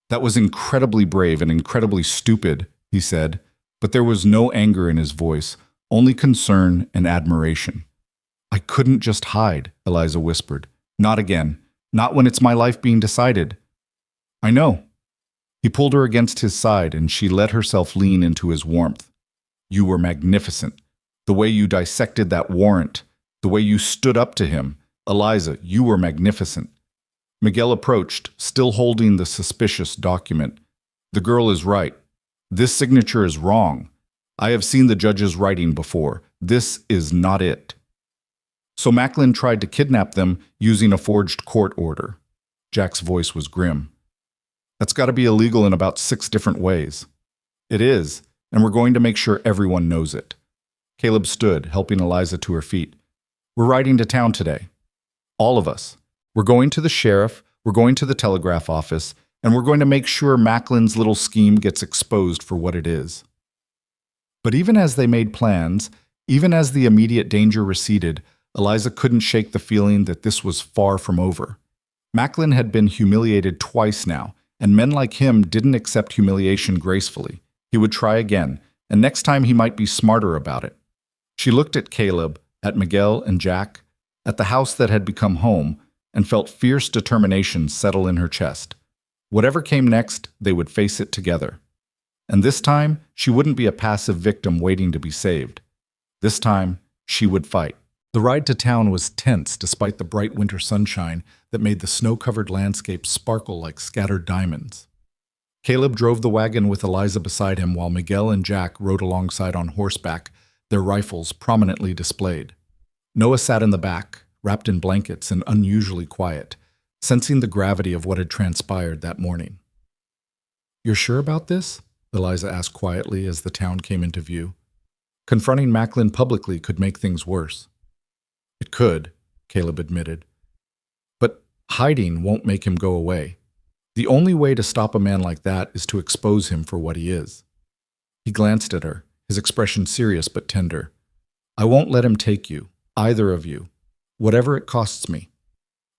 "That was incredibly brave and incredibly stupid," he said, but there was no anger in his voice, only concern and admiration. "I couldn't just hide," Eliza whispered. "Not again. Not when it's my life being decided." "I know." He pulled her against his side and she let herself lean into his warmth. "You were magnificent. The way you dissected that warrant, the way you stood up to him. Eliza, you were magnificent." Miguel approached, still holding the suspicious document. "The girl is right. This signature is wrong. I have seen the judge's writing before. This is not it." "So Macklin tried to kidnap them using a forged court order." Jack's voice was grim. That's got to be illegal in about 6 different ways. It is, and we're going to make sure everyone knows it. Caleb stood, helping Eliza to her feet. We're riding to town today. All of us. We're going to the sheriff, we're going to the telegraph office, and we're going to make sure Macklin's little scheme gets exposed for what it is. But even as they made plans, even as the immediate danger receded, Eliza couldn't shake the feeling that this was far from over. Macklin had been humiliated twice now, and men like him didn't accept humiliation gracefully. He would try again, and next time he might be smarter about it. She looked at Caleb, at Miguel and Jack, at the house that had become home, and felt fierce determination settle in her chest. Whatever came next, they would face it together. And this time, she wouldn't be a passive victim waiting to be saved. This time, she would fight. The ride to town was tense despite the bright winter sunshine that made the snow-covered landscape sparkle like scattered diamonds. Caleb drove the wagon with Eliza beside him while Miguel and Jack rode alongside on horseback, their rifles prominently displayed. Noah sat in the back, wrapped in blankets and unusually quiet, sensing the gravity of what had transpired that morning. "You're sure about this?" Eliza asked quietly as the town came into view. Confronting Macklin publicly could make things worse. "It could," Caleb admitted. "But hiding won't make him go away. The only way to stop a man like that is to expose him for what he is." He glanced at her, his expression serious but tender. "I won't let him take you, either of you, whatever it costs me."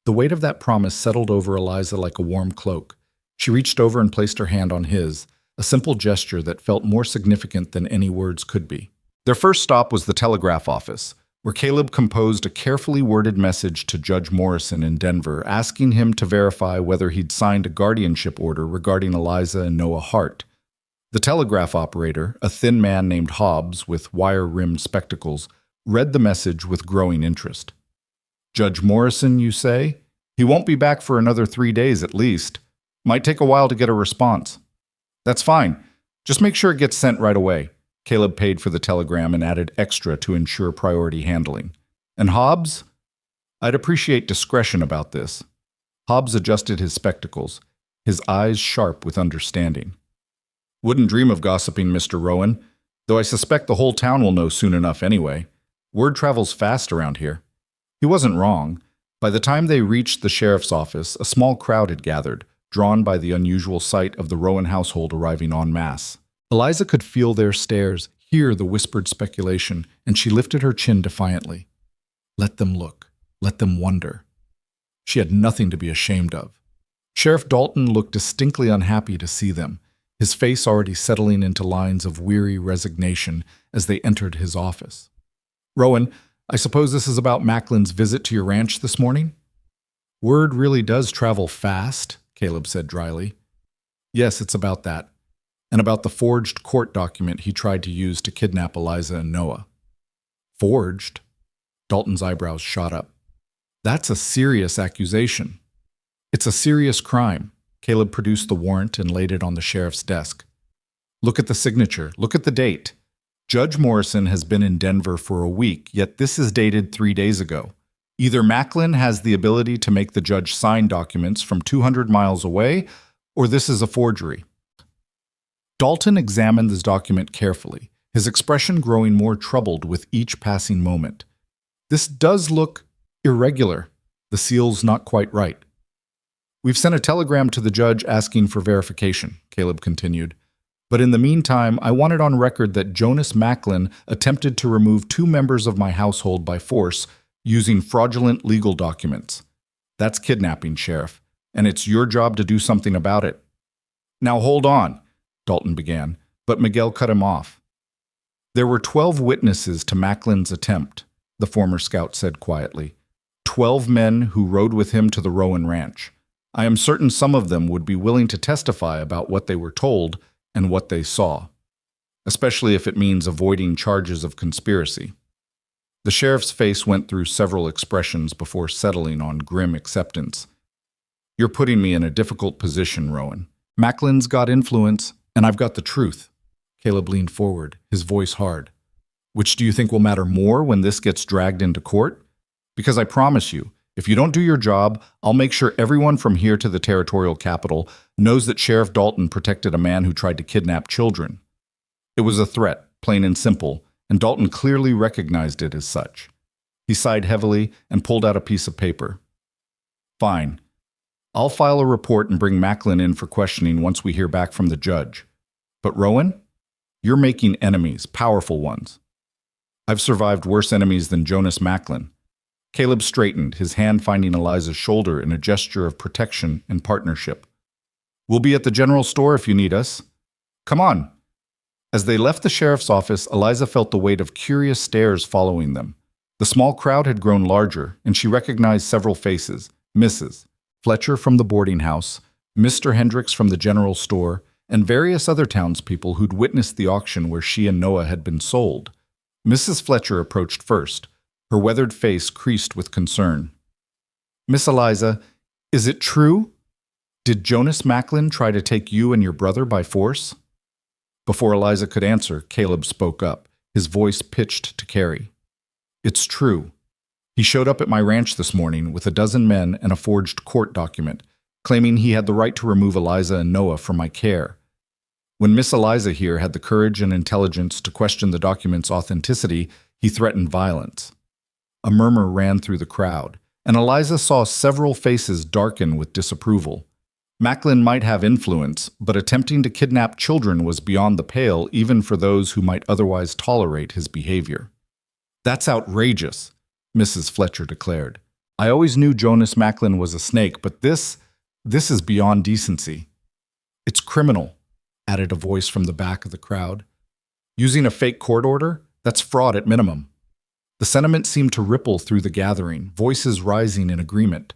The weight of that promise settled over Eliza like a warm cloak. She reached over and placed her hand on his, a simple gesture that felt more significant than any words could be. Their first stop was the telegraph office, where Caleb composed a carefully worded message to Judge Morrison in Denver, asking him to verify whether he'd signed a guardianship order regarding Eliza and Noah Hart. The telegraph operator, a thin man named Hobbs with wire-rimmed spectacles, read the message with growing interest. "Judge Morrison, you say? He won't be back for another 3 days at least. Might take a while to get a response." "That's fine. Just make sure it gets sent right away." Caleb paid for the telegram and added extra to ensure priority handling. "And Hobbs? I'd appreciate discretion about this." Hobbs adjusted his spectacles, his eyes sharp with understanding. "Wouldn't dream of gossiping, Mr. Rowan, though I suspect the whole town will know soon enough anyway. Word travels fast around here." He wasn't wrong. By the time they reached the sheriff's office, a small crowd had gathered, drawn by the unusual sight of the Rowan household arriving en masse. Eliza could feel their stares, hear the whispered speculation, and she lifted her chin defiantly. Let them look. Let them wonder. She had nothing to be ashamed of. Sheriff Dalton looked distinctly unhappy to see them, his face already settling into lines of weary resignation as they entered his office. "Rowan, I suppose this is about Macklin's visit to your ranch this morning?" "Word really does travel fast," Caleb said dryly. "Yes, it's about that. And about the forged court document he tried to use to kidnap Eliza and Noah." "Forged?" Dalton's eyebrows shot up. "That's a serious accusation." "It's a serious crime." Caleb produced the warrant and laid it on the sheriff's desk. "Look at the signature. Look at the date. Judge Morrison has been in Denver for a week, yet this is dated 3 days ago. Either Macklin has the ability to make the judge sign documents from 200 miles away, or this is a forgery." Dalton examined this document carefully, his expression growing more troubled with each passing moment. "This does look irregular. The seal's not quite right." "We've sent a telegram to the judge asking for verification," Caleb continued. "But in the meantime, I want it on record that Jonas Macklin attempted to remove 2 members of my household by force using fraudulent legal documents. That's kidnapping, Sheriff, and it's your job to do something about it." "Now hold on," Dalton began, but Miguel cut him off. "There were 12 witnesses to Macklin's attempt," the former scout said quietly. 12 men who rode with him to the Rowan Ranch. I am certain some of them would be willing to testify about what they were told and what they saw, especially if it means avoiding charges of conspiracy. The sheriff's face went through several expressions before settling on grim acceptance. "You're putting me in a difficult position, Rowan. Macklin's got influence, and I've got the truth." Caleb leaned forward, his voice hard. "Which do you think will matter more when this gets dragged into court? Because I promise you, If you don't do your job, I'll make sure everyone from here to the territorial capital knows that Sheriff Dalton protected a man who tried to kidnap children. It was a threat, plain and simple, and Dalton clearly recognized it as such. He sighed heavily and pulled out a piece of paper. Fine. I'll file a report and bring Macklin in for questioning once we hear back from the judge. But Rowan, you're making enemies, powerful ones. I've survived worse enemies than Jonas Macklin. Caleb straightened, his hand finding Eliza's shoulder in a gesture of protection and partnership. We'll be at the general store if you need us. Come on. As they left the sheriff's office, Eliza felt the weight of curious stares following them. The small crowd had grown larger, and she recognized several faces. Mrs. Fletcher from the boarding house, Mr. Hendricks from the general store, and various other townspeople who'd witnessed the auction where she and Noah had been sold. Mrs. Fletcher approached first, her weathered face creased with concern. Miss Eliza, is it true? Did Jonas Macklin try to take you and your brother by force? Before Eliza could answer, Caleb spoke up, his voice pitched to Carrie. It's true. He showed up at my ranch this morning with a dozen men and a forged court document, claiming he had the right to remove Eliza and Noah from my care. When Miss Eliza here had the courage and intelligence to question the document's authenticity, he threatened violence. A murmur ran through the crowd, and Eliza saw several faces darken with disapproval. Macklin might have influence, but attempting to kidnap children was beyond the pale even for those who might otherwise tolerate his behavior. That's outrageous, Mrs. Fletcher declared. I always knew Jonas Macklin was a snake, but this is beyond decency. It's criminal, added a voice from the back of the crowd. Using a fake court order? That's fraud at minimum. The sentiment seemed to ripple through the gathering, voices rising in agreement.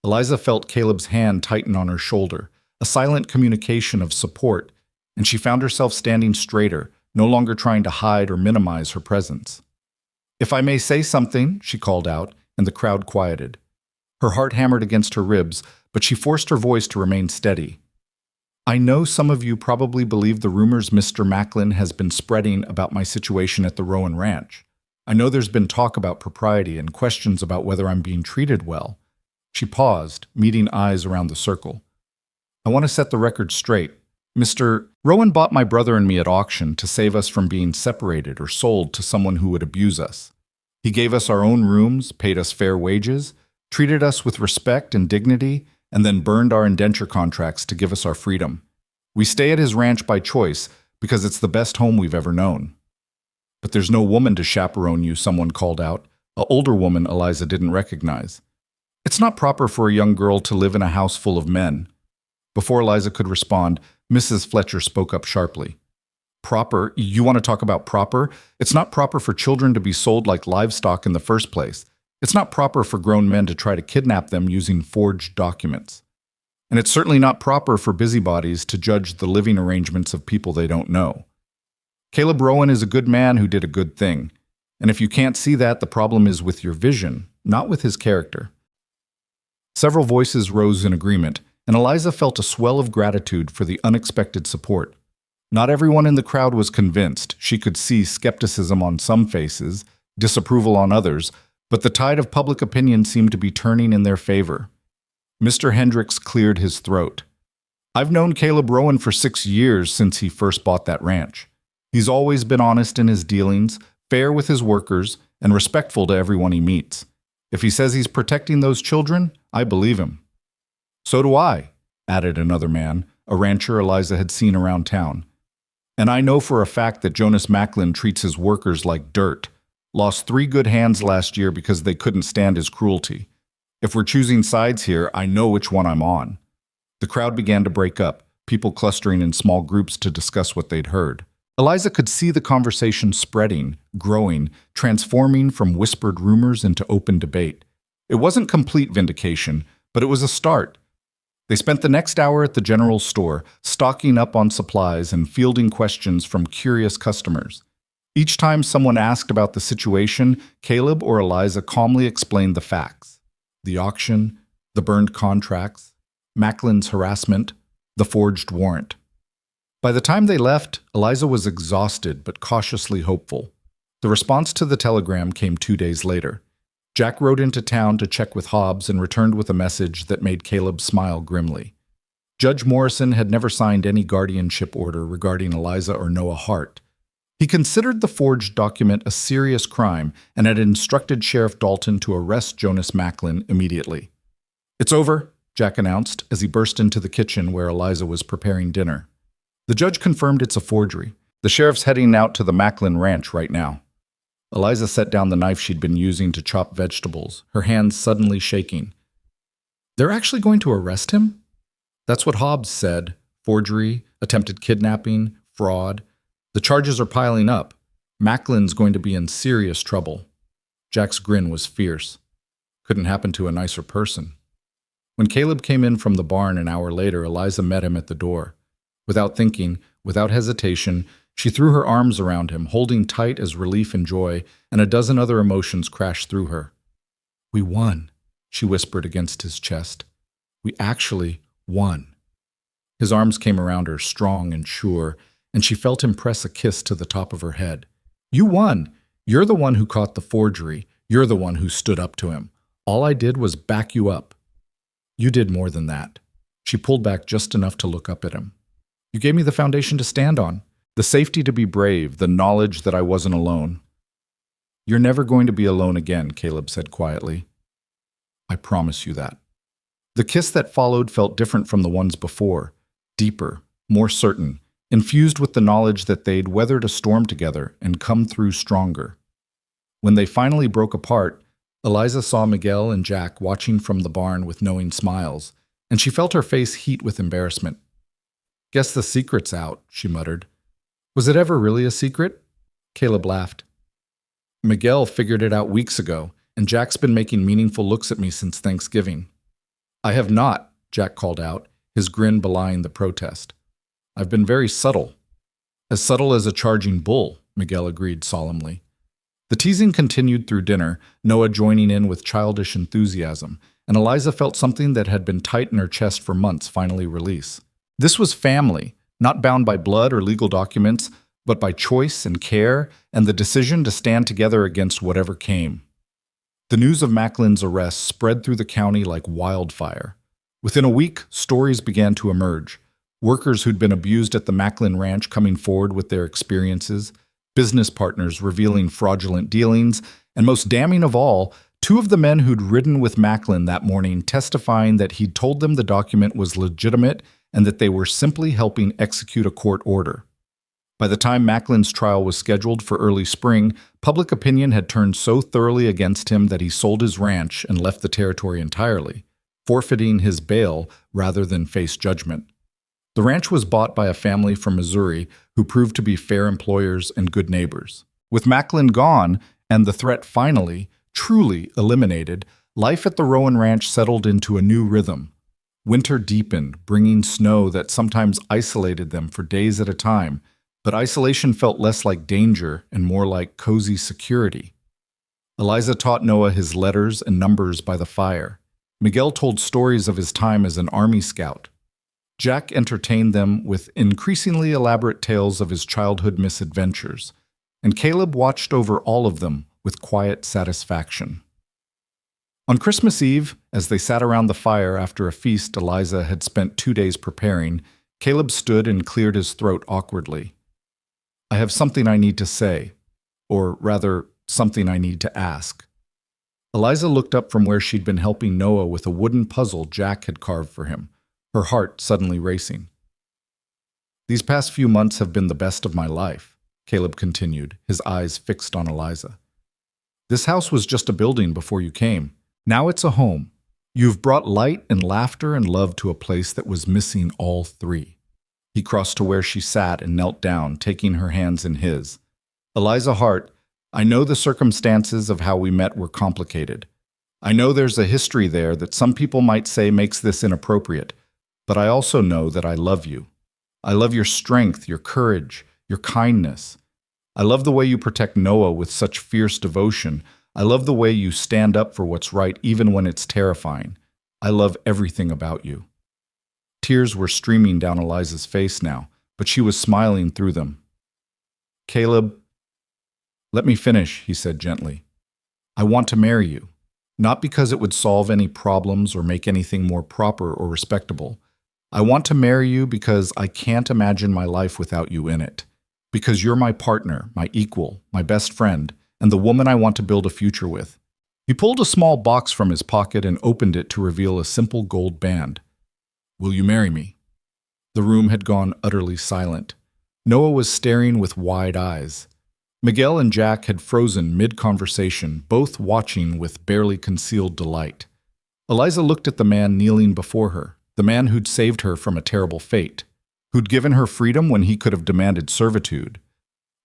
Eliza felt Caleb's hand tighten on her shoulder, a silent communication of support, and she found herself standing straighter, no longer trying to hide or minimize her presence. If I may say something, she called out, and the crowd quieted. Her heart hammered against her ribs, but she forced her voice to remain steady. I know some of you probably believe the rumors Mr. Macklin has been spreading about my situation at the Rowan Ranch. I know there's been talk about propriety and questions about whether I'm being treated well. She paused, meeting eyes around the circle. I want to set the record straight. Mr. Rowan bought my brother and me at auction to save us from being separated or sold to someone who would abuse us. He gave us our own rooms, paid us fair wages, treated us with respect and dignity, and then burned our indenture contracts to give us our freedom. We stay at his ranch by choice because it's the best home we've ever known. But there's no woman to chaperone you, someone called out, an older woman Eliza didn't recognize. It's not proper for a young girl to live in a house full of men. Before Eliza could respond, Mrs. Fletcher spoke up sharply. Proper? You want to talk about proper? It's not proper for children to be sold like livestock in the first place. It's not proper for grown men to try to kidnap them using forged documents. And it's certainly not proper for busybodies to judge the living arrangements of people they don't know. Caleb Rowan is a good man who did a good thing. And if you can't see that, the problem is with your vision, not with his character. Several voices rose in agreement, and Eliza felt a swell of gratitude for the unexpected support. Not everyone in the crowd was convinced. She could see skepticism on some faces, disapproval on others, but the tide of public opinion seemed to be turning in their favor. Mr. Hendricks cleared his throat. I've known Caleb Rowan for 6 years since he first bought that ranch. He's always been honest in his dealings, fair with his workers, and respectful to everyone he meets. If he says he's protecting those children, I believe him. So do I, added another man, a rancher Eliza had seen around town. And I know for a fact that Jonas Macklin treats his workers like dirt. Lost 3 good hands last year because they couldn't stand his cruelty. If we're choosing sides here, I know which one I'm on. The crowd began to break up, people clustering in small groups to discuss what they'd heard. Eliza could see the conversation spreading, growing, transforming from whispered rumors into open debate. It wasn't complete vindication, but it was a start. They spent the next hour at the general store, stocking up on supplies and fielding questions from curious customers. Each time someone asked about the situation, Caleb or Eliza calmly explained the facts. The auction, the burned contracts, Macklin's harassment, the forged warrant. By the time they left, Eliza was exhausted but cautiously hopeful. The response to the telegram came 2 days later. Jack rode into town to check with Hobbs and returned with a message that made Caleb smile grimly. Judge Morrison had never signed any guardianship order regarding Eliza or Noah Hart. He considered the forged document a serious crime and had instructed Sheriff Dalton to arrest Jonas Macklin immediately. "It's over," Jack announced as he burst into the kitchen where Eliza was preparing dinner. The judge confirmed it's a forgery. The sheriff's heading out to the Macklin ranch right now. Eliza set down the knife she'd been using to chop vegetables, her hands suddenly shaking. "They're actually going to arrest him?" "That's what Hobbs said. Forgery, attempted kidnapping, fraud. The charges are piling up. Macklin's going to be in serious trouble." Jack's grin was fierce. Couldn't happen to a nicer person. When Caleb came in from the barn an hour later, Eliza met him at the door. Without thinking, without hesitation, she threw her arms around him, holding tight as relief and joy, and a dozen other emotions crashed through her. "We won," she whispered against his chest. "We actually won." His arms came around her, strong and sure, and she felt him press a kiss to the top of her head. "You won. You're the one who caught the forgery. You're the one who stood up to him. All I did was back you up." "You did more than that." She pulled back just enough to look up at him. "You gave me the foundation to stand on, the safety to be brave, the knowledge that I wasn't alone." "You're never going to be alone again," Caleb said quietly. "I promise you that." The kiss that followed felt different from the ones before, deeper, more certain, infused with the knowledge that they'd weathered a storm together and come through stronger. When they finally broke apart, Eliza saw Miguel and Jack watching from the barn with knowing smiles, and she felt her face heat with embarrassment. "Guess the secret's out," she muttered. "Was it ever really a secret?" Caleb laughed. "Miguel figured it out weeks ago, and Jack's been making meaningful looks at me since Thanksgiving." "I have not," Jack called out, his grin belying the protest. "I've been very subtle." "As subtle as a charging bull," Miguel agreed solemnly. The teasing continued through dinner, Noah joining in with childish enthusiasm, and Eliza felt something that had been tight in her chest for months finally release. This was family, not bound by blood or legal documents, but by choice and care and the decision to stand together against whatever came. The news of Macklin's arrest spread through the county like wildfire. Within a week, stories began to emerge. Workers who'd been abused at the Macklin Ranch coming forward with their experiences, business partners revealing fraudulent dealings, and most damning of all, two of the men who'd ridden with Macklin that morning testifying that he'd told them the document was legitimate and that they were simply helping execute a court order. By the time Macklin's trial was scheduled for early spring, public opinion had turned so thoroughly against him that he sold his ranch and left the territory entirely, forfeiting his bail rather than face judgment. The ranch was bought by a family from Missouri who proved to be fair employers and good neighbors. With Macklin gone and the threat finally, truly eliminated, life at the Rowan Ranch settled into a new rhythm. Winter deepened, bringing snow that sometimes isolated them for days at a time, but isolation felt less like danger and more like cozy security. Eliza taught Noah his letters and numbers by the fire. Miguel told stories of his time as an Army scout. Jack entertained them with increasingly elaborate tales of his childhood misadventures, and Caleb watched over all of them with quiet satisfaction. On Christmas Eve, as they sat around the fire after a feast Eliza had spent 2 days preparing, Caleb stood and cleared his throat awkwardly. "I have something I need to say, or rather, something I need to ask." Eliza looked up from where she'd been helping Noah with a wooden puzzle Jack had carved for him, her heart suddenly racing. "These past few months have been the best of my life," Caleb continued, his eyes fixed on Eliza. "This house was just a building before you came. Now it's a home. You've brought light and laughter and love to a place that was missing all three." He crossed to where she sat and knelt down, taking her hands in his. "Eliza Hart, I know the circumstances of how we met were complicated. I know there's a history there that some people might say makes this inappropriate, but I also know that I love you. I love your strength, your courage, your kindness. I love the way you protect Noah with such fierce devotion. I love the way you stand up for what's right even when it's terrifying. I love everything about you." Tears were streaming down Eliza's face now, but she was smiling through them. "Caleb, let me finish," he said gently. "I want to marry you. Not because it would solve any problems or make anything more proper or respectable. I want to marry you because I can't imagine my life without you in it. Because you're my partner, my equal, my best friend, and the woman I want to build a future with. He pulled a small box from his pocket and opened it to reveal a simple gold band. Will you marry me? The room had gone utterly silent. Noah was staring with wide eyes. Miguel and Jack had frozen mid-conversation, both watching with barely concealed delight. Eliza looked at the man kneeling before her, the man who'd saved her from a terrible fate, who'd given her freedom when he could have demanded servitude,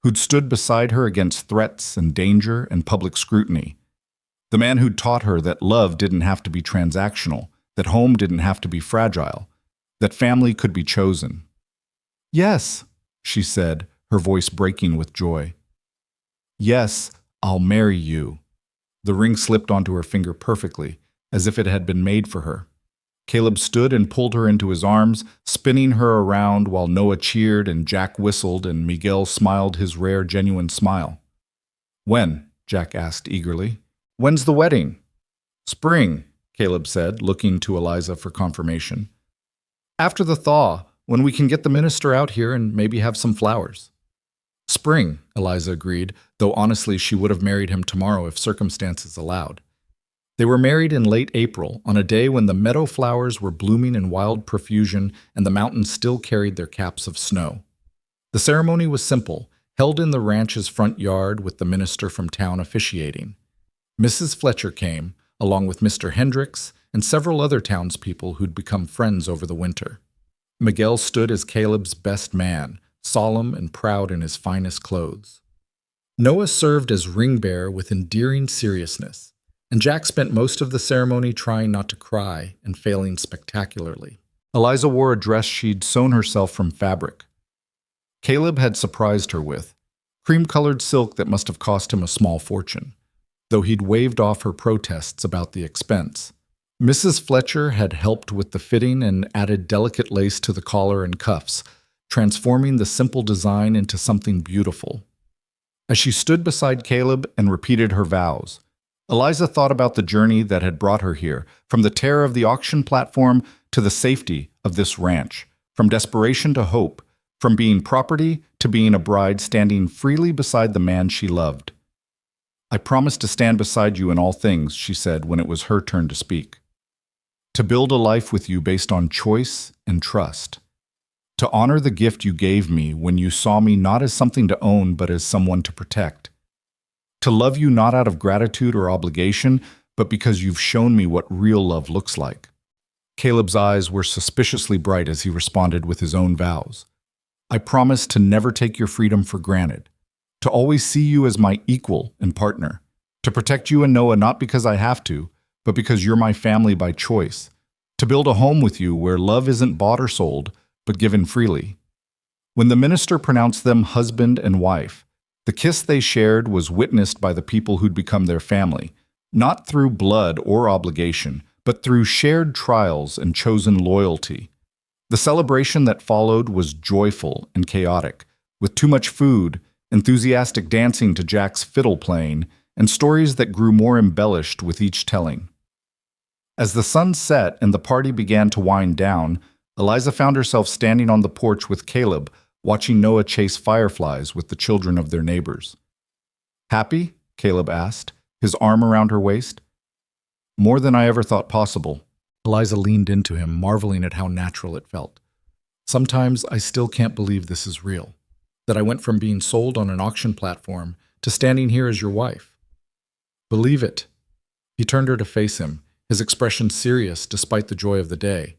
who'd stood beside her against threats and danger and public scrutiny, the man who'd taught her that love didn't have to be transactional, that home didn't have to be fragile, that family could be chosen. Yes, she said, her voice breaking with joy. Yes, I'll marry you. The ring slipped onto her finger perfectly, as if it had been made for her. Caleb stood and pulled her into his arms, spinning her around while Noah cheered and Jack whistled and Miguel smiled his rare, genuine smile. When? Jack asked eagerly. When's the wedding? Spring, Caleb said, looking to Eliza for confirmation. After the thaw, when we can get the minister out here and maybe have some flowers. Spring, Eliza agreed, though honestly she would have married him tomorrow if circumstances allowed. They were married in late April, on a day when the meadow flowers were blooming in wild profusion and the mountains still carried their caps of snow. The ceremony was simple, held in the ranch's front yard with the minister from town officiating. Mrs. Fletcher came, along with Mr. Hendricks and several other townspeople who'd become friends over the winter. Miguel stood as Caleb's best man, solemn and proud in his finest clothes. Noah served as ring-bearer with endearing seriousness, and Jack spent most of the ceremony trying not to cry and failing spectacularly. Eliza wore a dress she'd sewn herself from fabric. Caleb had surprised her with cream-colored silk that must have cost him a small fortune, though he'd waved off her protests about the expense. Mrs. Fletcher had helped with the fitting and added delicate lace to the collar and cuffs, transforming the simple design into something beautiful. As she stood beside Caleb and repeated her vows, Eliza thought about the journey that had brought her here, from the terror of the auction platform to the safety of this ranch, from desperation to hope, from being property to being a bride standing freely beside the man she loved. I promise to stand beside you in all things, she said when it was her turn to speak. To build a life with you based on choice and trust. To honor the gift you gave me when you saw me not as something to own but as someone to protect. To love you not out of gratitude or obligation, but because you've shown me what real love looks like. Caleb's eyes were suspiciously bright as he responded with his own vows. I promise to never take your freedom for granted, to always see you as my equal and partner, to protect you and Noah not because I have to, but because you're my family by choice, to build a home with you where love isn't bought or sold, but given freely. When the minister pronounced them husband and wife, the kiss they shared was witnessed by the people who'd become their family, not through blood or obligation, but through shared trials and chosen loyalty. The celebration that followed was joyful and chaotic, with too much food, enthusiastic dancing to Jack's fiddle playing, and stories that grew more embellished with each telling. As the sun set and the party began to wind down, Eliza found herself standing on the porch with Caleb, watching Noah chase fireflies with the children of their neighbors. Happy? Caleb asked, his arm around her waist. More than I ever thought possible. Eliza leaned into him, marveling at how natural it felt. Sometimes I still can't believe this is real, that I went from being sold on an auction platform to standing here as your wife. Believe it. He turned her to face him, his expression serious despite the joy of the day.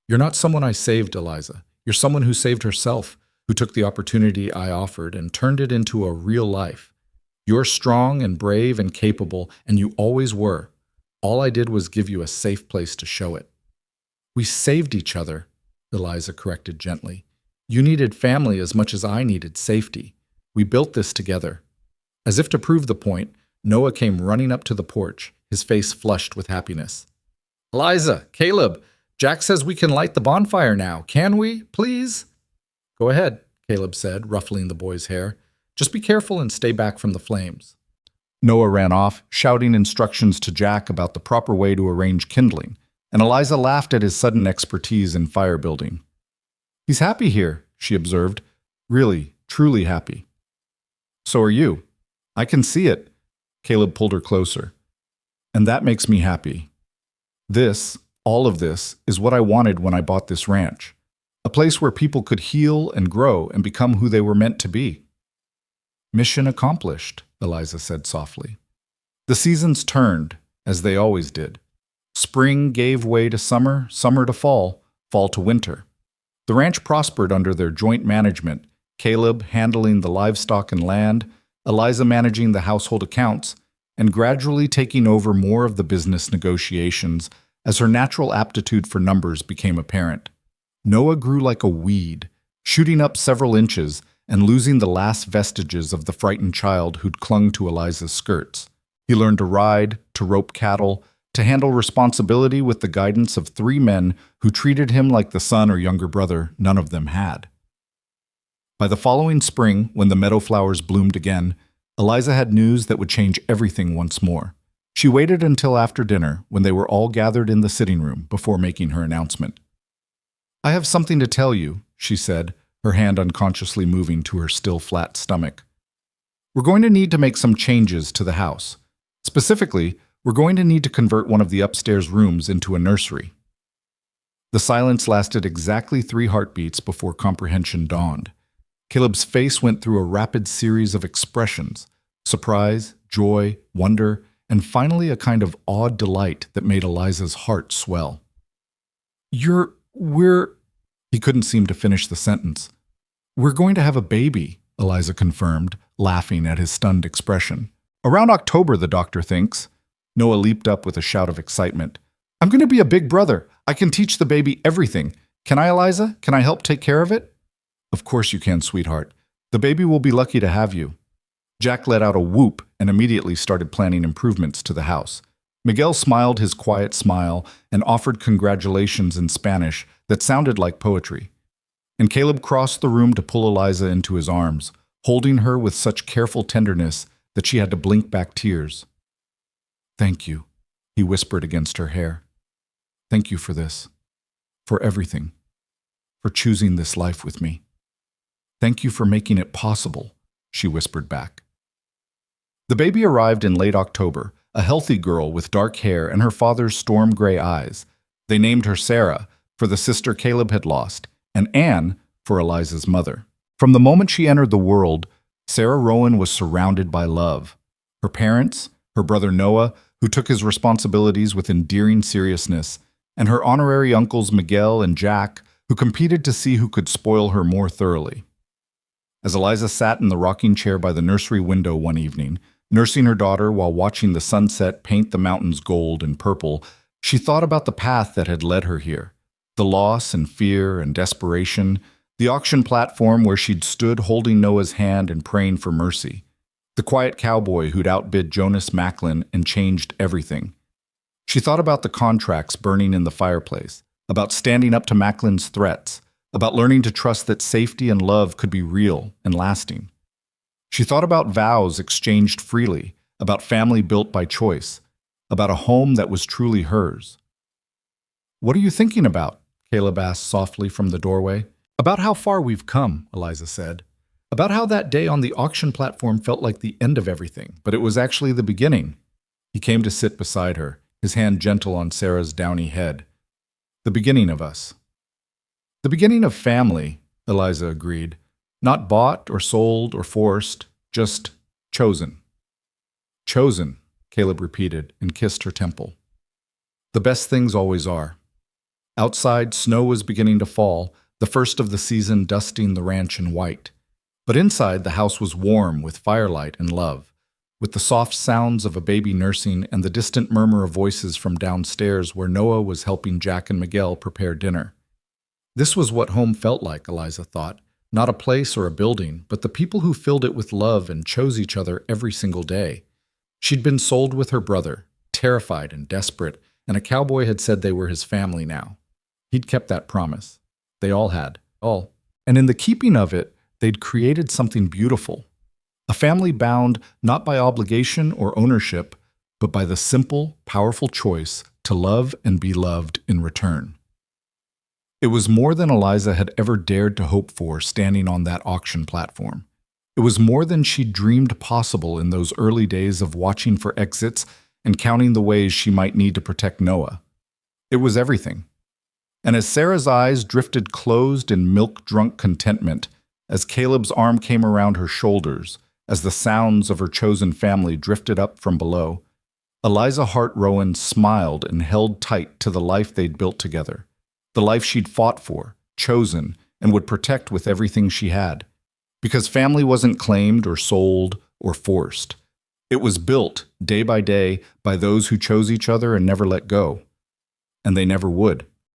You're not someone I saved, Eliza. You're someone who saved herself, who took the opportunity I offered and turned it into a real life. You're strong and brave and capable, and you always were. All I did was give you a safe place to show it. We saved each other, Eliza corrected gently. You needed family as much as I needed safety. We built this together. As if to prove the point, Noah came running up to the porch, his face flushed with happiness. Eliza, Caleb, Jack says we can light the bonfire now. Can we, please? Go ahead, Caleb said, ruffling the boy's hair. Just be careful and stay back from the flames. Noah ran off, shouting instructions to Jack about the proper way to arrange kindling, and Eliza laughed at his sudden expertise in fire building. "He's happy here," she observed. "Really, truly happy." "So are you. I can see it." Caleb pulled her closer. "And that makes me happy. This, all of this, is what I wanted when I bought this ranch. A place where people could heal and grow and become who they were meant to be." "Mission accomplished," Eliza said softly. The seasons turned, as they always did. Spring gave way to summer, summer to fall, fall to winter. The ranch prospered under their joint management, Caleb handling the livestock and land, Eliza managing the household accounts, and gradually taking over more of the business negotiations as her natural aptitude for numbers became apparent. Noah grew like a weed, shooting up several inches and losing the last vestiges of the frightened child who'd clung to Eliza's skirts. He learned to ride, to rope cattle, to handle responsibility with the guidance of 3 men who treated him like the son or younger brother none of them had. By the following spring, when the meadow flowers bloomed again, Eliza had news that would change everything once more. She waited until after dinner, when they were all gathered in the sitting room, before making her announcement. "I have something to tell you," she said, her hand unconsciously moving to her still flat stomach. "We're going to need to make some changes to the house. Specifically, we're going to need to convert one of the upstairs rooms into a nursery." The silence lasted exactly 3 heartbeats before comprehension dawned. Caleb's face went through a rapid series of expressions: surprise, joy, wonder, and finally a kind of awed delight that made Eliza's heart swell. We're... He couldn't seem to finish the sentence. "We're going to have a baby," Eliza confirmed, laughing at his stunned expression. "Around October, the doctor thinks." Noah leaped up with a shout of excitement. "I'm going to be a big brother. I can teach the baby everything. Can I, Eliza? Can I help take care of it?" "Of course you can, sweetheart. The baby will be lucky to have you." Jack let out a whoop and immediately started planning improvements to the house. Miguel smiled his quiet smile and offered congratulations in Spanish that sounded like poetry. And Caleb crossed the room to pull Eliza into his arms, holding her with such careful tenderness that she had to blink back tears. "Thank you," he whispered against her hair. "Thank you for this, for everything, for choosing this life with me. Thank you for making it possible," she whispered back. The baby arrived in late October, a healthy girl with dark hair and her father's storm gray eyes. They named her Sarah, for the sister Caleb had lost, and Anne, for Eliza's mother. From the moment she entered the world, Sarah Rowan was surrounded by love. Her parents, her brother Noah, who took his responsibilities with endearing seriousness, and her honorary uncles Miguel and Jack, who competed to see who could spoil her more thoroughly. As Eliza sat in the rocking chair by the nursery window one evening, nursing her daughter while watching the sunset paint the mountains gold and purple, she thought about the path that had led her here. The loss and fear and desperation, the auction platform where she'd stood holding Noah's hand and praying for mercy, the quiet cowboy who'd outbid Jonas Macklin and changed everything. She thought about the contracts burning in the fireplace, about standing up to Macklin's threats, about learning to trust that safety and love could be real and lasting. She thought about vows exchanged freely, about family built by choice, about a home that was truly hers. "What are you thinking about?" Caleb asked softly from the doorway. "About how far we've come," Eliza said. "About how that day on the auction platform felt like the end of everything, but it was actually the beginning." He came to sit beside her, his hand gentle on Sarah's downy head. "The beginning of us." "The beginning of family," Eliza agreed. "Not bought or sold or forced, just chosen." "Chosen," Caleb repeated and kissed her temple. "The best things always are." Outside, snow was beginning to fall, the first of the season dusting the ranch in white. But inside, the house was warm with firelight and love, with the soft sounds of a baby nursing and the distant murmur of voices from downstairs where Noah was helping Jack and Miguel prepare dinner. This was what home felt like, Eliza thought. Not a place or a building, but the people who filled it with love and chose each other every single day. She'd been sold with her brother, terrified and desperate, and a cowboy had said they were his family now. He'd kept that promise. They all had. All. And in the keeping of it, they'd created something beautiful. A family bound not by obligation or ownership, but by the simple, powerful choice to love and be loved in return. It was more than Eliza had ever dared to hope for standing on that auction platform. It was more than she dreamed possible in those early days of watching for exits and counting the ways she might need to protect Noah. It was everything. And as Sarah's eyes drifted closed in milk-drunk contentment, as Caleb's arm came around her shoulders, as the sounds of her chosen family drifted up from below, Eliza Hart Rowan smiled and held tight to the life they'd built together, the life she'd fought for, chosen, and would protect with everything she had. Because family wasn't claimed or sold or forced. It was built, day by day, by those who chose each other and never let go. And they never would.